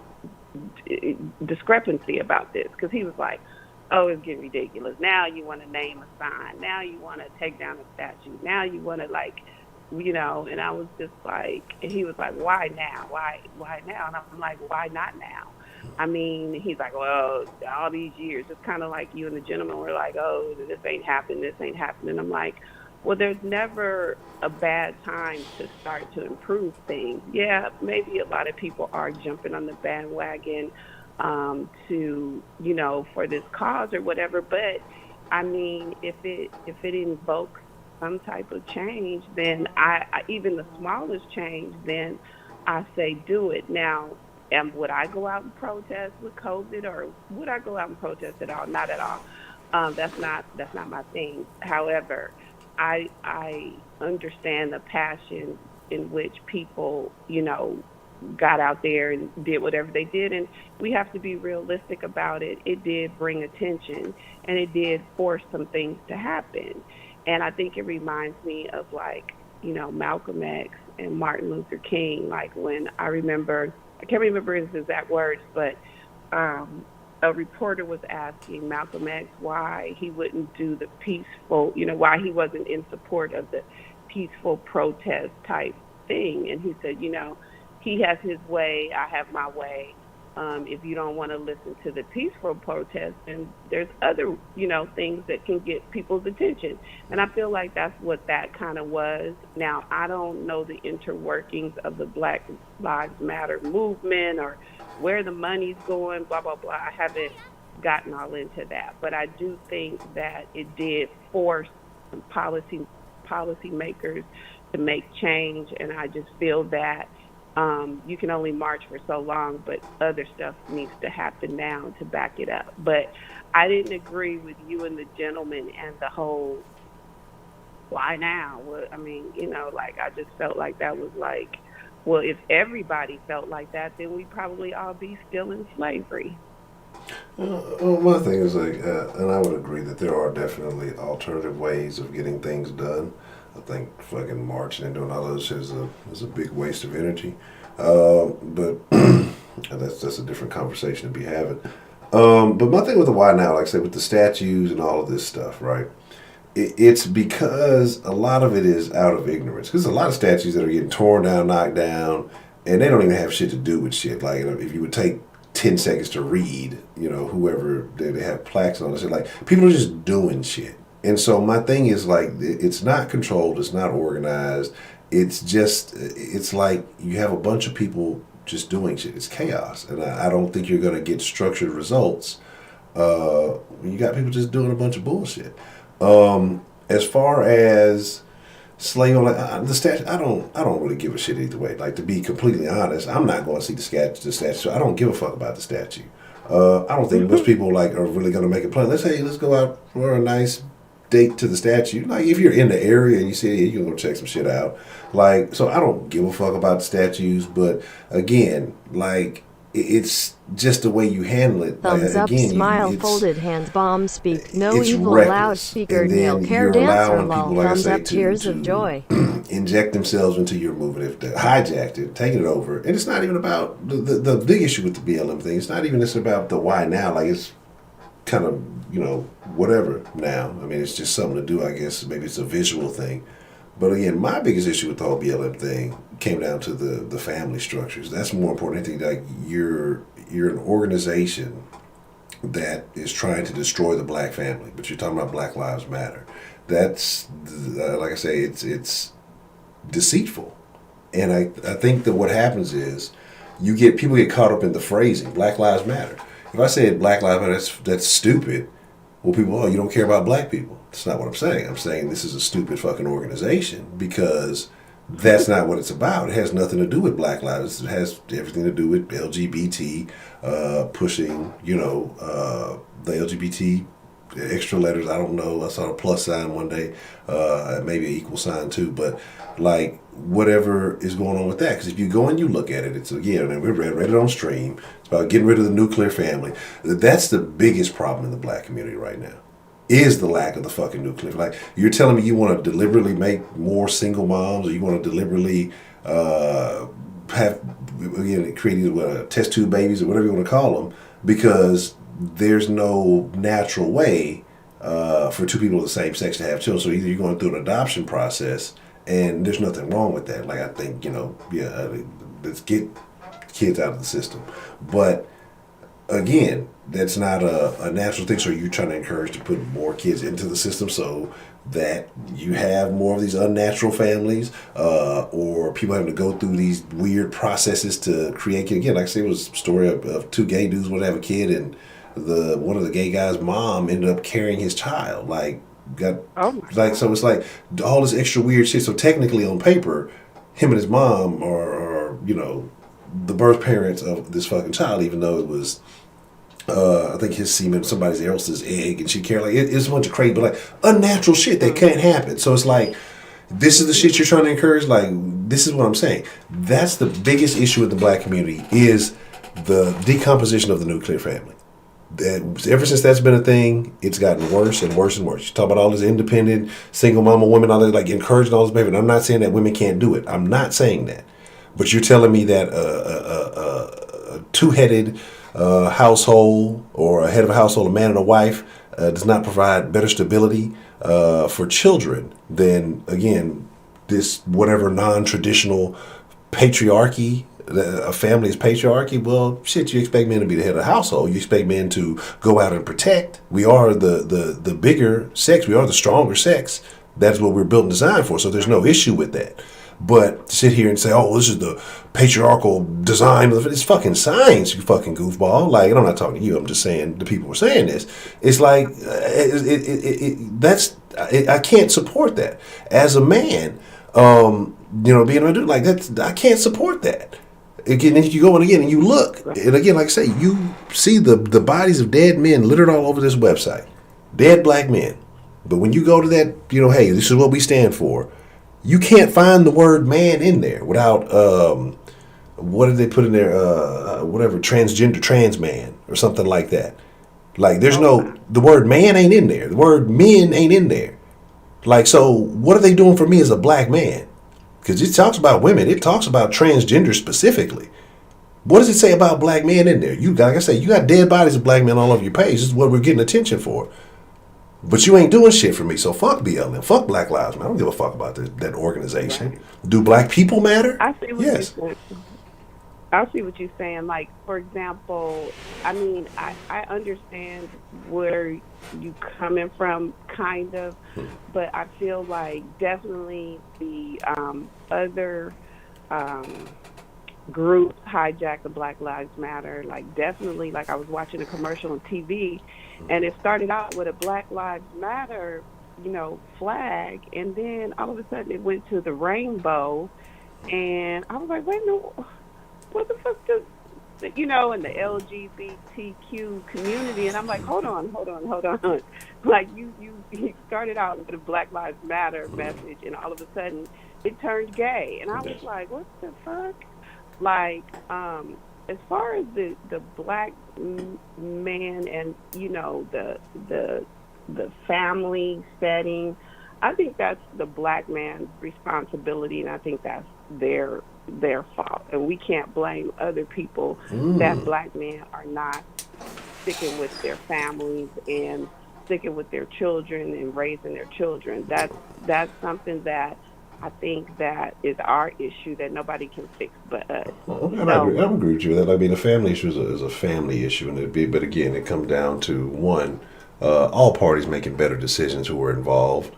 discrepancy about this because he was like, oh, it's getting ridiculous. Now you want to name a sign. Now you want to take down a statue. Now you want to and I was just like, and he was like, why now? Why now? And I'm like, why not now? I mean, he's like, well, all these years, it's kind of like you and the gentleman were like, oh, this ain't happening. I'm like, well, there's never a bad time to start to improve things. Yeah, maybe a lot of people are jumping on the bandwagon to, for this cause or whatever. But, I mean, if it invokes some type of change, then I even the smallest change, then I say do it. Now, would I go out and protest with COVID, or would I go out and protest at all? Not at all. That's not my thing. However, I understand the passion in which people, got out there and did whatever they did. And we have to be realistic about it. It did bring attention and it did force some things to happen. And I think it reminds me of Malcolm X and Martin Luther King. Like when I can't remember his exact words, but a reporter was asking Malcolm X why he wouldn't do the peaceful, why he wasn't in support of the peaceful protest type thing. And he said, he has his way, I have my way. If you don't want to listen to the peaceful protest, then there's other, things that can get people's attention. And I feel like that's what that kind of was. Now, I don't know the interworkings of the Black Lives Matter movement or where the money's going, blah, blah, blah. I haven't gotten all into that. But I do think that it did force some policymakers to make change. And I just feel that you can only march for so long, but other stuff needs to happen now to back it up. But I didn't agree with you and the gentleman and the whole, why now? Well, I mean, I just felt like that was like, well, if everybody felt like that, then we'd probably all be still in slavery. Well, my thing is and I would agree that there are definitely alternative ways of getting things done. I think fucking marching and doing all those shit is a big waste of energy. But that's a different conversation to be having. But my thing with the why now, like I said, with the statues and all of this stuff, right? It's because a lot of it is out of ignorance. Because there's a lot of statues that are getting torn down, knocked down, and they don't even have shit to do with shit. Like, if you would take 10 seconds to read, whoever, they have plaques and all this shit. Like, people are just doing shit. And so my thing is like, it's not controlled, it's not organized. It's just, it's like you have a bunch of people just doing shit. It's chaos, and I don't think you're going to get structured results when you got people just doing a bunch of bullshit. As far as slave on the statue, I don't really give a shit either way. Like, to be completely honest, I'm not going to see the statue. So I don't give a fuck about the statue. I don't think most people like are really going to make a plan. Let's go out for a nice date to the statue. Like, if you're in the area and you see it, you can go check some shit out. Like, so I don't give a fuck about the statues. But again, like, it's just the way you handle it. Thumbs up, again, smile, folded hands, bomb, speak, no it's evil, reckless. loudspeaker, Then nail, care, you're dancer, allowing lol, people, like I thumbs say, up, tears of joy. inject themselves into your movement, if they hijacked it, taking it over. And it's not even about the big issue with the BLM thing. It's not even just about the why now. Like, it's kind of, whatever now. I mean, it's just something to do, I guess. Maybe it's a visual thing. But again, my biggest issue with the whole BLM thing came down to the family structures. That's more important. I think, like, you're an organization that is trying to destroy the black family, but you're talking about Black Lives Matter. That's, like I say, it's deceitful. And I think that what happens is people get caught up in the phrasing, Black Lives Matter. If I said Black Lives Matter, that's stupid. Well, people, you don't care about black people. That's not what I'm saying. I'm saying this is a stupid fucking organization, because that's not what it's about. It has nothing to do with Black lives. It has everything to do with LGBT, pushing, the LGBT extra letters. I don't know. I saw a plus sign one day, maybe an equal sign too. But like, whatever is going on with that. Because if you go and you look at it, it's, again, and we read it on stream. It's about getting rid of the nuclear family. That's the biggest problem in the black community right now, is the lack of the fucking nuclear. Like, you're telling me you want to deliberately make more single moms, or you want to deliberately create test tube babies, or whatever you want to call them, because there's no natural way for two people of the same sex to have children. So either you're going through an adoption process, and there's nothing wrong with that. Like, I think, let's get kids out of the system. But again, that's not a natural thing. So you're trying to encourage to put more kids into the system so that you have more of these unnatural families, or people having to go through these weird processes to create. Again, like I say, it was a story of two gay dudes wanted to have a kid, and one of the gay guys' mom ended up carrying his child. So it's like all this extra weird shit. So technically, on paper, him and his mom are the birth parents of this fucking child, even though it was, I think, his semen, somebody else's egg, and she carried, like, it's a bunch of crazy, but like unnatural shit that can't happen. So it's like, this is the shit you're trying to encourage. Like, this is what I'm saying. That's the biggest issue with the black community, is the decomposition of the nuclear family. Ever since that's been a thing, it's gotten worse and worse and worse. You talk about all this independent single mama women, all that, like, encouraging all this baby. And I'm not saying that women can't do it. I'm not saying that. But you're telling me that a two-headed household, or a head of a household, a man and a wife, does not provide better stability for children than, again, this whatever non-traditional patriarchy. A family is patriarchy. Well, shit, you expect men to be the head of the household. You expect men to go out and protect. We are the bigger sex. We are the stronger sex. That's what we're built and designed for. So there's no issue with that. But to sit here and say, oh, this is the patriarchal design of it's fucking science, you fucking goofball. Like, and I'm not talking to you. I'm just saying the people were saying this. It's like, I can't support that. As a man, being a dude, like, I can't support that. Again, if you go in again and you look, and again, like I say, you see the bodies of dead men littered all over this website. Dead black men. But when you go to that, hey, this is what we stand for, you can't find the word man in there without, what did they put in there? Whatever, transgender, trans man, or something like that. Like, there's the word man ain't in there. The word men ain't in there. Like, so what are they doing for me as a black man? Because it talks about women. It talks about transgender specifically. What does it say about black men in there? Like I say, you got dead bodies of black men all over your page. This is what we're getting attention for. But you ain't doing shit for me, so fuck BLM. Fuck Black Lives Matter. I don't give a fuck about that organization. Right. Do black people matter? I see what you're saying. I see what you're saying. Like, for example, I mean, I understand where you coming from, kind of, but I feel like definitely the other groups hijack the Black Lives Matter. Like, definitely, like, I was watching a commercial on TV, and it started out with a Black Lives Matter, flag, and then all of a sudden it went to the rainbow, and I was like, wait, no, what the fuck does, and the LGBTQ community, and I'm like, hold on. Like, you started out with a Black Lives Matter message, and all of a sudden it turned gay, and I was like, what the fuck? Like, as far as the black man and the family setting, I think that's the black man's responsibility, and I think that's their fault, and we can't blame other people that black men are not sticking with their families and sticking with their children and raising their children. That's something that I think that is our issue that nobody can fix but us. I agree with you. That, I mean, the family issue is a family issue, but again, it comes down to one, all parties making better decisions who are involved.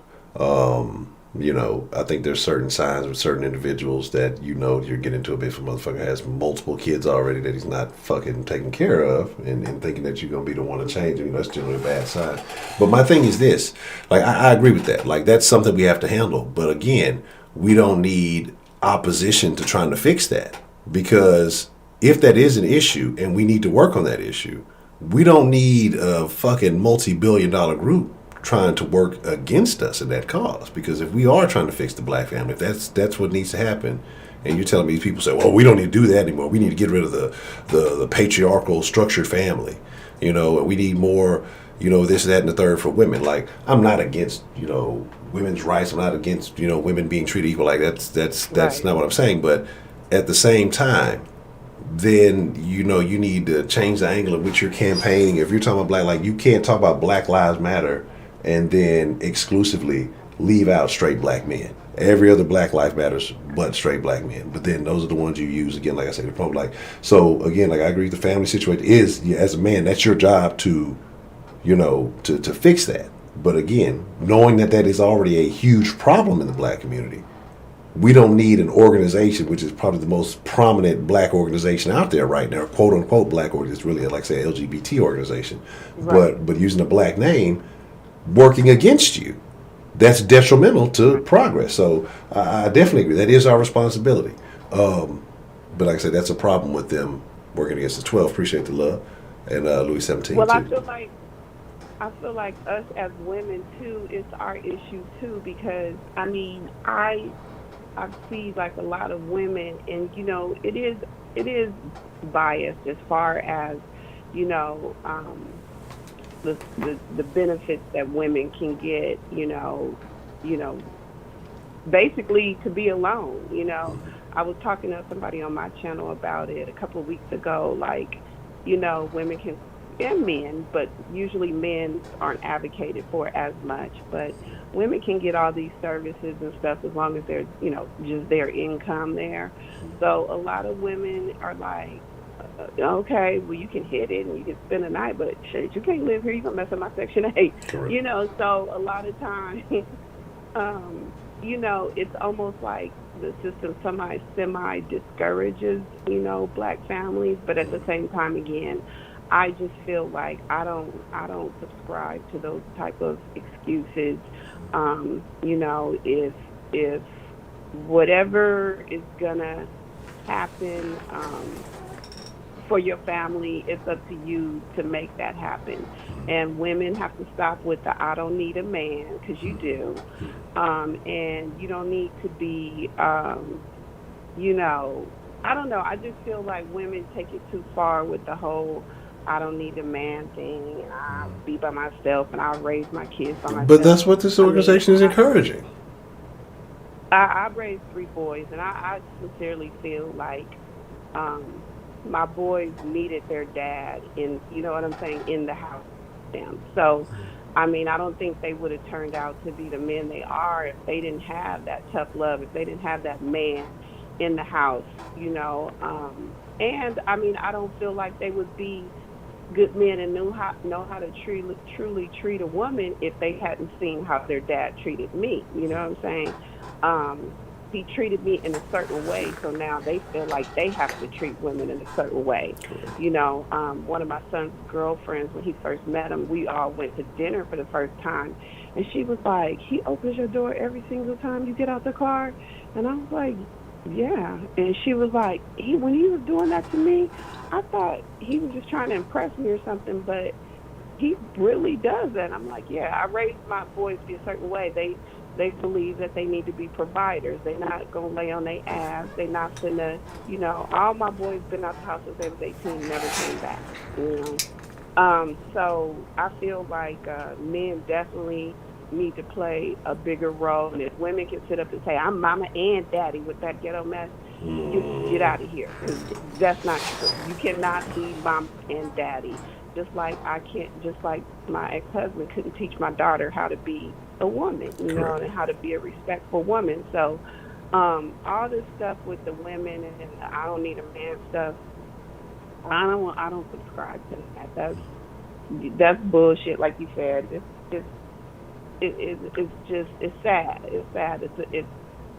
I think there's certain signs with certain individuals that you're getting into a bit. If a motherfucker has multiple kids already that he's not fucking taking care of, and thinking that you're gonna be the one to change him, that's generally a bad sign. But my thing is this: like, I agree with that. Like, that's something we have to handle. But again, we don't need opposition to trying to fix that, because if that is an issue and we need to work on that issue, we don't need a fucking multi-billion-dollar group trying to work against us in that cause. Because if we are trying to fix the black family, if that's what needs to happen, and you're telling me these people say, well, we don't need to do that anymore, we need to get rid of the patriarchal structured family, and we need more, this, that, and the third for women. Like, I'm not against, women's rights, I'm not against, women being treated equal. Like, that's right. Not what I'm saying. But at the same time, then you need to change the angle of which you're campaigning. If you're talking about black, like, you can't talk about Black Lives Matter and then exclusively leave out straight black men. Every other Black Life Matters but straight black men. But then those are the ones you use, again, like I said, the problem. Like, so again, like, I agree, the family situation is, as a man, that's your job to fix that. But again, knowing that is already a huge problem in the black community, we don't need an organization, which is probably the most prominent black organization out there right now, quote unquote black organization. It's really, like, say, LGBT organization, right. But using a black name, working against you, that's detrimental to progress. So I definitely agree. That is our responsibility. But like I said, that's a problem with them working against us. 12, appreciate the love. And Louis 17, well, too. I feel like us as women, too, it's our issue, too, because, I mean, I see, like, a lot of women, and, it is biased as far as, the benefits that women can get, basically to be alone. I was talking to somebody on my channel about it a couple of weeks ago, like, women can, and men, but usually men aren't advocated for as much, but women can get all these services and stuff as long as there's, just their income there. So a lot of women are like, okay, well, you can hit it and you can spend a night, but shit, you can't live here. You're going to mess up my Section 8. Correct. So a lot of times, it's almost like the system semi discourages, black families. But at the same time, again, I just feel like I don't subscribe to those type of excuses. If whatever is going to happen, for your family, it's up to you to make that happen. And women have to stop with the I don't need a man, because you do. And you don't need to be, I don't know. I just feel like women take it too far with the whole I don't need a man thing, and I'll be by myself, and I'll raise my kids by myself. But that's what this organization is encouraging. I raised 3 boys, and I sincerely feel like my boys needed their dad in the house with them. So, I mean, I don't think they would have turned out to be the men they are if they didn't have that tough love, if they didn't have that man in the house, And, I mean, I don't feel like they would be good men and know how to truly treat a woman if they hadn't seen how their dad treated me. You know what I'm saying? he treated me in a certain way, so now they feel like they have to treat women in a certain way. You know, one of my son's girlfriends, when he first met him, we all went to dinner for the first time, and she was like, he opens your door every single time you get out the car? And I was like, yeah. And she was like, when he was doing that to me, I thought he was just trying to impress me or something, but he really does that. I'm like, yeah, I raised my boys to be a certain way. They believe that they need to be providers. They're not going to lay on their ass. They're not finna, you know, all my boys been out the house since they was 18, never came back, you know. So I feel like men definitely need to play a bigger role. And if women can sit up and say, I'm mama and daddy with that ghetto mess, you get out of here. Because that's not true. You cannot be mama and daddy. Just like my ex-husband couldn't teach my daughter how to be a woman, you know, and how to be a respectful woman. So all this stuff with the women and I don't need a man stuff, I don't subscribe to that. That's bullshit, like you said. It's sad. It's sad.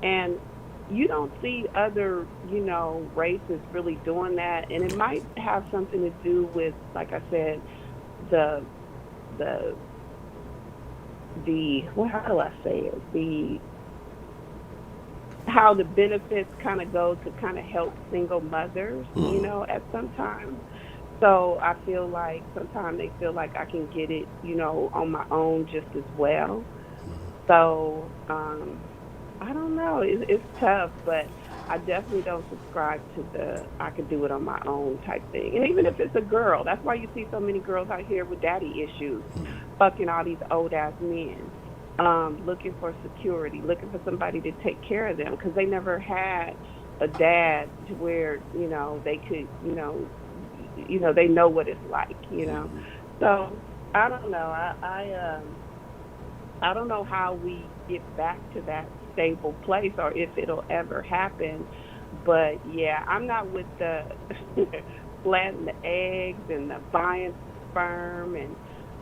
And you don't see other, you know, races really doing that, and it might have something to do with, like I said, the how do I say it? How the benefits kind of go to kind of help single mothers, you know, at some time. So I feel like sometimes they feel like I can get it, you know, on my own just as well. So I don't know. It's tough, but I definitely don't subscribe to I could do it on my own type thing. And even if it's a girl, that's why you see so many girls out here with daddy issues, fucking all these old ass men, looking for security, looking for somebody to take care of them because they never had a dad to where, you know, they could, you know, they know what it's like, you know. So I don't know. I don't know how we get back to that stable place or if it'll ever happen. But yeah, I'm not with the planting the eggs and the buying sperm and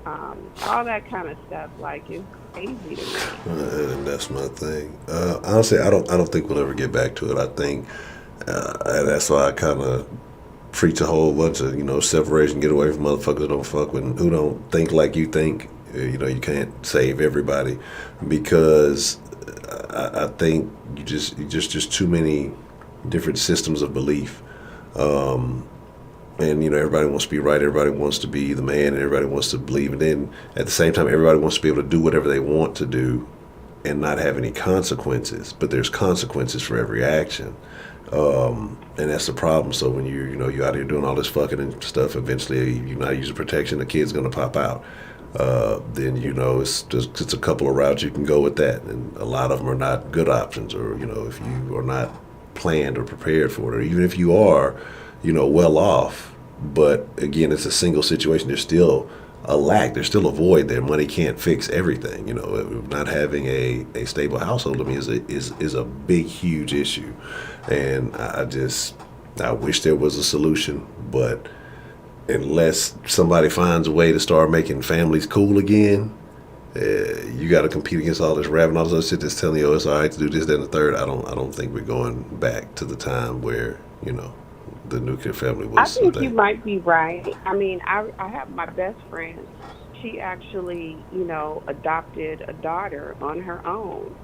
all that kind of stuff. Like, it's crazy to me. And that's my thing. Honestly, I don't think we'll ever get back to it. I think, and that's why I kind of preach a whole bunch of, you know, separation, get away from motherfuckers who don't fuck with, who don't think like you think. You know, you can't save everybody because I think you just too many different systems of belief. And, you know, everybody wants to be right. Everybody wants to be the man and everybody wants to believe. And then at the same time, everybody wants to be able to do whatever they want to do and not have any consequences. But there's consequences for every action. And that's the problem. So when you're out here doing all this fucking and stuff, eventually you're not using protection, the kid's going to pop out. Then, you know, it's a couple of routes you can go with that. And a lot of them are not good options, or, you know, if you are not planned or prepared for it, or even if you are, you know, well off, but again, it's a single situation. There's still a lack. There's still a void there. Money can't fix everything. You know, not having a stable household to me is a big, huge issue. And I wish there was a solution, but unless somebody finds a way to start making families cool again, you got to compete against all this rap and all this other shit that's telling you, oh, it's all right to do this, that, and the third. I don't think we're going back to the time where, you know, the nuclear family was. I think you might be right. I mean, I have my best friend. She actually, you know, adopted a daughter on her own.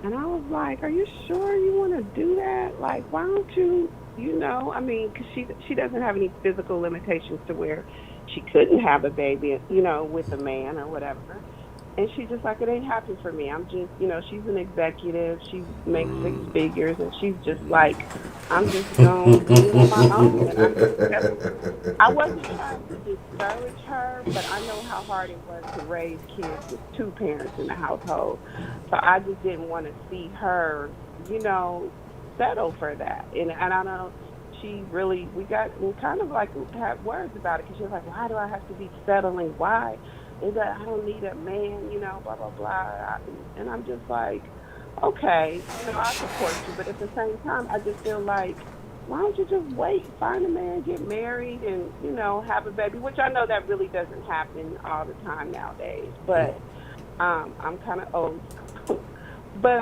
And I was like, are you sure you want to do that? Like, why don't you, you know, I mean, because she doesn't have any physical limitations to where she couldn't have a baby, you know, with a man or whatever. And she's just like, it ain't happening for me. I'm just, you know, she's an executive. She makes 6 figures. And she's just like, I'm just going to do it on my own. And I wasn't trying to discourage her, but I know how hard it was to raise kids with 2 parents in the household. So I just didn't want to see her, you know, settle for that. And I know she really, we kind of like had words about it because she was like, why do I have to be settling? Why? Is that I don't need a man, you know, blah, blah, blah. And I'm just like, okay, you know, I support you. But at the same time, I just feel like, why don't you just wait, find a man, get married, and, you know, have a baby, which I know that really doesn't happen all the time nowadays. But I'm kind of old. But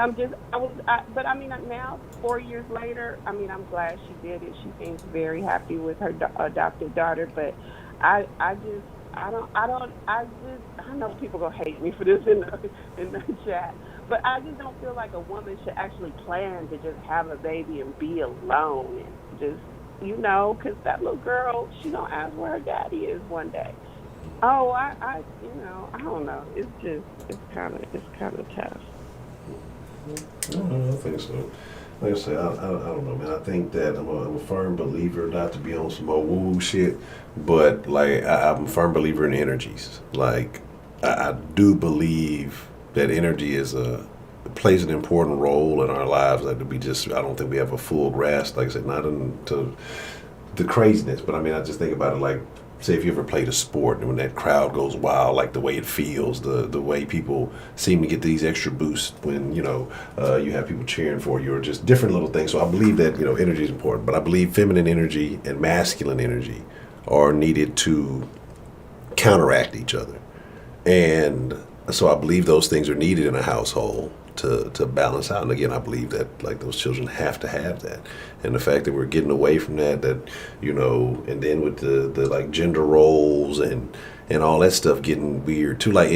but I mean, now 4 years later, I mean, I'm glad she did it. She seems very happy with her adopted daughter. But I just, I know people gonna hate me for this in the chat, but I just don't feel like a woman should actually plan to just have a baby and be alone and just, because that little girl, she gonna ask where her daddy is one day. Oh, I don't know. It's kind of tough. I think so. Like I say, I don't know, man. I think that I'm a firm believer, not to be on some old woo shit, but like I'm a firm believer in energies. Like I do believe that energy plays an important role in our lives. Like I don't think we have a full grasp. Like I said, not into the craziness, but I mean, I just think about it like, say if you ever played a sport and when that crowd goes wild, like the way it feels, the way people seem to get these extra boosts when, you have people cheering for you or just different little things. So I believe that, energy is important, but I believe feminine energy and masculine energy are needed to counteract each other. And so I believe those things are needed in a household to balance out. And again, I believe that like those children have to have that. And the fact that we're getting away from that, and then with the like gender roles and all that stuff getting weird too. Like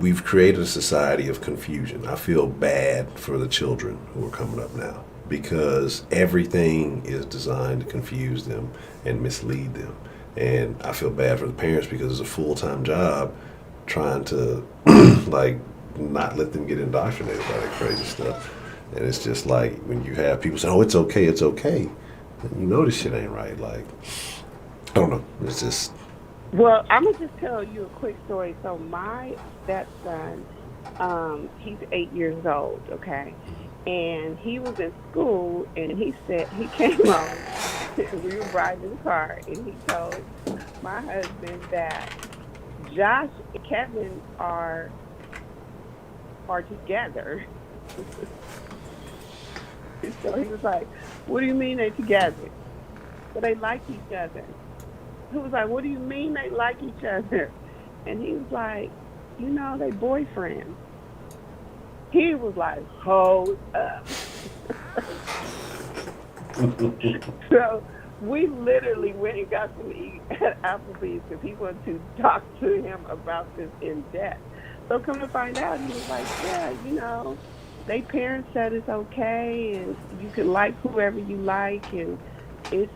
we've created a society of confusion. I feel bad for the children who are coming up now because everything is designed to confuse them and mislead them. And I feel bad for the parents because it's a full-time job trying to like not let them get indoctrinated by that crazy stuff. And it's just like when you have people say, "Oh, it's okay," and this shit ain't right. Like, I don't know. It's just. Well, I'm gonna just tell you a quick story. So my stepson, he's 8 years old, okay, and he was in school, and he said he came home. We were riding in the car, and he told my husband that Josh and Kevin are together. So he was like, "What do you mean they together? Well, they like each other." He was like, "What do you mean they like each other?" And he was like, they boyfriends. He was like, "Hold up." So we literally went and got some to eat at Applebee's because he wanted to talk to him about this in depth. So come to find out, he was like, "Yeah, they parents said it's okay, and you can like whoever you like, and it's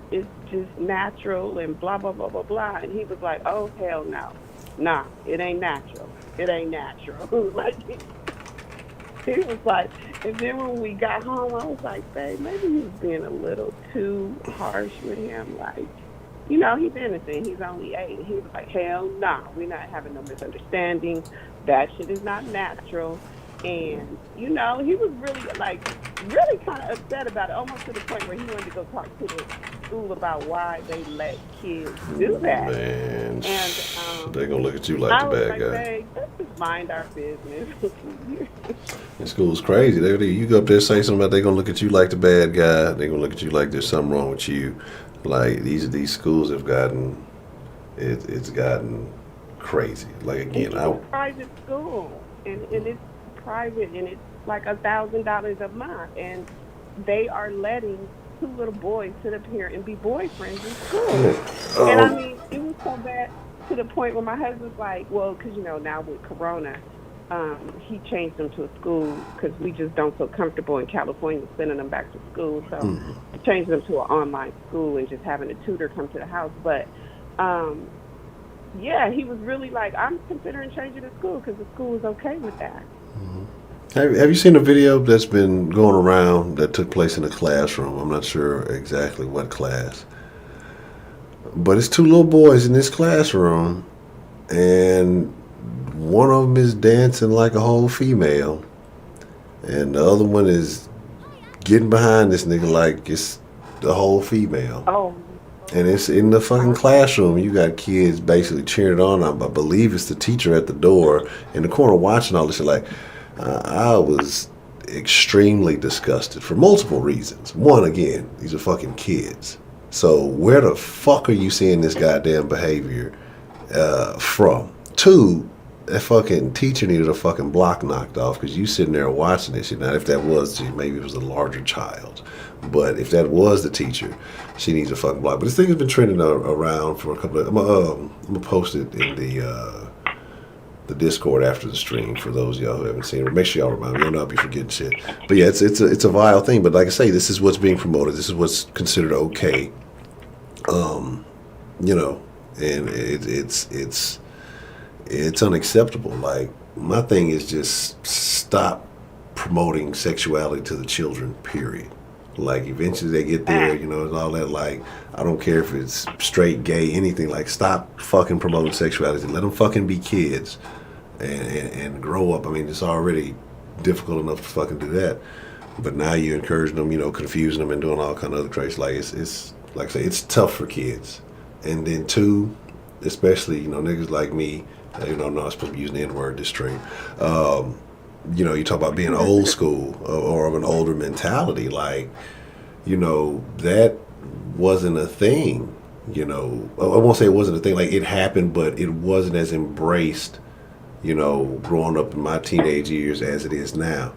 just natural, and blah blah blah blah blah." And he was like, "Oh hell no, nah, it ain't natural. It ain't natural." Like he was like, and then when we got home, I was like, "Babe, maybe he was being a little too harsh with him. Like, he's innocent. He's only 8." And he was like, "Hell no, we're not having no misunderstanding. That shit is not natural." And, he was really kind of upset about it, almost to the point where he wanted to go talk to the school about why they let kids do that. Man, and they're going to look at you like the bad guy. Hey, let's just mind our business. And school's crazy. You go up there and say something about they're going to look at you like the bad guy. They're going to look at you like there's something wrong with you. Like, these schools have gotten, it's gotten crazy. Like, again, it's a private school, and it's private, and it's like $1,000 a month, and they are letting 2 little boys sit up here and be boyfriends in school. And I mean, it was so bad to the point where my husband's like, well, because now with Corona, he changed them to a school because we just don't feel comfortable in California sending them back to school, so he changed them to an online school and just having a tutor come to the house. But yeah, he was really like, I'm considering changing the school because the school is okay with that. Have you seen a video that's been going around that took place in a classroom? I'm not sure exactly what class, but it's 2 little boys in this classroom, and one of them is dancing like a whole female, and the other one is getting behind this nigga like it's the whole female. Oh. And it's in the fucking classroom. You got kids basically cheering it on. I believe it's the teacher at the door in the corner watching all this shit. Like, I was extremely disgusted for multiple reasons. One, again, these are fucking kids. So where the fuck are you seeing this goddamn behavior from? 2, that fucking teacher needed a fucking block knocked off because you sitting there watching this shit. Now, if that was, maybe it was a larger child, but if that was the teacher, she needs a fucking block. But this thing has been trending around for a couple of. I'm gonna post it in the Discord after the stream for those of y'all who haven't seen it. Make sure y'all remind me. Y'all know I'll be forgetting shit. But yeah, it's a vile thing. But like I say, this is what's being promoted. This is what's considered okay. You know, and it's unacceptable. Like, my thing is just stop promoting sexuality to the children, period. Like, eventually they get there, you know, and all that. Like, I don't care if it's straight, gay, anything. Like, stop fucking promoting sexuality. Let them fucking be kids and grow up. I mean, it's already difficult enough to fucking do that. But now you're encouraging them, you know, confusing them and doing all kind of other crazy. Like, it's like I say, it's tough for kids. And then two, especially, you know, niggas like me, you know, I'm not supposed to be using the N-word this stream. You know, you talk about being old school or of an older mentality. Like, you know, that wasn't a thing. You know, I won't say it wasn't a thing. Like, it happened, but it wasn't as embraced, you know, growing up in my teenage years as it is now.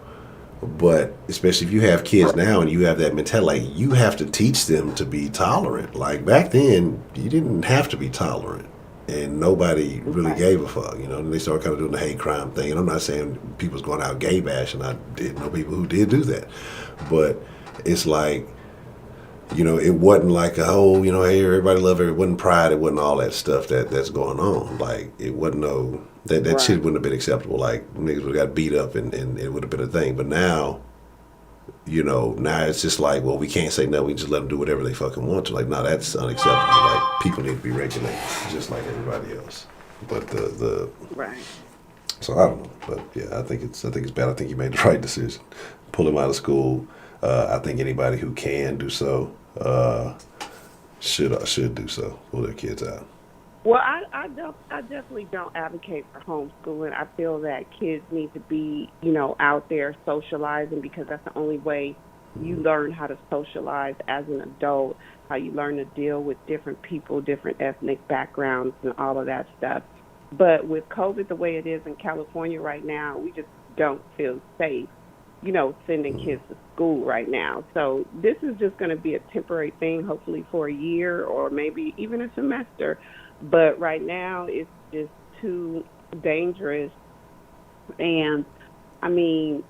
But especially if you have kids now and you have that mentality, like, you have to teach them to be tolerant. Like, back then, you didn't have to be tolerant. And nobody really gave a fuck, you know. And they started kind of doing the hate crime thing. And I'm not saying people's going out gay bashing. I did know people who did do that. But it's like, you know, it wasn't like a whole, you know, hey, everybody love it. It wasn't pride. It wasn't all that stuff that's going on. Like, it wasn't no, that shit wouldn't have been acceptable. Like, niggas would have got beat up and it would have been a thing. But now, you know, now it's just like, well, we can't say no. We just let them do whatever they fucking want to. Like, no, that's unacceptable. Like, people need to be regulated just like everybody else. But the right. So I don't know. But yeah, I think it's bad. I think you made the right decision. Pull him out of school. I think anybody who can do so should do so. Pull their kids out. Well, I definitely don't advocate for homeschooling. I feel that kids need to be, you know, out there socializing, because that's the only way you learn how to socialize as an adult, how you learn to deal with different people, different ethnic backgrounds, and all of that stuff. But with COVID the way it is in California right now, we just don't feel safe, you know, sending kids to school right now. So this is just going to be a temporary thing, hopefully for a year or maybe even a semester. But right now, it's just too dangerous. And, I mean,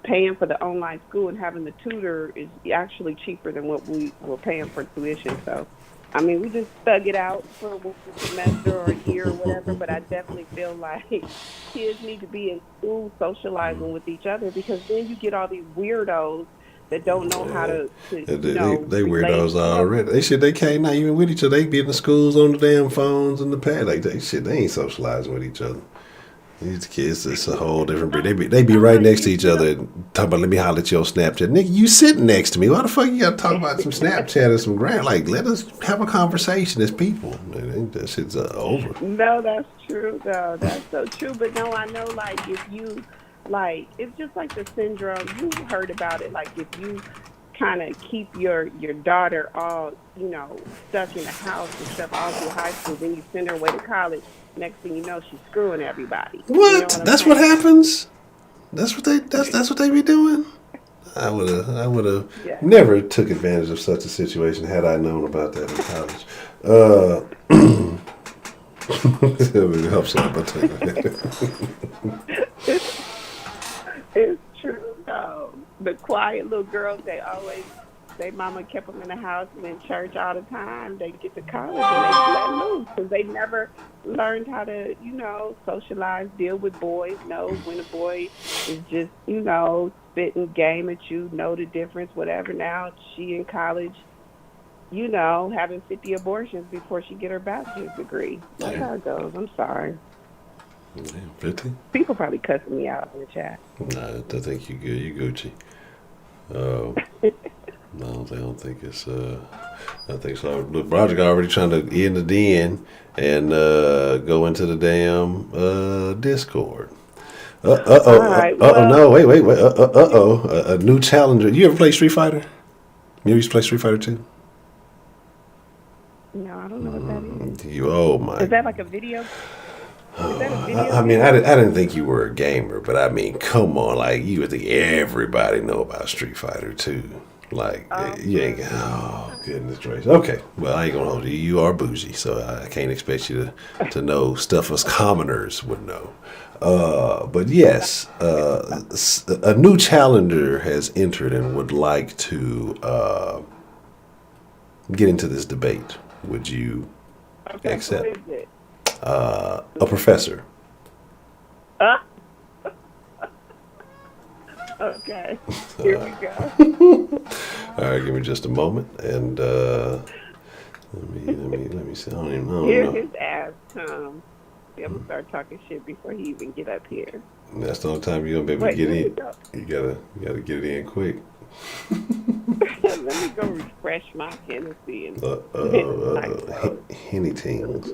paying for the online school and having the tutor is actually cheaper than what we were paying for tuition. So, I mean, we just thug it out for a semester or a year or whatever. But I definitely feel like kids need to be in school socializing with each other, because then you get all these weirdos that don't know how to you know, they weirdos already. They can't not even with each other. They be in the schools on the damn phones and the pad. Like, they ain't socializing with each other. These kids, it's a whole different breed. They be right next to each other and talk about, let me holler at your Snapchat. Nigga, you sitting next to me. Why the fuck you got to talk about some Snapchat or some gram? Like, let us have a conversation as people. That shit's over. No, that's true, though. That's so true. But no, I know, like, if you, like, it's just like the syndrome. You heard about it. Like, if you kind of keep your daughter all, you know, stuck in the house and stuff all through high school, then you send her away to college. Next thing you know, she's screwing everybody. What? You know That's what happens? That's what they be doing? I would have never took advantage of such a situation had I known about that in college. It helps out, but it's true though. The quiet little girls, they mama kept them in the house and in church all the time. They get to college and they let loose because they never learned how to, you know, socialize, deal with boys, know when a boy is just, you know, spitting game at you, know the difference, whatever. Now she in college, you know, having 50 abortions before she get her bachelor's degree. That's how it goes. I'm sorry. Damn, 50? People probably cussing me out in the chat. Nah, I think you good. You Gucci. No, I don't think it's. I think so. Look, Broderick already trying to end the den and go into the damn Discord. No, wait. A new challenger. You ever play Street Fighter? You used to play Street Fighter 2? No, I don't know what that is. Oh my. Is that like a video? Is that a video I mean, game? I didn't think you were a gamer, but I mean, come on, like you would think everybody know about Street Fighter 2. Like you ain't. Oh goodness gracious. Okay, well I ain't gonna hold you. You are bougie, so I can't expect you to know stuff us commoners would know. But yes, a new challenger has entered and would like to get into this debate. Would you Okay, who accept? is it? A professor. Okay, here we go. All right, give me just a moment, and let me see. I don't Here know. his ass comes. See, I'm gonna start talking shit before he even get up here. And that's the only time you're gonna be able to Wait, get let me in. go. You gotta get it in quick. Let me go refresh my Hennessy and Henny tings.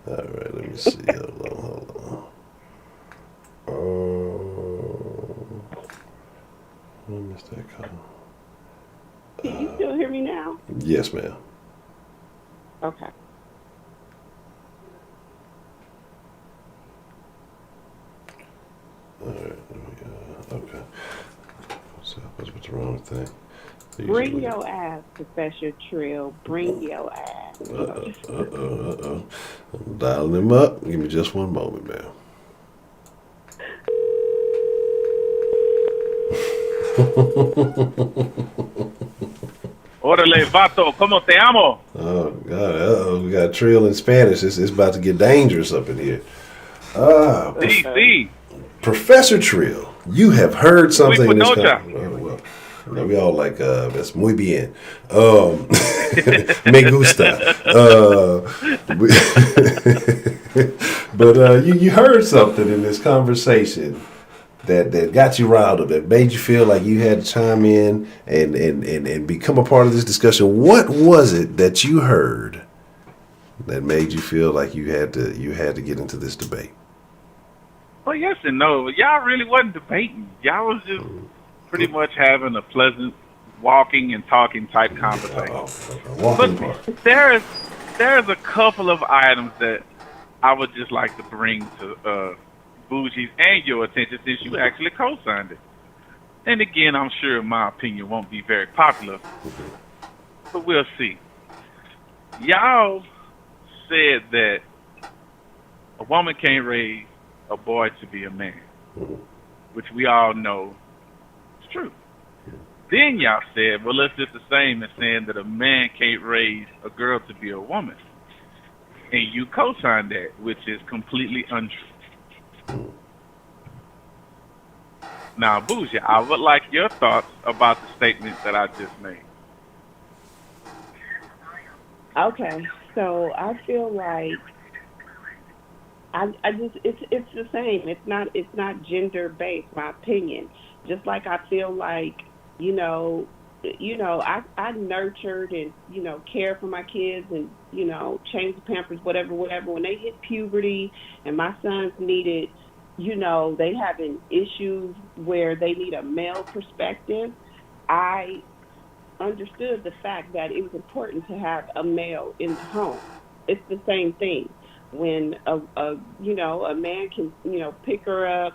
All right, let me see. Hold on. I missed that call. Can you still hear me now? Yes, ma'am. Okay. All right. Okay. What's the wrong thing? Bring your ass, Professor Trill. Bring your ass. I'm dialing him up. Give me just one moment, ma'am. Órale, vato, ¿cómo te amo? Oh, God. We got Trill in Spanish. It's about to get dangerous up in here. Sí. Professor Trill, you have heard something in this Nocha. we all like, that's muy bien. Me gusta. But you heard something in this conversation that got you riled up, that made you feel like you had to chime in and become a part of this discussion. What was it that you heard that made you feel like you had to get into this debate? Well, yes and no. Y'all really wasn't debating. Y'all was just pretty much having a pleasant walking and talking type conversation. But there's a couple of items that I would just like to bring to Bougie's and your attention, since you actually co-signed it. And again, I'm sure my opinion won't be very popular, but we'll see. Y'all said that a woman can't raise a boy to be a man, which we all know is true. Then y'all said, well, that's just the same as saying that a man can't raise a girl to be a woman. And you co-signed that, which is completely untrue. Now, Bougie, I would like your thoughts about the statement that I just made. Okay, so I feel like I just it's the same. It's not gender based. My opinion. Just like I feel like I nurtured and cared for my kids and changed the Pampers, whatever. When they hit puberty and my sons needed, they having issues where they need a male perspective, I understood the fact that it was important to have a male in the home. It's the same thing. When a man can pick her up,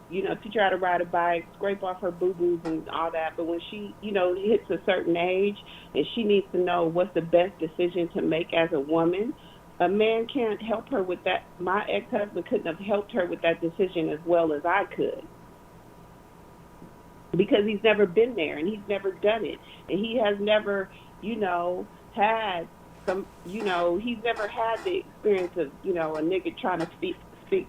teach her how to ride a bike, scrape off her boo-boos and all that, but when she hits a certain age and she needs to know what's the best decision to make as a woman, a man can't help her with that. My ex-husband couldn't have helped her with that decision as well as I could, because he's never been there and he's never done it, and he has never had he's never had the experience of a nigga trying to speak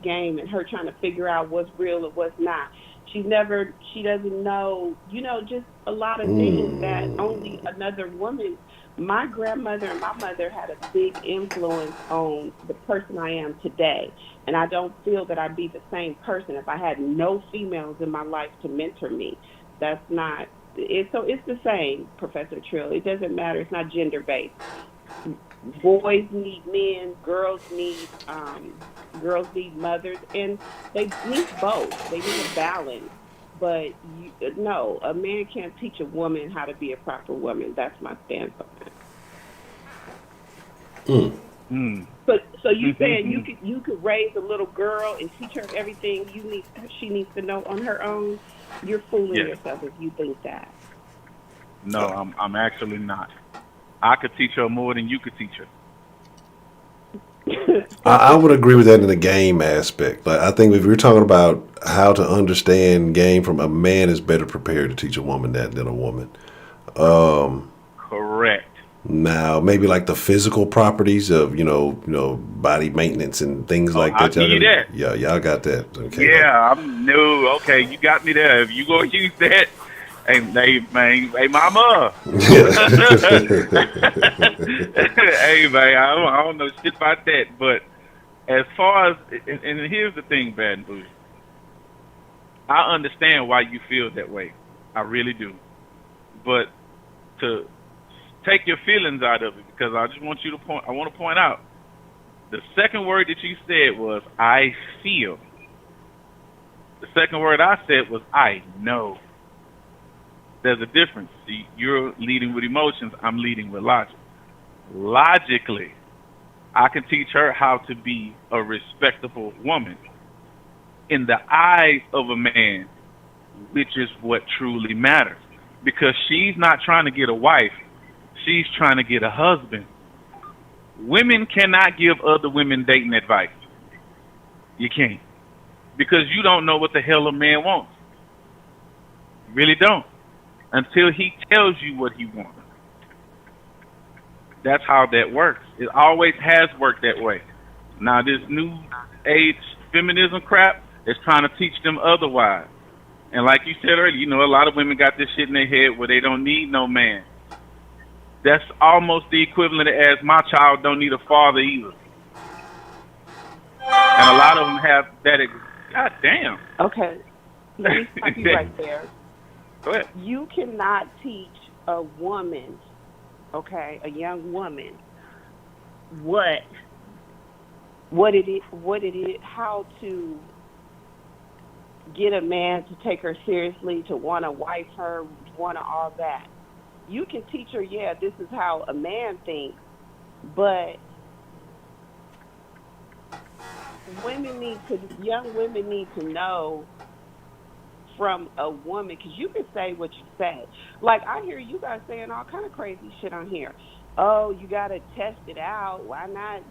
game and her trying to figure out what's real and what's not. She doesn't know just a lot of things that only another woman. My grandmother and my mother had a big influence on the person I am today, and I don't feel that I'd be the same person if I had no females in my life to mentor me. That's not it. So it's the same, Professor Trill. It doesn't matter. It's not gender based. Boys need men, girls need mothers, and they need both. They need a balance. But no, a man can't teach a woman how to be a proper woman. That's my stance on that. So you saying you could raise a little girl and teach her everything she needs to know on her own? You're fooling yourself if you think that. No, I'm actually not. I could teach her more than you could teach her. I would agree with that in the game aspect. Like, I think if you're talking about how to understand game, from a man is better prepared to teach a woman that than a woman. Correct. Now, maybe like the physical properties of body maintenance and things like that. I'll give you that. Yeah, y'all got that. Okay. Yeah, okay, you got me there. If you gonna use that, hey mama. Hey man, I don't know shit about that. But as far as, and here's the thing, Bad and Bougie, I understand why you feel that way. I really do. But to take your feelings out of it, because I want to point out, the second word that you said was, I feel. The second word I said was, I know. There's a difference. See, you're leading with emotions. I'm leading with logic. Logically, I can teach her how to be a respectable woman in the eyes of a man, which is what truly matters. Because she's not trying to get a wife. She's trying to get a husband. Women cannot give other women dating advice. You can't. Because you don't know what the hell a man wants. You really don't. Until he tells you what he wants. That's how that works. It always has worked that way. Now, this new age feminism crap is trying to teach them otherwise. And like you said earlier, a lot of women got this shit in their head where they don't need no man. That's almost the equivalent as my child don't need a father either. And a lot of them have that. God damn. Okay. Let me stop you right there. Go ahead. You cannot teach a woman, a young woman, what it is, how to get a man to take her seriously, to want to wife her, want to all that. You can teach her, this is how a man thinks, but young women need to know from a woman, because you can say what you say. Like, I hear you guys saying all kind of crazy shit on here. Oh, you got to test it out. Why not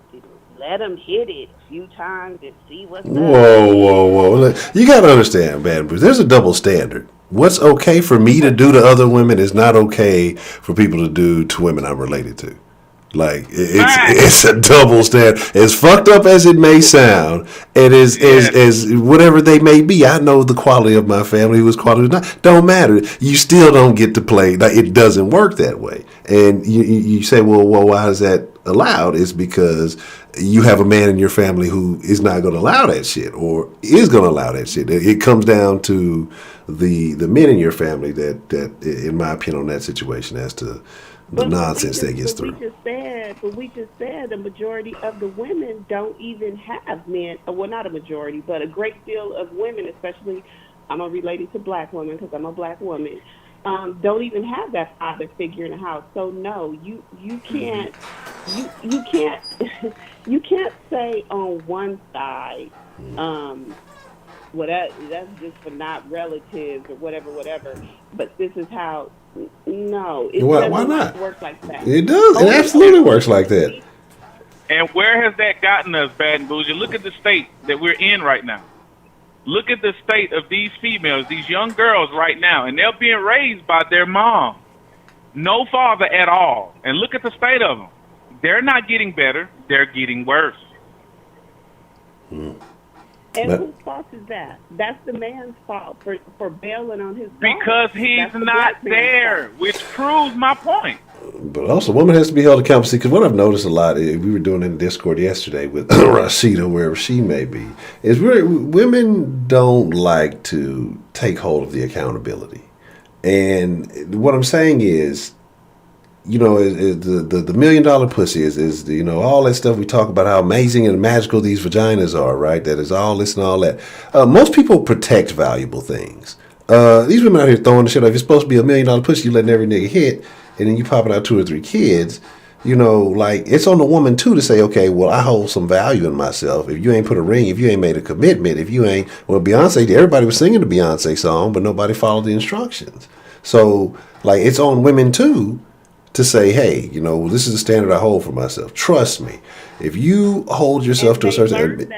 let them hit it a few times and see what's up? Whoa. You got to understand, man, there's a double standard. What's okay for me to do to other women is not okay for people to do to women I'm related to. Like, it's a double standard. As fucked up as it may sound, and as whatever they may be, I know the quality of my family, who's quality or not, don't matter. You still don't get to play. Like, it doesn't work that way. And you say, well, why is that allowed? It's because you have a man in your family who is not going to allow that shit, or is going to allow that shit. It comes down to the men in your family that, in my opinion, on that situation, as to the nonsense that gets through. We just said the majority of the women don't even have men. Well, not a majority, but a great deal of women, especially I'm related to black women because I'm a black woman, don't even have that father figure in the house. So no, you can't you can't you can't say on one side, well that's just for not relatives or whatever. But this is how. No, it doesn't work like that. It does. It absolutely works like that. And where has that gotten us, Bad and Bougie? Look at the state that we're in right now. Look at the state of these females, these young girls right now, and they're being raised by their mom. No father at all. And look at the state of them. They're not getting better. They're getting worse. And whose fault is that? That's the man's fault for bailing on his daughter. Because he's not there, which proves my point. But also, woman has to be held accountable. Because what I've noticed a lot, we were doing in the Discord yesterday with Rashida, wherever she may be, is women don't like to take hold of the accountability. And what I'm saying is, the $1 million pussy is all that stuff we talk about, how amazing and magical these vaginas are, right? That is all this and all that. Most people protect valuable things. These women out here throwing the shit out. If it's supposed to be $1 million pussy, you letting every nigga hit, and then you popping out 2 or 3 kids. Like it's on the woman too to say, okay, well, I hold some value in myself. If you ain't put a ring, if you ain't made a commitment, if you ain't, well, Beyonce, everybody was singing the Beyonce song, but nobody followed the instructions. So, like, it's on women too to say, hey, this is the standard I hold for myself. Trust me. If you hold yourself to a certain...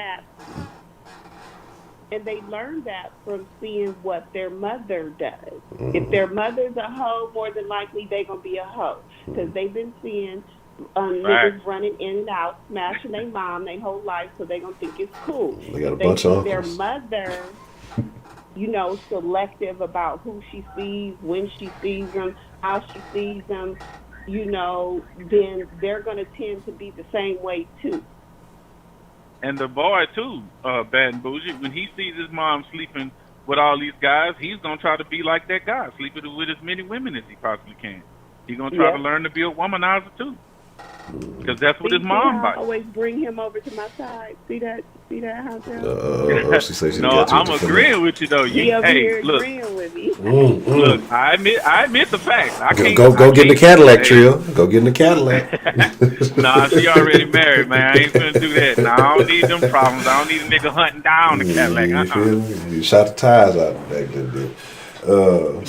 And they learn that from seeing what their mother does. Mm-hmm. If their mother's a hoe, more than likely they're going to be a hoe. Because they've been seeing niggas running in and out, smashing their mom their whole life, so they're going to think it's cool. They got a bunch of their mother, selective about who she sees, when she sees them, how she sees them, then they're going to tend to be the same way, too. And the boy, too, Bad and Bougie, when he sees his mom sleeping with all these guys, he's going to try to be like that guy, sleeping with as many women as he possibly can. He's going to try to learn to be a womanizer, too. Because that's what his mom likes. I always bring him over to my side. See that, Honcho? She says she no, I'm agreeing with you, though. Look, agreeing with me. Look, I admit the facts. I can't go get in the Cadillac, Trill. Go get in the Cadillac. Nah, she already married, man. I ain't gonna do that. Nah, I don't need them problems. I don't need a nigga hunting down the Cadillac. You shot the tires out back then. Okay.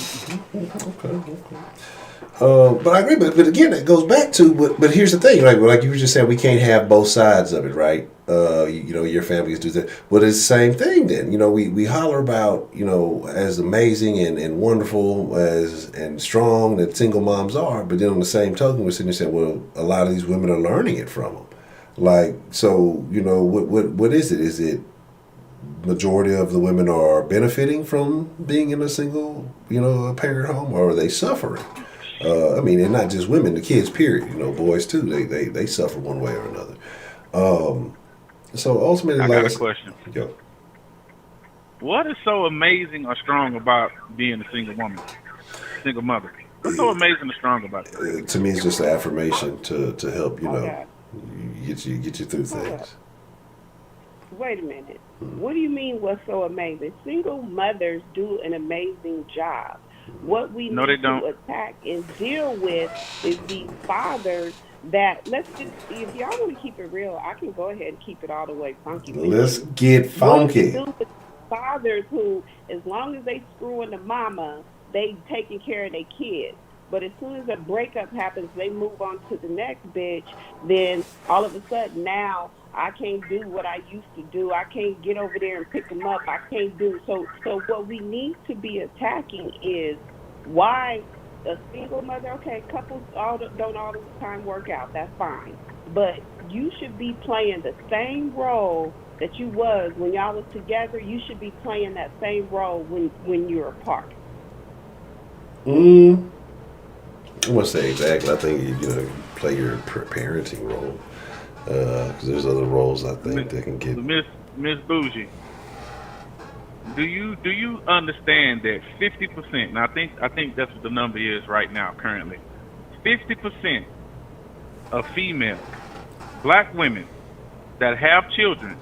But I agree, but again, it goes back to, but here's the thing, right? Like you were just saying, we can't have both sides of it, right? Your family is do that. But it's the same thing then. We holler about, as amazing and wonderful and strong that single moms are, but then on the same token, we're sitting there saying, well, a lot of these women are learning it from them. Like, so, what is it? Is it majority of the women are benefiting from being in a single, a parent home, or are they suffering? And not just women, the kids, period. Boys too. They suffer one way or another. So ultimately, I got a question. Yo. What is so amazing or strong about being a single woman, single mother? What's so amazing or strong about that? To me, it's just an affirmation to help get you through things. Wait a minute. What do you mean? What's so amazing? Single mothers do an amazing job. What we need to attack and deal with is these fathers that, if y'all want to keep it real, I can go ahead and keep it all the way funky. Let's get funky. What we do with fathers who, as long as they screwing the mama, they taking care of their kids. But as soon as a breakup happens, they move on to the next bitch, then all of a sudden now I can't do what I used to do. I can't get over there and pick them up. I can't do. So what we need to be attacking is why a single mother, okay, couples don't all the time work out. That's fine. But you should be playing the same role that you was when y'all was together. You should be playing that same role when you're apart. I won't say exactly. I think you play your parenting role. Because there's other roles I think that can get. Miss Bougie, do you understand that 50%? And I think that's what the number is right now currently. 50% of female black women that have children,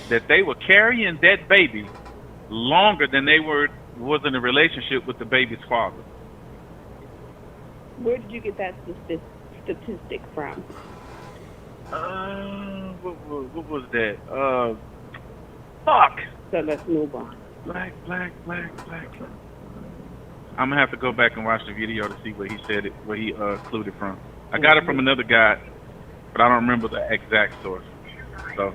that they were carrying that baby longer than they was in a relationship with the baby's father. Where did you get that statistic from? What was that? Fuck. So let's move on. Black. I'm gonna have to go back and watch the video to see what he said where he clued it from. I got it from another guy, but I don't remember the exact source. So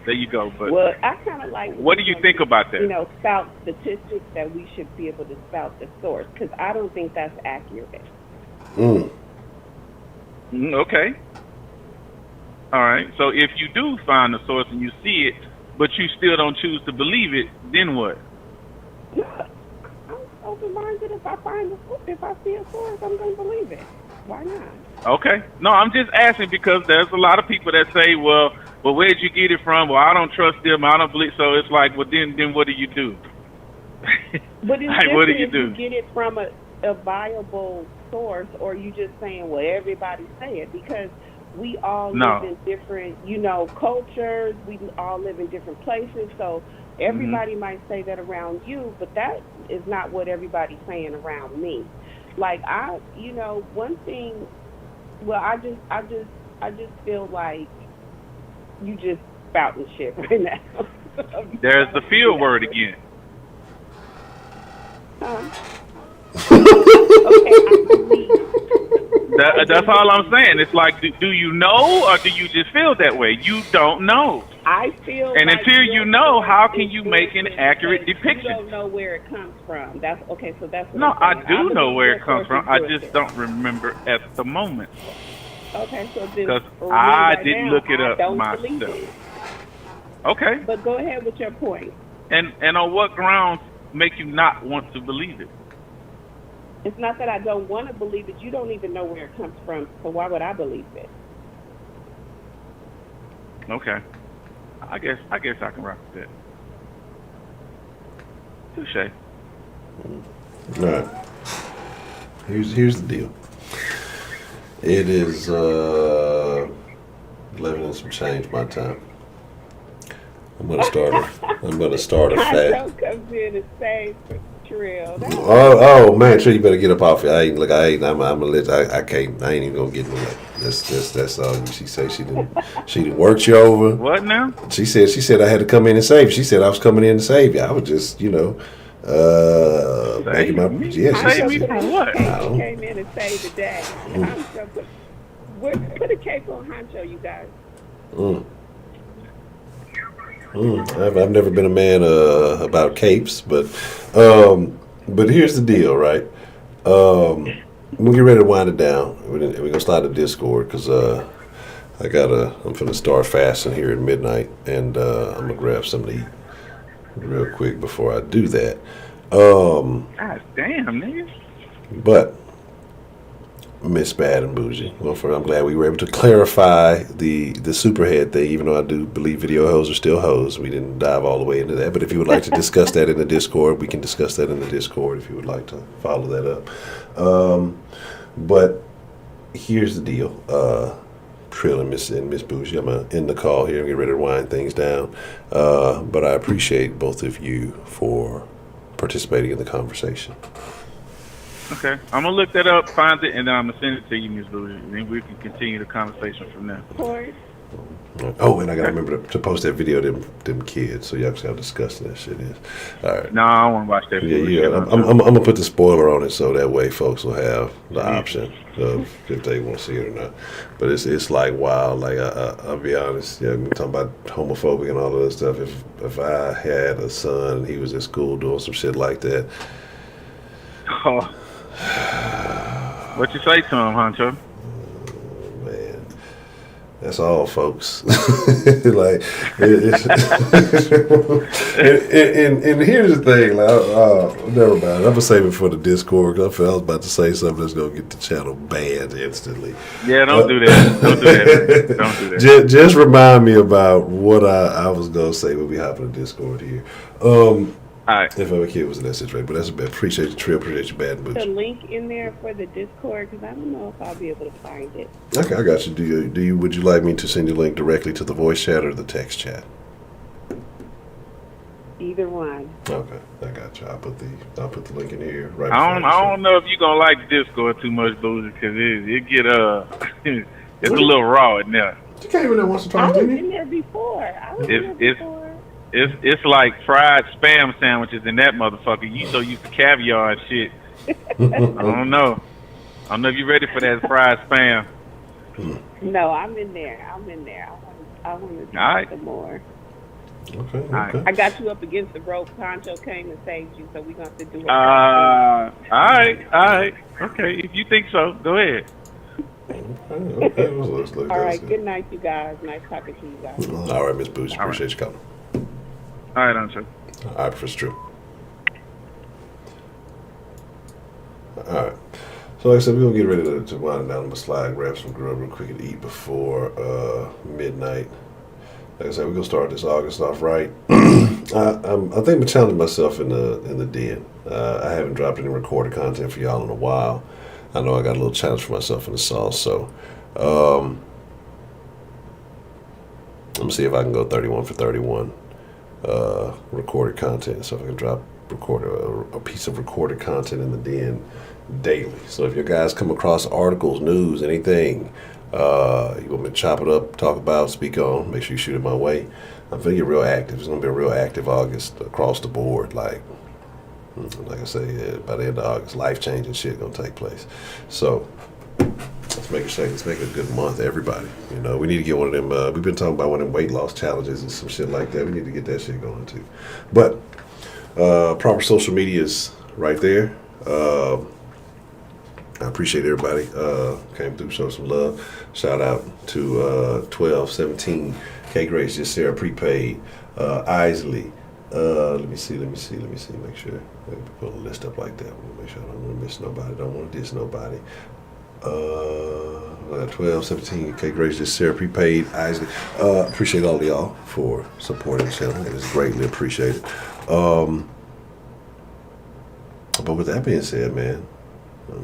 there you go. But well, I kind of like. What do you think about that? Spout statistics that we should be able to spout the source, because I don't think that's accurate. Okay. All right. So if you do find the source and you see it, but you still don't choose to believe it, then what? I'm open-minded. If I see a source, I'm going to believe it. Why not? Okay. No, I'm just asking because there's a lot of people that say, well, where'd you get it from? Well, I don't trust them. I don't believe. So it's like, well, then what do you do? But it's like, what do you do? You get it from a viable source, or you just saying, well, everybody say it, because we all live in different, cultures. We all live in different places. So everybody might say that around you, but that is not what everybody's saying around me. Like one thing Well, I just feel like you just spouting shit right now. There's the field word again. Huh? Okay, I believe. That's all I'm saying. It's like, do you know, or do you just feel that way? You don't know. I feel. And like until you know, how can you make an accurate depiction? You don't know where it comes from. That's okay. So that's what no. I'm I do know where it comes from. I just it. don't remember at the moment. Okay, so then because I right didn't now, look it I up don't myself. It. Okay. But go ahead with your point. And on what grounds make you not want to believe it? It's not that I don't want to believe it. You don't even know where it comes from, so why would I believe it? Okay. I guess I can rock with that. Touche. All right. Here's the deal. It is 11 and some change my time. I'm gonna start a fast. Honcho comes in and saves Trill. Oh man, Trill, you better get up off it. I'm gonna let I can't. I ain't even gonna get in the way. That's all. She said she didn't work you over. What now? She said I had to come in and save you. She said I was coming in to save you. I was just making my save me from what? Came in and saved the day. Honcho put a cape on Honcho, you guys. I've never been a man about capes, but here's the deal, right? We'll get ready to wind it down. We're gonna start the Discord because I'm finna start fasting here at midnight, and I'm gonna grab something to eat real quick before I do that. God damn, nigga. But Miss Bad and Bougie. Well, I'm glad we were able to clarify the superhead thing, even though I do believe video hoes are still hoes. We didn't dive all the way into that. But if you would like to discuss that in the Discord, we can discuss that in the Discord if you would like to follow that up. But here's the deal. Trill and Miss Bougie, I'm going to end the call here and get ready to wind things down. But I appreciate both of you for participating in the conversation. Okay, I'm gonna look that up, find it, and then I'm gonna send it to you, Ms. Bougie, and then we can continue the conversation from there. Oh, and I gotta remember to post that video of them kids, so y'all see how disgusting that shit is. All right. No, I don't want to watch that video. Yeah. I'm gonna put the spoiler on it so that way folks will have the option of if they want to see it or not. But it's like wild. Like I'll be honest. Yeah, we're talking about homophobic and all of that stuff. If I had a son and he was at school doing some shit like that. Oh. What you say to him, Honcho? Man, that's all, folks. Like, and here's the thing. Like, never mind. I'm gonna save it for the Discord because I was about to say something that's gonna get the channel banned instantly. Yeah, don't do that. Don't do that. Don't do that. Just remind me about what I was gonna say when we hop in the Discord here. Right. If my kid was in that situation, but that's a bad. Appreciate your trip, appreciate your bad boots. The link in there for the Discord because I don't know if I'll be able to find it. Okay, I got you. Do you? Would you like me to send you a link directly to the voice chat or the text chat? Either one. Okay, I got you. I'll put the link in here. Right. I don't know if you're gonna like Discord too much, Boozy, because it get it's a little raw in there. You came in there once or twice, didn't you? I was in there before. It's like fried spam sandwiches in that motherfucker. You so used to caviar and shit. I don't know. I don't know if you're ready for that fried spam. No, I'm in there. I want to talk some more. Okay. I got you up against the rope. Honcho came and saved you, so we're going to have to do it. All right. Okay, if you think so, go ahead. Okay. All right, good night, you guys. Nice talking to you guys. All right, Miss Boozy. Appreciate you coming. All right, Honcho. All right, Professor Drew. All right. So like I said, we're going to get ready to wind down. I'm going to slide, grab some grub real quick and eat before midnight. Like I said, we're going to start this August off right. I think I'm challenging myself in the den. I haven't dropped any recorded content for y'all in a while. I know I got a little challenge for myself in the sauce, so I'm going to see if I can go 31 for 31 recorded content. So if I can drop record a piece of recorded content in the Den daily. So if your guys come across articles, news, anything, you want me to chop it up, talk about, speak on, make sure you shoot it my way. I'm feeling real active. It's going to be a real active August across the board. Like I say, by the end of August, life-changing shit going to take place. So let's make it a good month, everybody. You know, we need to get one of them. We've been talking about one of them weight loss challenges and some shit like that. We need to get that shit going too. But proper social media is right there. I appreciate everybody came through, showed some love. Shout out to 1217 K Grace, just Sarah Prepaid, Isley. Let me see. Make sure. Let me put a list up like that. Make sure I don't want to miss nobody. Don't want to diss nobody. 12, 17, K Grace, just Sarah Prepaid, Isley. Appreciate all of y'all for supporting the channel. It is greatly appreciated. But with that being said, man,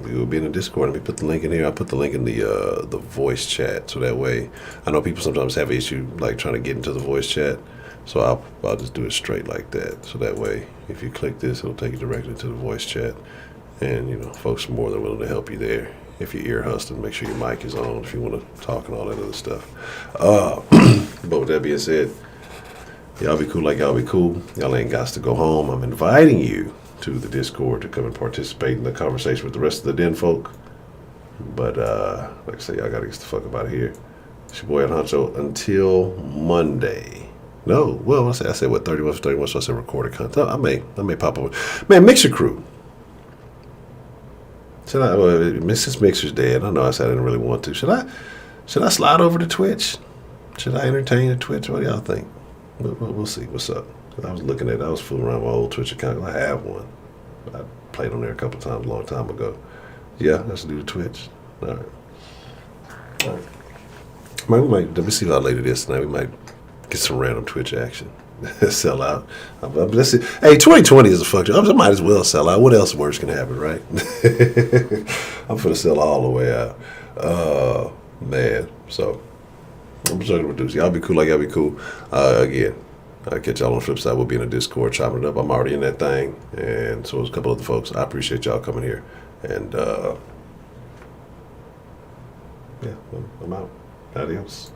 we will be in the Discord. Let me put the link in here. I'll put the link in the voice chat, so that way, I know people sometimes have an issue like trying to get into the voice chat. So I'll just do it straight like that. So that way, if you click this, it'll take you directly to the voice chat. And, you know, folks are more than willing to help you there. If you're ear hustling, make sure your mic is on if you want to talk and all that other stuff. But with that being said, y'all be cool like y'all be cool. Y'all ain't got to go home. I'm inviting you to the Discord to come and participate in the conversation with the rest of the Denfolk. But like I say, y'all got to get the fuck up out of here. It's your boy Ed Honcho until Monday. No, well, I said what, 31 for 31, so I said recorded content. I may pop up. Man, Mixer Crew. Mrs. Mixer's dead. I know I said I didn't really want to. Should I slide over to Twitch? Should I entertain a Twitch? What do y'all think? We'll see. What's up? I was fooling around with my old Twitch account. I have one. I played on there a couple times a long time ago. Yeah, let's do the Twitch. All right. Let me see how later this tonight. We might get some random Twitch action. Sell out. Let's see. Hey, 2020 is a fuck job. I might as well sell out. What else worse can happen, right? I'm finna sell all the way out. Man. So, I'm just going to reduce. Y'all be cool like y'all be cool. Again, I'll catch y'all on the flip side. We'll be in the Discord chopping it up. I'm already in that thing. And so is a couple other folks. I appreciate y'all coming here. And, yeah, I'm out. Adios.